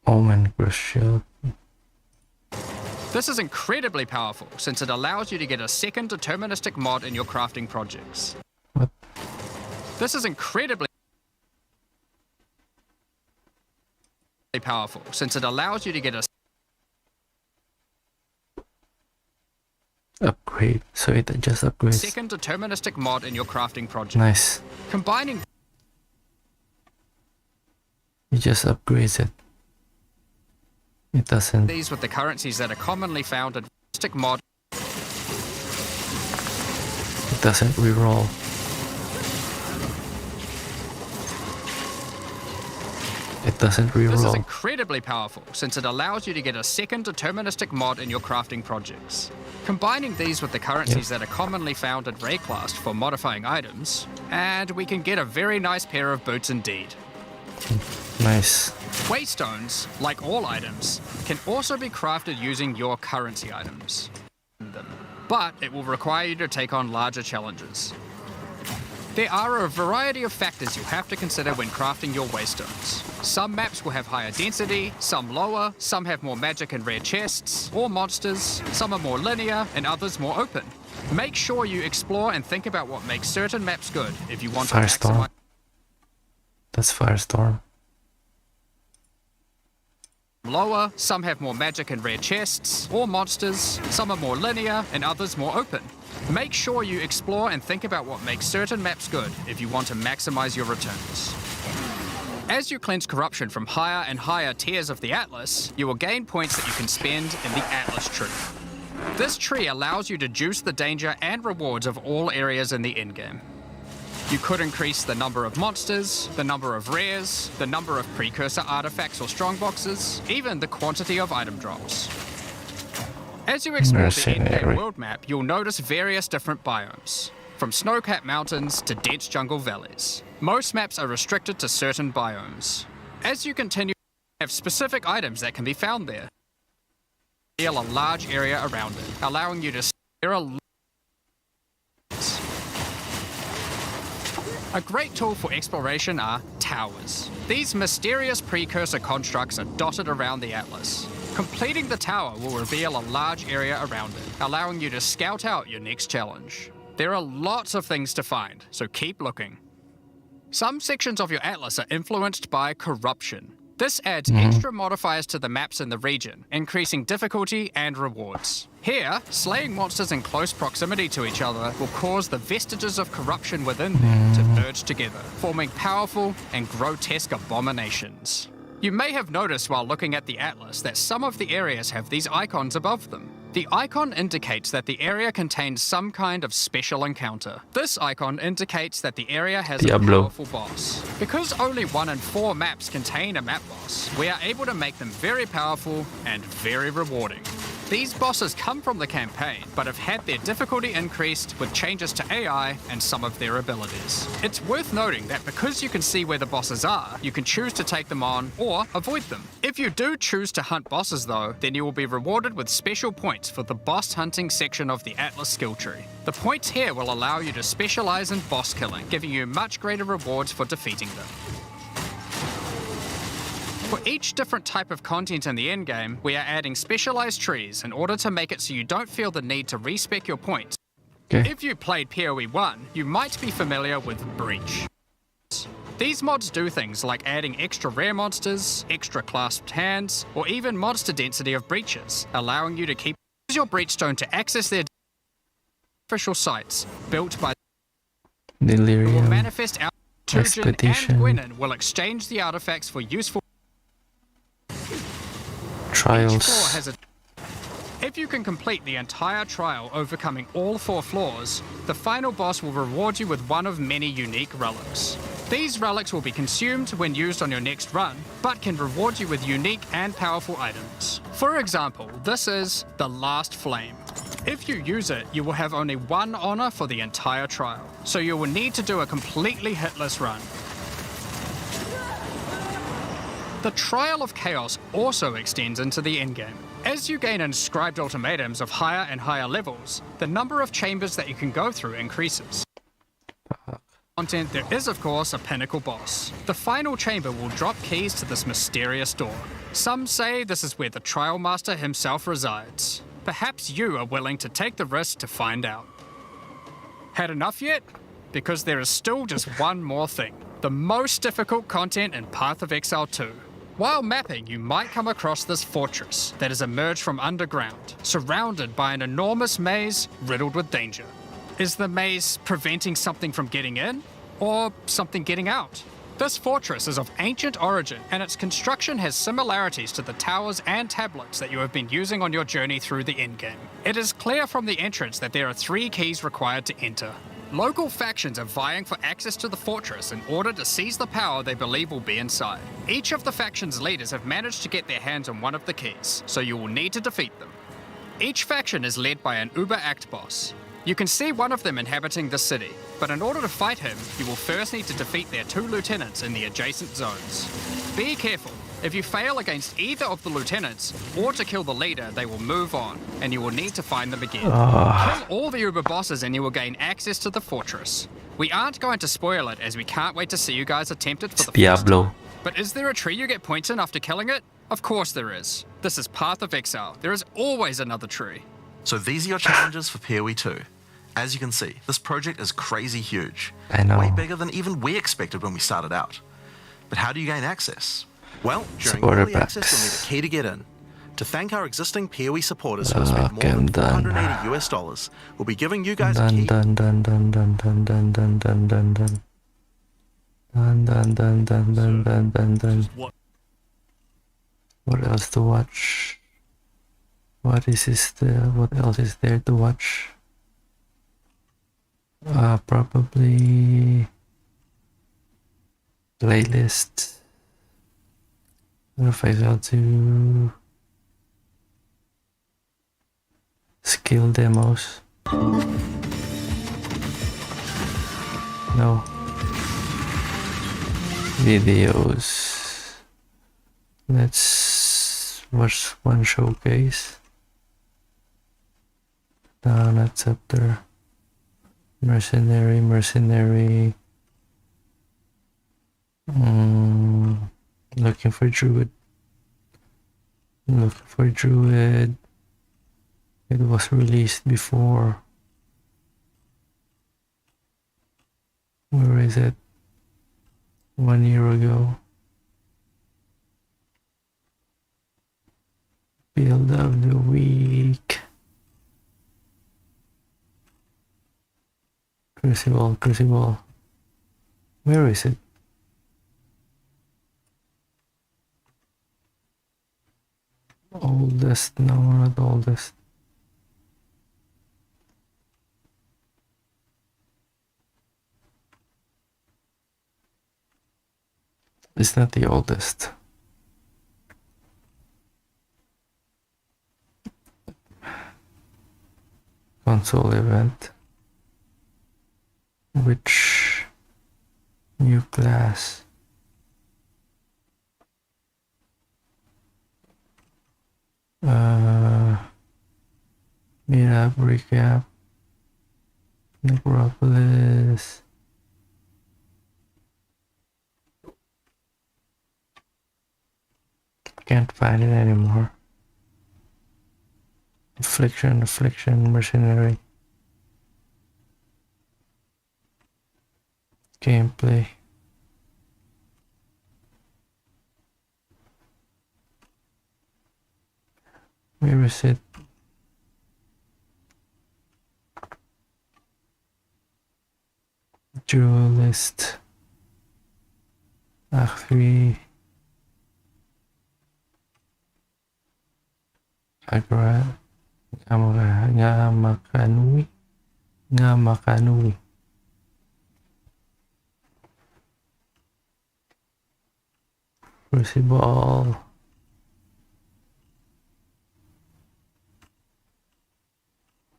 Omen Crucial. This is incredibly powerful, since it allows you to get a second deterministic mod in your crafting projects. What? This is incredibly powerful, since it allows you to get a Upgrade. So it just upgrades. second deterministic mod in your crafting project. Nice. Combining It just upgrades it. It doesn't. these with the currencies that are commonly found in stick mod It doesn't reroll. It doesn't This is reroll. incredibly powerful, since it allows you to get a second deterministic mod in your crafting projects. Combining these with the currencies that are commonly found in Rayclast for modifying items, and we can get a very nice pair of boots indeed. Nice. Waystones, like all items, can also be crafted using your currency items. But it will require you to take on larger challenges. There are a variety of factors you have to consider when crafting your waystones. Some maps will have higher density, some lower, some have more magic and rare chests, or monsters, some are more linear, and others more open. Make sure you explore and think about what makes certain maps good if you want to Firestorm. maximize. That's Firestorm. Lower, some have more magic and rare chests, or monsters, some are more linear, and others more open. Make sure you explore and think about what makes certain maps good if you want to maximize your returns. As you cleanse corruption from higher and higher tiers of the Atlas, you will gain points that you can spend in the Atlas tree. This tree allows you to juice the danger and rewards of all areas in the endgame. You could increase the number of monsters, the number of rares, the number of precursor artifacts or strongboxes, even the quantity of item drops. As you explore the endgame Mercenary. world map, you'll notice various different biomes, from snow-capped mountains to dense jungle valleys. Most maps are restricted to certain biomes. As you continue, you have specific items that can be found there. Feel a large area around it, allowing you to steer a great tool for exploration are towers. These mysterious precursor constructs are dotted around the Atlas. Completing the tower will reveal a large area around it, allowing you to scout out your next challenge. There are lots of things to find, so keep looking. Some sections of your Atlas are influenced by corruption. This adds extra modifiers to the maps in the region, increasing difficulty and rewards. Here, slaying monsters in close proximity to each other will cause the vestiges of corruption within them to merge together, forming powerful and grotesque abominations. You may have noticed while looking at the Atlas that some of the areas have these icons above them. The icon indicates that the area contains some kind of special encounter. This icon indicates that the area has Diablo. a powerful boss. Because only 1 in 4 maps contain a map boss, we are able to make them very powerful and very rewarding. These bosses come from the campaign, but have had their difficulty increased with changes to AI and some of their abilities. It's worth noting that because you can see where the bosses are, you can choose to take them on or avoid them. If you do choose to hunt bosses though, then you will be rewarded with special points for the boss hunting section of the Atlas skill tree. The points here will allow you to specialize in boss killing, giving you much greater rewards for defeating them. For each different type of content in the endgame, we are adding specialized trees in order to make it so you don't feel the need to respec your points. Okay. If you played POE1, you might be familiar with Breach. These mods do things like adding extra rare monsters, extra clasped hands, or even monster density of breaches, allowing you to use your breachstone to access their official sites built by will Delirium. manifest out. Turgeon Expedition. and Gwynin will exchange the artifacts for useful. Each floor Trials. has a. If you can complete the entire trial overcoming all 4 floors, the final boss will reward you with one of many unique relics. These relics will be consumed when used on your next run, but can reward you with unique and powerful items. For example, this is the Last Flame. If you use it, you will have only 1 honor for the entire trial, so you will need to do a completely hitless run. The Trial of Chaos also extends into the endgame. As you gain inscribed ultimatums of higher and higher levels, the number of chambers that you can go through increases. Content, there is of course a pinnacle boss. The final chamber will drop keys to this mysterious door. Some say this is where the Trial Master himself resides. Perhaps you are willing to take the risk to find out. Had enough yet? Because there is still just one more thing. The most difficult content in Path of Exile 2. While mapping, you might come across this fortress that has emerged from underground, surrounded by an enormous maze riddled with danger. Is the maze preventing something from getting in, or something getting out? This fortress is of ancient origin, and its construction has similarities to the towers and tablets that you have been using on your journey through the endgame. It is clear from the entrance that there are 3 keys required to enter. Local factions are vying for access to the fortress in order to seize the power they believe will be inside. Each of the faction's leaders have managed to get their hands on one of the keys, so you will need to defeat them. Each faction is led by an Uber-Act boss. You can see one of them inhabiting the city, but in order to fight him, you will first need to defeat their 2 lieutenants in the adjacent zones. Be careful. If you fail against either of the lieutenants, or to kill the leader, they will move on, and you will need to find them again. Kill all the Uber bosses and you will gain access to the fortress. We aren't going to spoil it, as we can't wait to see you guys attempt it for the first time. But is there a tree you get points in after killing it? Of course there is. This is Path of Exile. There is always another tree. So these are your challenges for POE2. As you can see, this project is crazy huge. I know. Way bigger than even we expected when we started out. But how do you gain access? Well, during Supporter early access, you'll need a key to get in. To thank our existing POE supporters who have spent more than $480 US, we'll be giving you guys a key. What else to watch? What else is there to watch? Probably playlist. If I go to skill demos. No. Videos. Let's watch one showcase. No, not Scepter. Mercenary. Looking for Druid. It was released before. Where is it? 1 year ago. Build of the week. Crucible. Where is it? Oldest, no, not oldest. It's not the oldest. Console event. Which new class? Mirab recap. Necropolis. Can't find it anymore. Affliction, mercenary. Gameplay. Where is it? Duelist. Act 3. Agra. Ngamakanui. Crucible.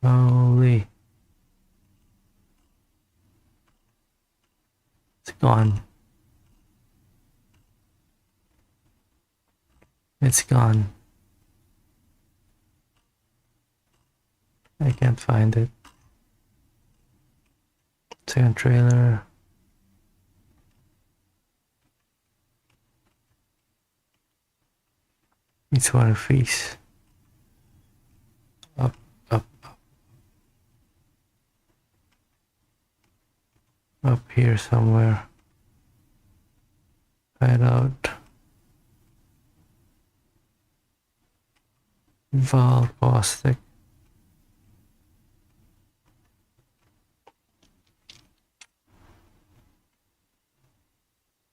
Holy. It's gone. It's gone. I can't find it. Second trailer. It's one of these. Up, up, up. Up here somewhere. Right out. Val Bostic.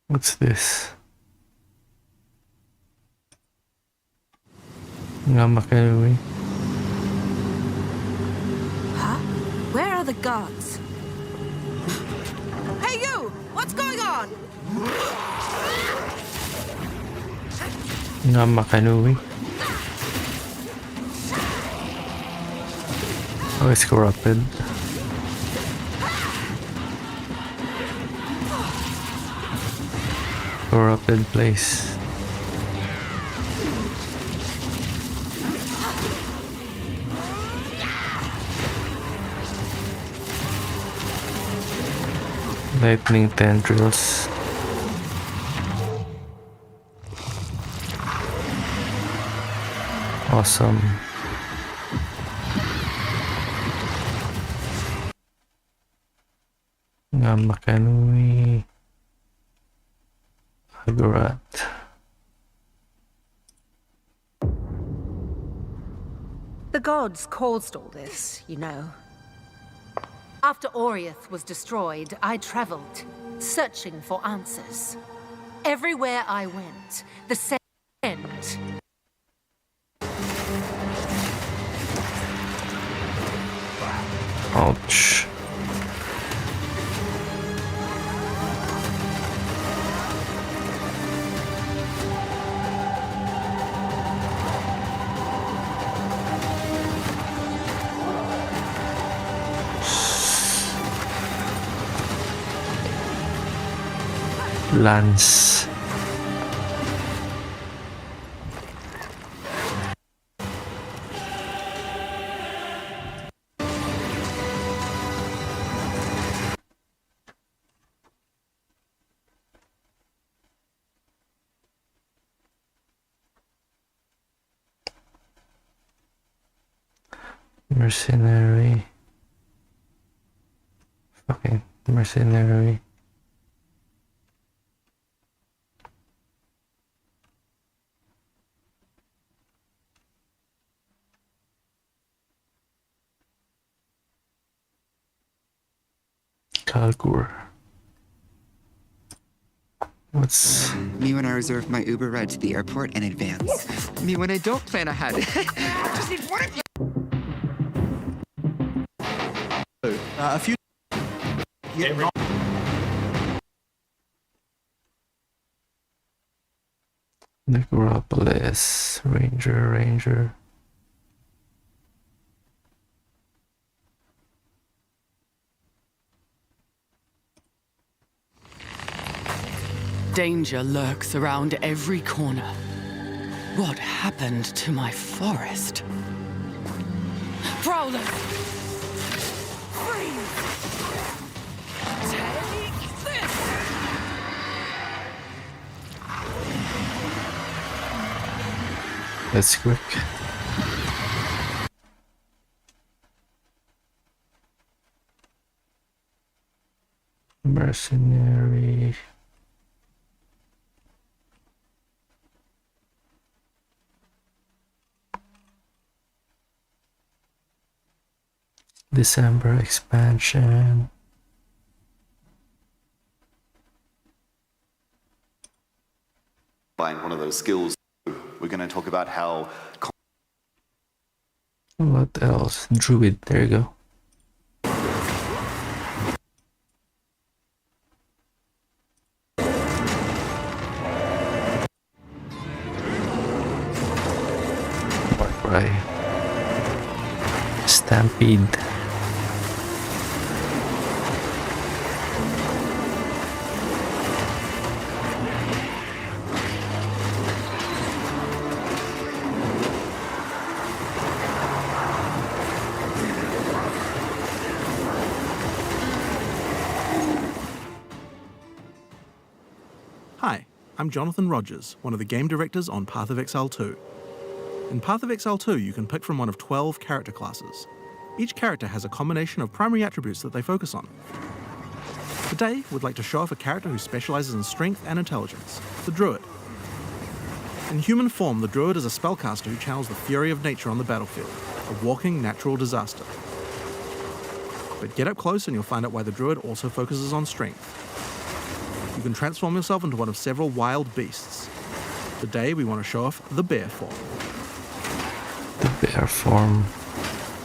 What's this? Ngamakalui. Huh? Where are the guards? Hey you! What's going on? Ngamakalui. Oh, it's corrupted. Corrupted place. Lightning tendrils. Awesome. Ngamakanui. Hagurat. The gods caused all this, you know. After Oriath was destroyed, I traveled, searching for answers. Everywhere I went, the same end. Ouch. Lance. Mercenary. Fucking mercenary. Kalgur. What's... Me when I reserve my Uber ride to the airport in advance. Me when I don't plan ahead. Just need one of you. A few... Yeah, Necropolis. Ranger. Danger lurks around every corner. What happened to my forest? Prowler! Freeze! Take this! That's quick. Mercenary. December expansion. Buying one of those skills, we're going to talk about how... What else? Druid, there you go. Warcry. Stampede. I'm Jonathan Rogers, one of the game directors on Path of Exile 2. In Path of Exile 2, you can pick from one of 12 character classes. Each character has a combination of primary attributes that they focus on. Today, we'd like to show off a character who specializes in strength and intelligence, the Druid. In human form, the Druid is a spellcaster who channels the fury of nature on the battlefield, a walking natural disaster. But get up close and you'll find out why the Druid also focuses on strength. You can transform yourself into one of several wild beasts. Today we want to show off the bear form. The bear form.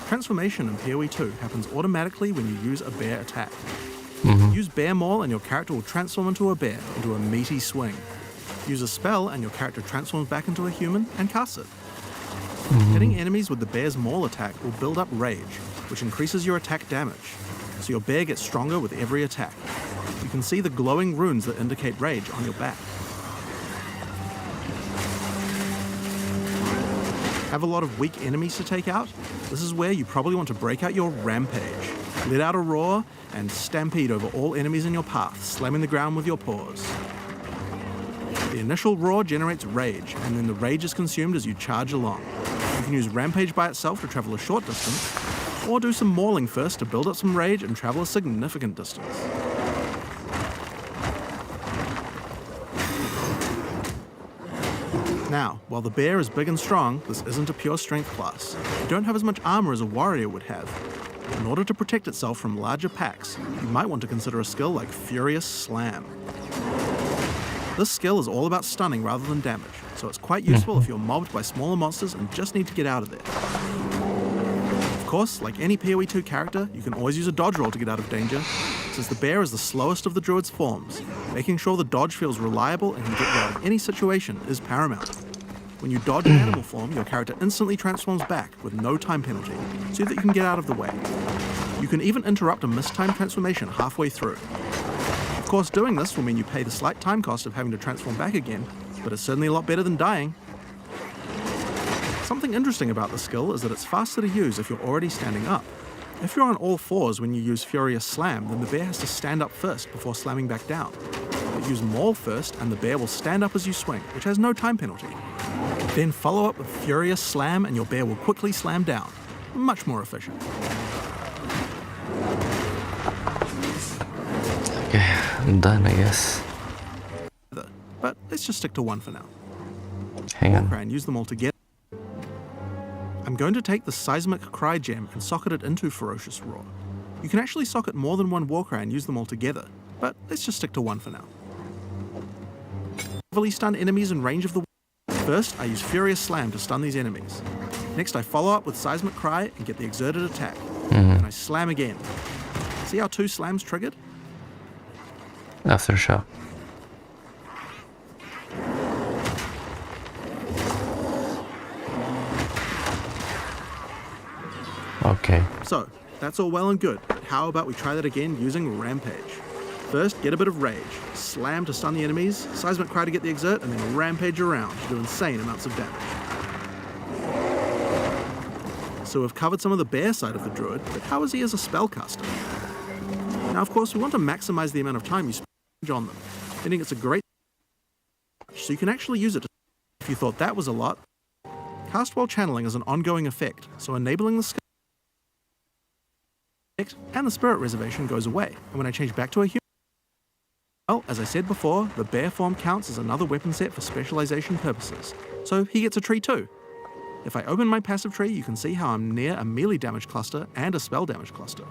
Transformation in POE2 happens automatically when you use a bear attack. Use Bear Maul and your character will transform into a bear, into a meaty swing. Use a spell and your character transforms back into a human and casts it. Hitting enemies with the Bear's Maul attack will build up rage, which increases your attack damage, so your bear gets stronger with every attack. You can see the glowing runes that indicate rage on your back. Have a lot of weak enemies to take out? This is where you probably want to break out your Rampage. Let out a roar and stampede over all enemies in your path, slamming the ground with your paws. The initial roar generates rage, and then the rage is consumed as you charge along. You can use Rampage by itself to travel a short distance, or do some mauling first to build up some rage and travel a significant distance. Now, while the bear is big and strong, this isn't a pure strength class. You don't have as much armor as a warrior would have. In order to protect itself from larger packs, you might want to consider a skill like Furious Slam. This skill is all about stunning rather than damage, so it's quite useful if you're mobbed by smaller monsters and just need to get out of there. Of course, like any POE2 character, you can always use a dodge roll to get out of danger, since the bear is the slowest of the druid's forms. Making sure the dodge feels reliable and can get you out of any situation is paramount. When you dodge in animal form, your character instantly transforms back with no time penalty, so that you can get out of the way. You can even interrupt a mistimed transformation halfway through. Of course, doing this will mean you pay the slight time cost of having to transform back again, but it's certainly a lot better than dying. Something interesting about the skill is that it's faster to use if you're already standing up. If you're on all fours when you use Furious Slam, then the bear has to stand up first before slamming back down. But use Maul first and the bear will stand up as you swing, which has no time penalty. Then follow up with Furious Slam and your bear will quickly slam down. Much more efficient. Okay, I'm done, I guess. But let's just stick to one for now. Hang on. And use them all together. I'm going to take the Seismic Cry Gem and socket it into Ferocious Roar. You can actually socket more than one Warcry and use them all together, but let's just stick to one for now. Heavily stun enemies in range of the... First, I use Furious Slam to stun these enemies. Next, I follow up with Seismic Cry and get the exerted attack. And I slam again. See how 2 slams triggered? Aftershock. Okay. So, that's all well and good, but how about we try that again using Rampage? First, get a bit of rage, slam to stun the enemies, Seismic Cry to get the exert, and then rampage around to do insane amounts of damage. So we've covered some of the bear side of the druid, but how is he as a spellcaster? Now, of course, we want to maximize the amount of time you spend on them, meaning it's a great so you can actually use it. If you thought that was a lot, cast while channeling is an ongoing effect, so enabling the skill and the spirit reservation goes away, and when I change back to a human, well, as I said before, the bear form counts as another weapon set for specialization purposes, so he gets a tree too. If I open my passive tree, you can see how I'm near a melee damage cluster and a spell damage cluster.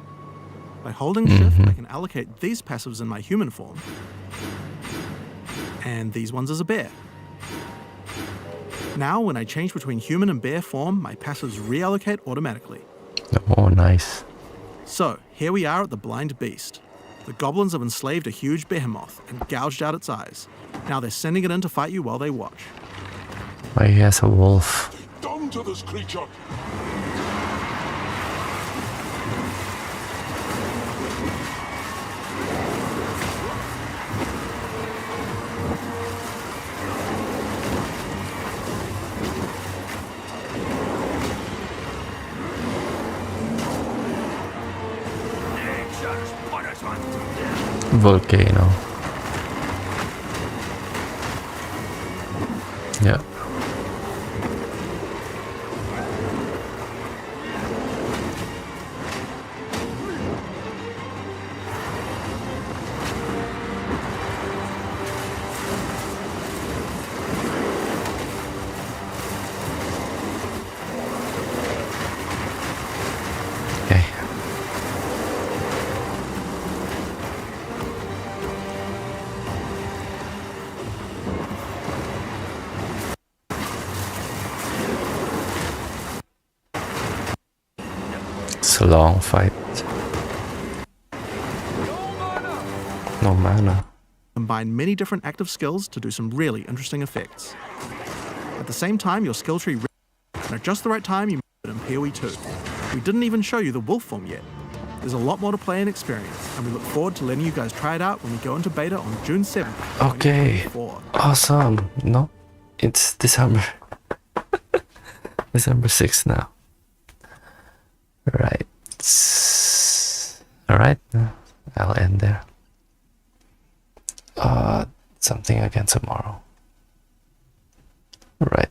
By holding shift, I can allocate these passives in my human form, and these ones as a bear. Now, when I change between human and bear form, my passives reallocate automatically. Oh, nice. So, here we are at the Blind Beast. The goblins have enslaved a huge behemoth and gouged out its eyes. Now they're sending it in to fight you while they watch. Oh, he has a wolf. Down to this creature! Volcano. was a long fight. No mana. Combine many different active skills to do some really interesting effects. At the same time, your skill tree and at just the right time you move it in POE2. We didn't even show you the wolf form yet. There's a lot more to play and experience, and we look forward to letting you guys try it out when we go into beta on June 7th. Okay, awesome. No, it's December. December 6th now. Right. Alright, I'll end there. Something again tomorrow. Right.